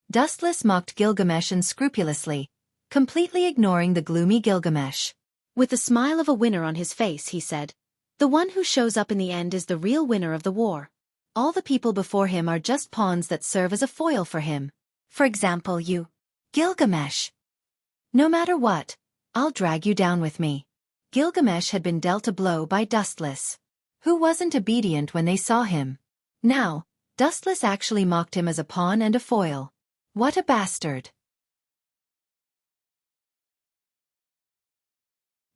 Dustless mocked Gilgamesh unscrupulously, completely ignoring the gloomy Gilgamesh. With the smile of a winner on his face, he said, the one who shows up in the end is the real winner of the war. All the people before him are just pawns that serve as a foil for him. For example, you, Gilgamesh. No matter what, I'll drag you down with me. Gilgamesh had been dealt a blow by Dustless. Who wasn't obedient when they saw him? Now, Dustless actually mocked him as a pawn and a foil. What a bastard.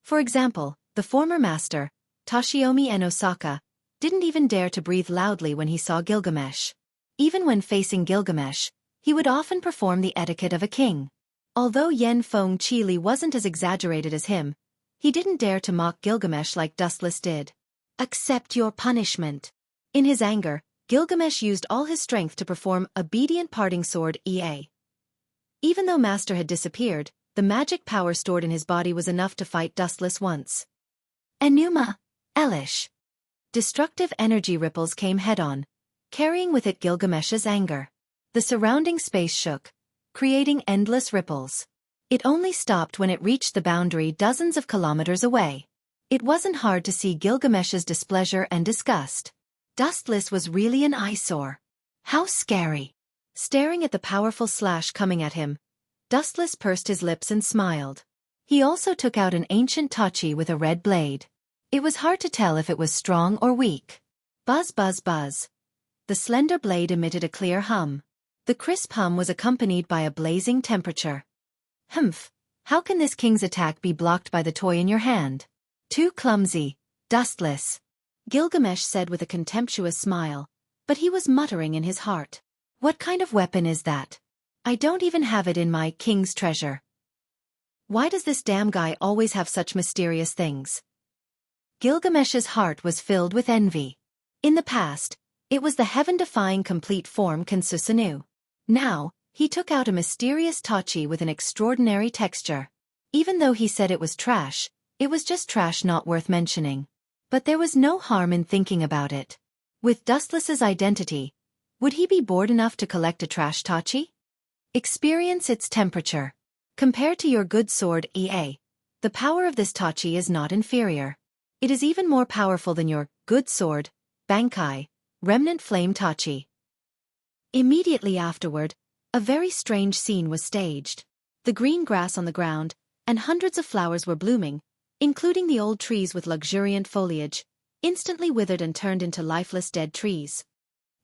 For example, the former master, Toshiomi and Osaka, didn't even dare to breathe loudly when he saw Gilgamesh. Even when facing Gilgamesh, he would often perform the etiquette of a king. Although Yan Fengqili wasn't as exaggerated as him, he didn't dare to mock Gilgamesh like Dustless did. Accept your punishment. In his anger, Gilgamesh used all his strength to perform obedient parting sword EA. Even though Master had disappeared, the magic power stored in his body was enough to fight Dustless once. Enuma Elish. Destructive energy ripples came head-on, carrying with it Gilgamesh's anger. The surrounding space shook, creating endless ripples. It only stopped when it reached the boundary dozens of kilometers away. It wasn't hard to see Gilgamesh's displeasure and disgust. Dustless was really an eyesore. How scary! Staring at the powerful slash coming at him, Dustless pursed his lips and smiled. He also took out an ancient tachi with a red blade. It was hard to tell if it was strong or weak. Buzz buzz buzz. The slender blade emitted a clear hum. The crisp hum was accompanied by a blazing temperature. Humph! How can this king's attack be blocked by the toy in your hand? Too clumsy, Dustless, Gilgamesh said with a contemptuous smile, but he was muttering in his heart. What kind of weapon is that? I don't even have it in my king's treasure. Why does this damn guy always have such mysterious things? Gilgamesh's heart was filled with envy. In the past, it was the heaven-defying complete form Kensusanu. Now, he took out a mysterious tachi with an extraordinary texture. Even though he said it was trash, it was just trash not worth mentioning. But there was no harm in thinking about it. With Dustless's identity, would he be bored enough to collect a trash tachi? Experience its temperature. Compared to your good sword EA, the power of this tachi is not inferior. It is even more powerful than your good sword, Bankai, remnant flame tachi. Immediately afterward, a very strange scene was staged. The green grass on the ground, and hundreds of flowers were blooming, including the old trees with luxuriant foliage, instantly withered and turned into lifeless dead trees.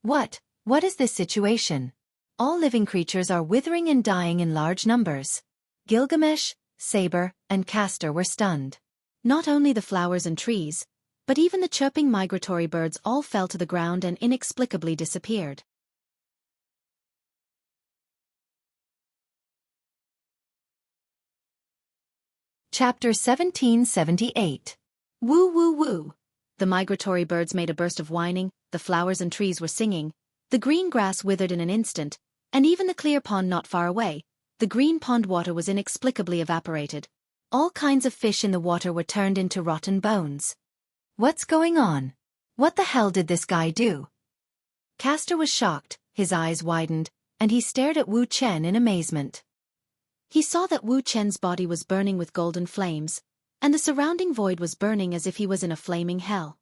What is this situation? All living creatures are withering and dying in large numbers. Gilgamesh, Saber, and Castor were stunned. Not only the flowers and trees, but even the chirping migratory birds all fell to the ground and inexplicably disappeared. Chapter 1778. Woo woo woo. The migratory birds made a burst of whining, the flowers and trees were singing, the green grass withered in an instant, and even the clear pond not far away, the green pond water was inexplicably evaporated. All kinds of fish in the water were turned into rotten bones. What's going on? What the hell did this guy do? Castor was shocked, his eyes widened, and he stared at Wu Chen in amazement. He saw that Wu Chen's body was burning with golden flames, and the surrounding void was burning as if he was in a flaming hell.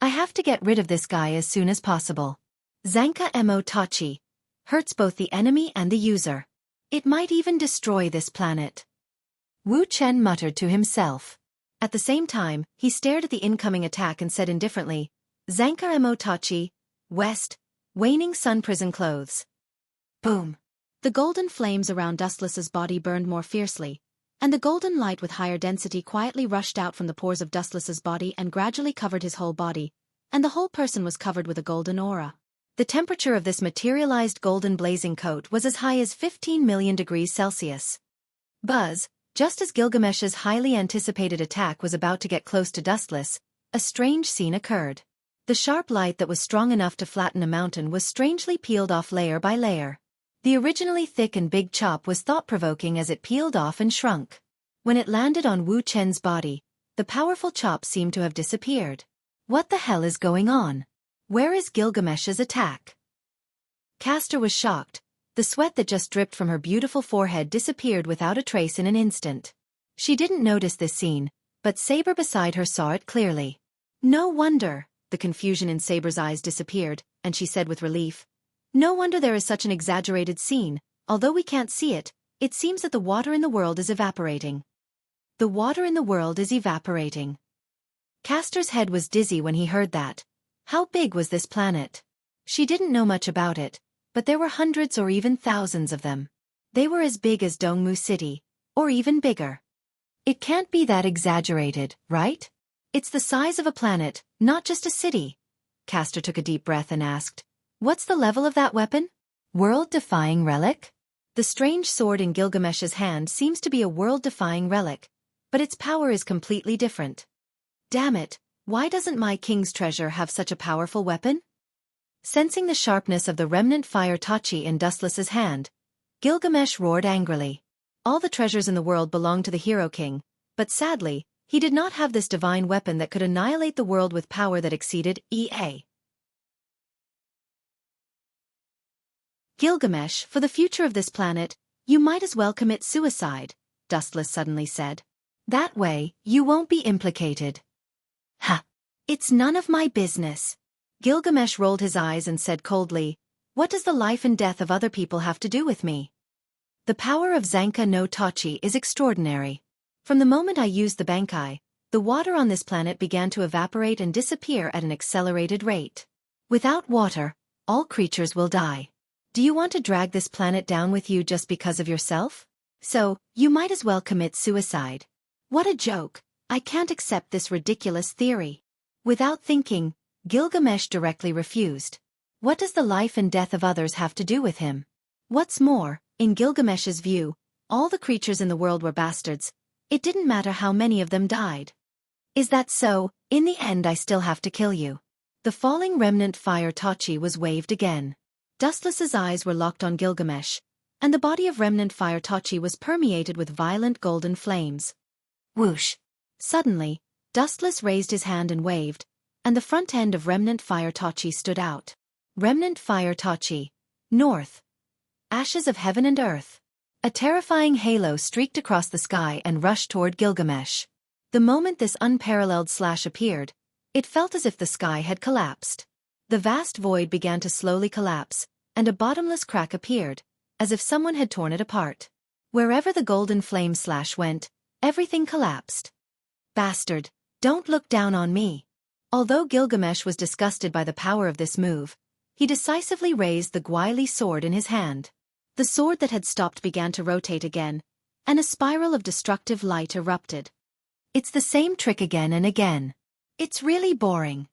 I have to get rid of this guy as soon as possible. Zanka Mo Tachi hurts both the enemy and the user. It might even destroy this planet. Wu Chen muttered to himself. At the same time, he stared at the incoming attack and said indifferently, Zanka Mo Tachi, West, waning sun prison clothes. Boom. The golden flames around Dustless's body burned more fiercely, and the golden light with higher density quietly rushed out from the pores of Dustless's body and gradually covered his whole body, and the whole person was covered with a golden aura. The temperature of this materialized golden blazing coat was as high as 15 million degrees Celsius. Buzz, just as Gilgamesh's highly anticipated attack was about to get close to Dustless, a strange scene occurred. The sharp light that was strong enough to flatten a mountain was strangely peeled off layer by layer. The originally thick and big chop was thought-provoking as it peeled off and shrunk. When it landed on Wu Chen's body, the powerful chop seemed to have disappeared. What the hell is going on? Where is Gilgamesh's attack? Castor was shocked. The sweat that just dripped from her beautiful forehead disappeared without a trace in an instant. She didn't notice this scene, but Saber beside her saw it clearly. No wonder. The confusion in Saber's eyes disappeared, and she said with relief, no wonder there is such an exaggerated scene. Although we can't see it, it seems that the water in the world is evaporating. The water in the world is evaporating. Castor's head was dizzy when he heard that. How big was this planet? She didn't know much about it, but there were hundreds or even thousands of them. They were as big as Dongmu City, or even bigger. It can't be that exaggerated, right? It's the size of a planet, not just a city. Castor took a deep breath and asked, what's the level of that weapon? World-defying relic? The strange sword in Gilgamesh's hand seems to be a world-defying relic, but its power is completely different. Damn it, why doesn't my king's treasure have such a powerful weapon? Sensing the sharpness of the remnant fire tachi in Dustless's hand, Gilgamesh roared angrily. All the treasures in the world belonged to the Hero King, but sadly, he did not have this divine weapon that could annihilate the world with power that exceeded EA. Gilgamesh, for the future of this planet, you might as well commit suicide, Dustless suddenly said. That way, you won't be implicated. Ha! It's none of my business. Gilgamesh rolled his eyes and said coldly, what does the life and death of other people have to do with me? The power of Zanka no Tachi is extraordinary. From the moment I used the Bankai, the water on this planet began to evaporate and disappear at an accelerated rate. Without water, all creatures will die. Do you want to drag this planet down with you just because of yourself? So, you might as well commit suicide. What a joke! I can't accept this ridiculous theory. Without thinking, Gilgamesh directly refused. What does the life and death of others have to do with him? What's more, in Gilgamesh's view, all the creatures in the world were bastards. It didn't matter how many of them died. Is that so? In the end I still have to kill you. The falling remnant fire Tachi was waved again. Dustless's eyes were locked on Gilgamesh, and the body of remnant fire Tachi was permeated with violent golden flames. Whoosh! Suddenly, Dustless raised his hand and waved, and the front end of remnant fire Tachi stood out. Remnant fire Tachi. North. Ashes of heaven and earth. A terrifying halo streaked across the sky and rushed toward Gilgamesh. The moment this unparalleled slash appeared, it felt as if the sky had collapsed. The vast void began to slowly collapse, and a bottomless crack appeared, as if someone had torn it apart. Wherever the golden flame slash went, everything collapsed. Bastard, don't look down on me. Although Gilgamesh was disgusted by the power of this move, he decisively raised the Gwaili sword in his hand. The sword that had stopped began to rotate again, and a spiral of destructive light erupted. It's the same trick again and again. It's really boring.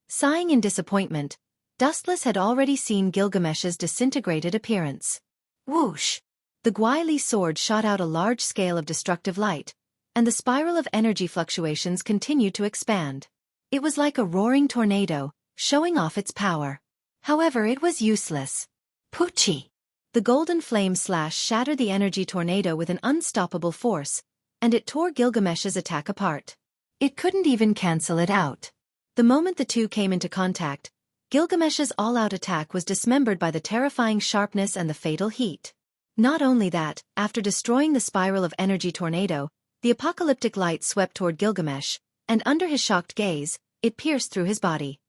Sighing in disappointment, Dustless had already seen Gilgamesh's disintegrated appearance. Whoosh! The Gwaili sword shot out a large scale of destructive light, and the spiral of energy fluctuations continued to expand. It was like a roaring tornado, showing off its power. However, it was useless. Poochie! The golden flame slash shattered the energy tornado with an unstoppable force, and it tore Gilgamesh's attack apart. It couldn't even cancel it out. The moment the two came into contact, Gilgamesh's all-out attack was dismembered by the terrifying sharpness and the fatal heat. Not only that, after destroying the spiral of energy tornado, the apocalyptic light swept toward Gilgamesh, and under his shocked gaze, it pierced through his body.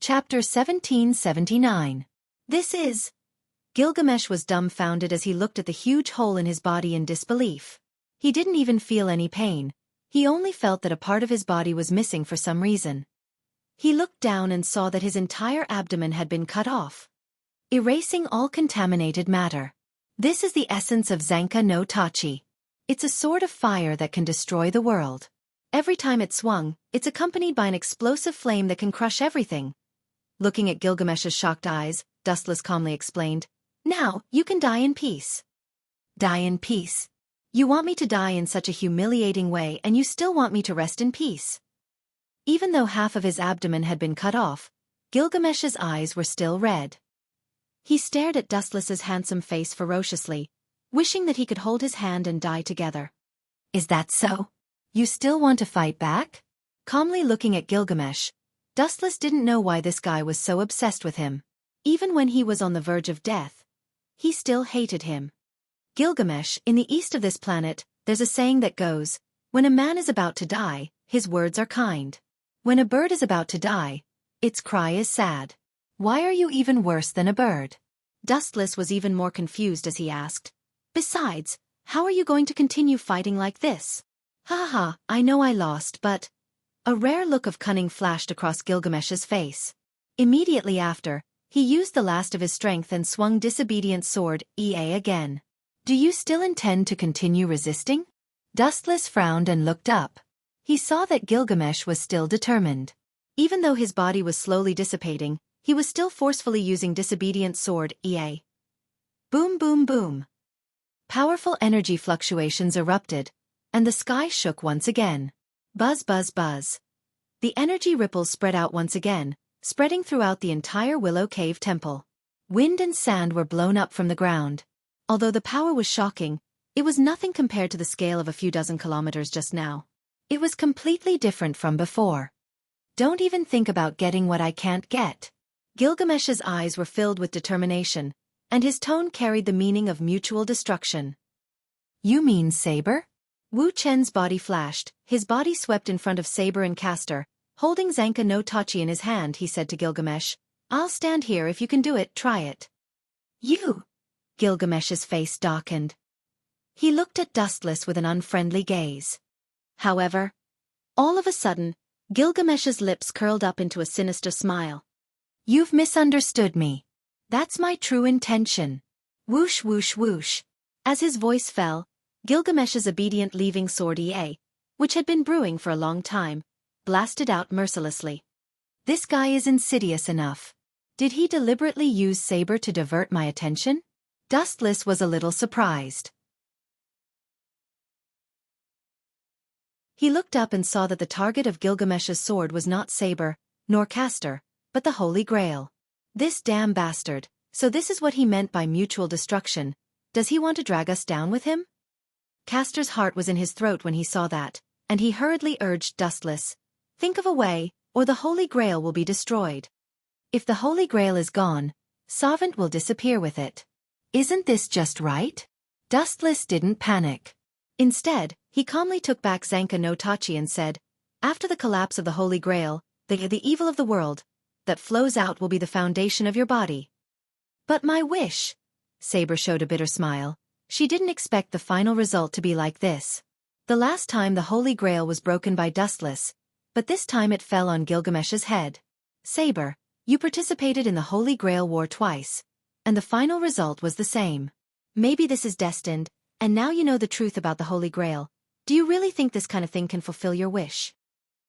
Chapter 1779. This is... Gilgamesh was dumbfounded as he looked at the huge hole in his body in disbelief. He didn't even feel any pain. He only felt that a part of his body was missing for some reason. He looked down and saw that his entire abdomen had been cut off, erasing all contaminated matter. This is the essence of Zanka no Tachi. It's a sword of fire that can destroy the world. Every time it swung, it's accompanied by an explosive flame that can crush everything. Looking at Gilgamesh's shocked eyes, Dustless calmly explained, "Now, you can die in peace." Die in peace? You want me to die in such a humiliating way and you still want me to rest in peace? Even though half of his abdomen had been cut off, Gilgamesh's eyes were still red. He stared at Dustless's handsome face ferociously, wishing that he could hold his hand and die together. Is that so? You still want to fight back? Calmly looking at Gilgamesh, Dustless didn't know why this guy was so obsessed with him. Even when he was on the verge of death, he still hated him. Gilgamesh, in the east of this planet, there's a saying that goes, when a man is about to die, his words are kind. When a bird is about to die, its cry is sad. Why are you even worse than a bird? Dustless was even more confused as he asked. Besides, how are you going to continue fighting like this? Ha ha, I know I lost, but... A rare look of cunning flashed across Gilgamesh's face. Immediately after, he used the last of his strength and swung disobedient sword, EA again. Do you still intend to continue resisting? Dustless frowned and looked up. He saw that Gilgamesh was still determined. Even though his body was slowly dissipating, he was still forcefully using disobedient sword, EA. Boom boom boom. Powerful energy fluctuations erupted, and the sky shook once again. Buzz buzz buzz. The energy ripples spread out once again, spreading throughout the entire Willow Cave temple. Wind and sand were blown up from the ground. Although the power was shocking, it was nothing compared to the scale of a few dozen kilometers just now. It was completely different from before. Don't even think about getting what I can't get. Gilgamesh's eyes were filled with determination, and his tone carried the meaning of mutual destruction. You mean Saber? Wu Chen's body flashed, his body swept in front of Saber and Castor. Holding Zanka no Tachi in his hand, he said to Gilgamesh, I'll stand here. If you can do it, try it. You! Gilgamesh's face darkened. He looked at Dustless with an unfriendly gaze. However, all of a sudden, Gilgamesh's lips curled up into a sinister smile. You've misunderstood me. That's my true intention. Whoosh whoosh whoosh. As his voice fell, Gilgamesh's obedient leaving sword Ea, which had been brewing for a long time, blasted out mercilessly. This guy is insidious enough. Did he deliberately use Saber to divert my attention? Dustless was a little surprised. He looked up and saw that the target of Gilgamesh's sword was not Saber, nor Castor, but the Holy Grail. This damn bastard, so this is what he meant by mutual destruction. Does he want to drag us down with him? Castor's heart was in his throat when he saw that, and he hurriedly urged Dustless, think of a way, or the Holy Grail will be destroyed. If the Holy Grail is gone, Savant will disappear with it. Isn't this just right? Dustless didn't panic. Instead, he calmly took back Zanka no Tachi and said, after the collapse of the Holy Grail, the evil of the world that flows out will be the foundation of your body. But my wish. Saber showed a bitter smile. She didn't expect the final result to be like this. The last time the Holy Grail was broken by Dustless, but this time it fell on Gilgamesh's head. Saber, you participated in the Holy Grail War twice, and the final result was the same. Maybe this is destined, and now you know the truth about the Holy Grail. Do you really think this kind of thing can fulfill your wish?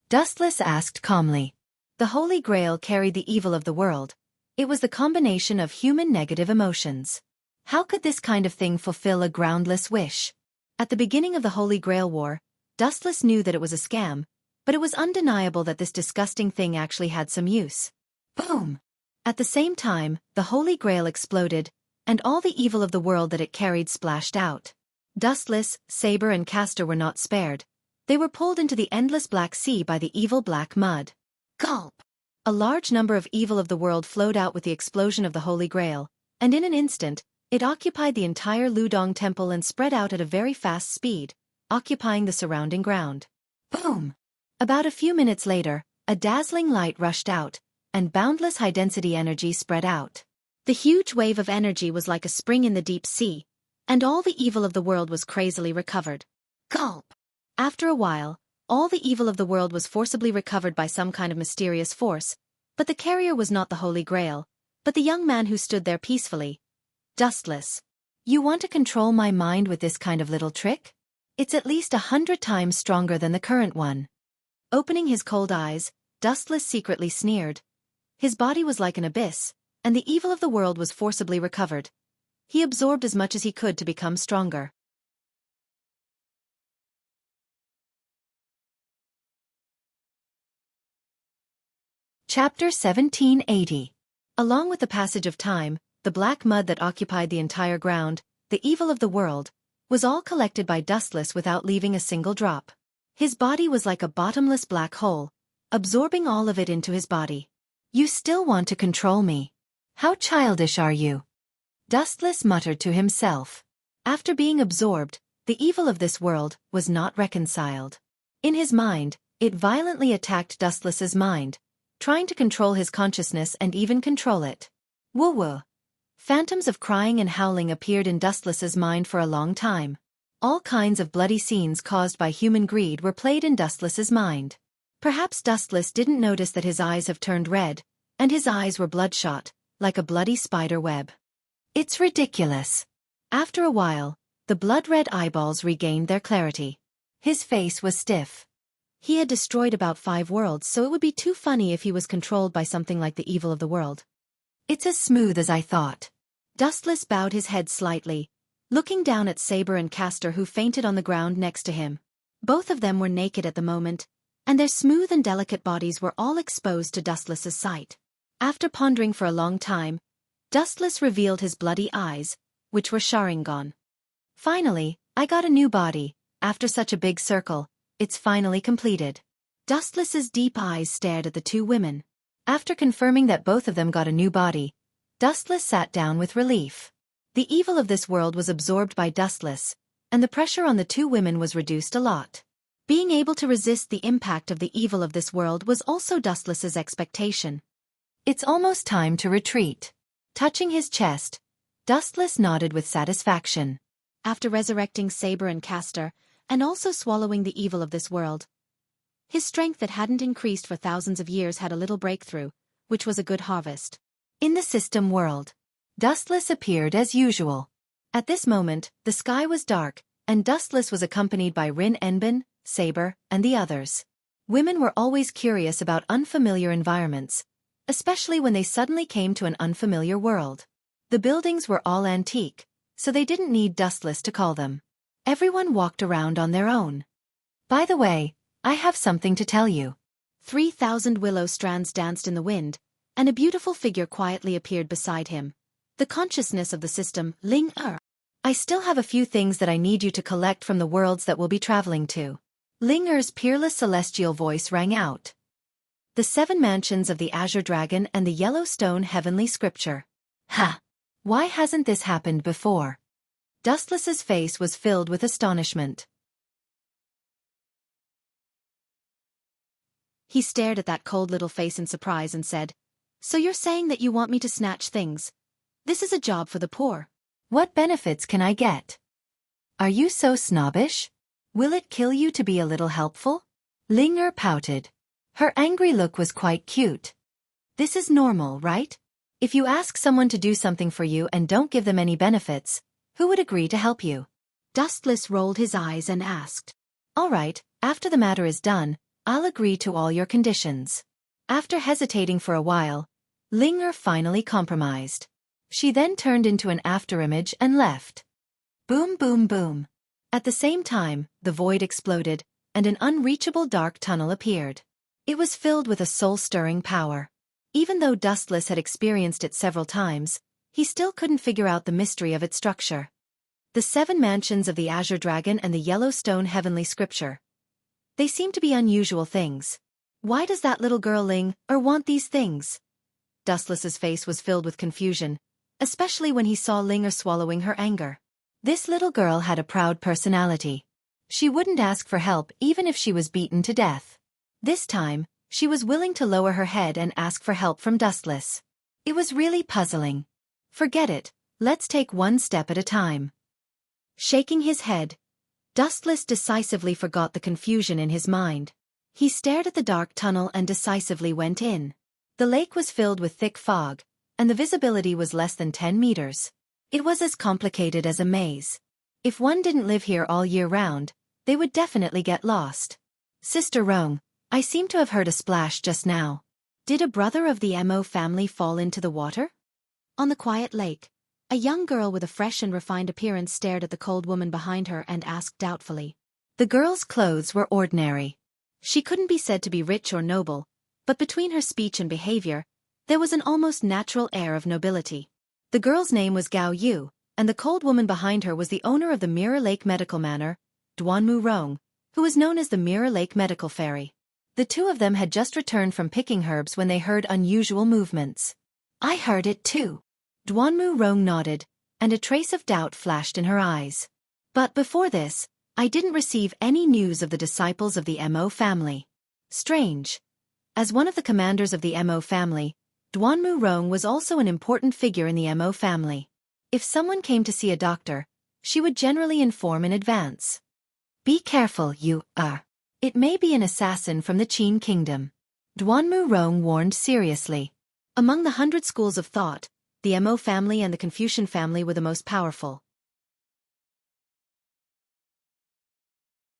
Dustless asked calmly. The Holy Grail carried the evil of the world. It was the combination of human negative emotions. How could this kind of thing fulfill a groundless wish? At the beginning of the Holy Grail War, Dustless knew that it was a scam, but it was undeniable that this disgusting thing actually had some use. Boom! At the same time, the Holy Grail exploded, and all the evil of the world that it carried splashed out. Dustless, Saber and Castor were not spared. They were pulled into the endless black sea by the evil black mud. Gulp! A large number of evil of the world flowed out with the explosion of the Holy Grail, and in an instant, it occupied the entire Ludong Temple and spread out at a very fast speed, occupying the surrounding ground. Boom! About a few minutes later, a dazzling light rushed out, and boundless high-density energy spread out. The huge wave of energy was like a spring in the deep sea, and all the evil of the world was crazily recovered. Gulp! After a while, all the evil of the world was forcibly recovered by some kind of mysterious force, but the carrier was not the Holy Grail, but the young man who stood there peacefully. Dustless. You want to control my mind with this kind of little trick? It's at least 100 times stronger than the current one. Opening his cold eyes, Dustless secretly sneered. His body was like an abyss, and the evil of the world was forcibly recovered. He absorbed as much as he could to become stronger. Chapter 1780. Along with the passage of time, the black mud that occupied the entire ground, the evil of the world, was all collected by Dustless without leaving a single drop. His body was like a bottomless black hole, absorbing all of it into his body. You still want to control me? How childish are you? Dustless muttered to himself. After being absorbed, the evil of this world was not reconciled. In his mind, it violently attacked Dustless's mind, trying to control his consciousness and even control it. Woo-woo. Phantoms of crying and howling appeared in Dustless's mind for a long time. All kinds of bloody scenes caused by human greed were played in Dustless's mind. Perhaps Dustless didn't notice that his eyes have turned red, and his eyes were bloodshot, like a bloody spider web. It's ridiculous. After a while, the blood-red eyeballs regained their clarity. His face was stiff. He had destroyed about 5 worlds, so it would be too funny if he was controlled by something like the evil of the world. It's as smooth as I thought. Dustless bowed his head slightly, looking down at Saber and Castor who fainted on the ground next to him. Both of them were naked at the moment, and their smooth and delicate bodies were all exposed to Dustless's sight. After pondering for a long time, Dustless revealed his bloody eyes, which were Sharingan. Finally, I got a new body. After such a big circle, it's finally completed. Dustless's deep eyes stared at the two women. After confirming that both of them got a new body, Dustless sat down with relief. The evil of this world was absorbed by Dustless, and the pressure on the two women was reduced a lot. Being able to resist the impact of the evil of this world was also Dustless's expectation. It's almost time to retreat. Touching his chest, Dustless nodded with satisfaction. After resurrecting Saber and Castor, and also swallowing the evil of this world, his strength that hadn't increased for thousands of years had a little breakthrough, which was a good harvest. In the system world, Dustless appeared as usual. At this moment, the sky was dark, and Dustless was accompanied by Rin Enbin, Saber, and the others. Women were always curious about unfamiliar environments, especially when they suddenly came to an unfamiliar world. The buildings were all antique, so they didn't need Dustless to call them. Everyone walked around on their own. By the way, I have something to tell you. 3,000 willow strands danced in the wind, and a beautiful figure quietly appeared beside him. The consciousness of the system, Ling Er. I still have a few things that I need you to collect from the worlds that we'll be traveling to. Ling Er's peerless celestial voice rang out. The 7 mansions of the Azure Dragon and the Yellowstone Heavenly Scripture. Ha! Why hasn't this happened before? Dustless's face was filled with astonishment. He stared at that cold little face in surprise and said, "So you're saying that you want me to snatch things? This is a job for the poor." What benefits can I get? Are you so snobbish? Will it kill you to be a little helpful? Ling Er pouted. Her angry look was quite cute. This is normal, right? If you ask someone to do something for you and don't give them any benefits, who would agree to help you? Dustless rolled his eyes and asked, All right, after the matter is done, I'll agree to all your conditions. After hesitating for a while, Ling Er finally compromised. She then turned into an afterimage and left. Boom, boom, boom. At the same time, the void exploded, and an unreachable dark tunnel appeared. It was filled with a soul-stirring power. Even though Dustless had experienced it several times, he still couldn't figure out the mystery of its structure. The 7 mansions of the Azure Dragon and the Yellowstone Heavenly Scripture. They seem to be unusual things. Why does that little girl Ling Er want these things? Dustless's face was filled with confusion, especially when he saw Ling Er swallowing her anger. This little girl had a proud personality. She wouldn't ask for help even if she was beaten to death. This time, she was willing to lower her head and ask for help from Dustless. It was really puzzling. Forget it, let's take one step at a time. Shaking his head, Dustless decisively forgot the confusion in his mind. He stared at the dark tunnel and decisively went in. The lake was filled with thick fog, and the visibility was less than 10 meters. It was as complicated as a maze. If one didn't live here all year round, they would definitely get lost. Sister Rong, I seem to have heard a splash just now. Did a brother of the Mo family fall into the water? On the quiet lake, a young girl with a fresh and refined appearance stared at the cold woman behind her and asked doubtfully. The girl's clothes were ordinary. She couldn't be said to be rich or noble, but between her speech and behavior, there was an almost natural air of nobility. The girl's name was Gao Yu, and the cold woman behind her was the owner of the Mirror Lake Medical Manor, Duanmu Rong, who was known as the Mirror Lake Medical Fairy. The two of them had just returned from picking herbs when they heard unusual movements. I heard it too. Duanmu Rong nodded, and a trace of doubt flashed in her eyes. But before this, I didn't receive any news of the disciples of the Mo family. Strange. As one of the commanders of the Mo family, Duanmu Rong was also an important figure in the Mo family. If someone came to see a doctor, she would generally inform in advance. Be careful, you are. It may be an assassin from the Qin kingdom. Duanmu Rong warned seriously. Among the 100 schools of thought, the Mo family and the Confucian family were the most powerful.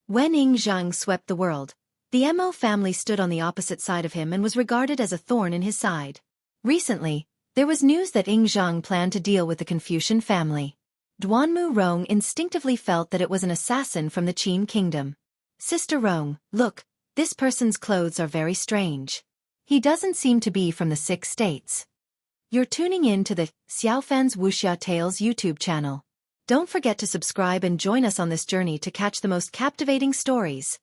When Ying Zhang swept the world, the Mo family stood on the opposite side of him and was regarded as a thorn in his side. Recently, there was news that Ying Zhang planned to deal with the Confucian family. Duanmu Rong instinctively felt that it was an assassin from the Qin kingdom. Sister Rong, look, This person's clothes are very strange. He doesn't seem to be from the 6 states. You're tuning in to the Xiaofan's Wuxia Tales YouTube channel. Don't forget to subscribe and join us on this journey to catch the most captivating stories.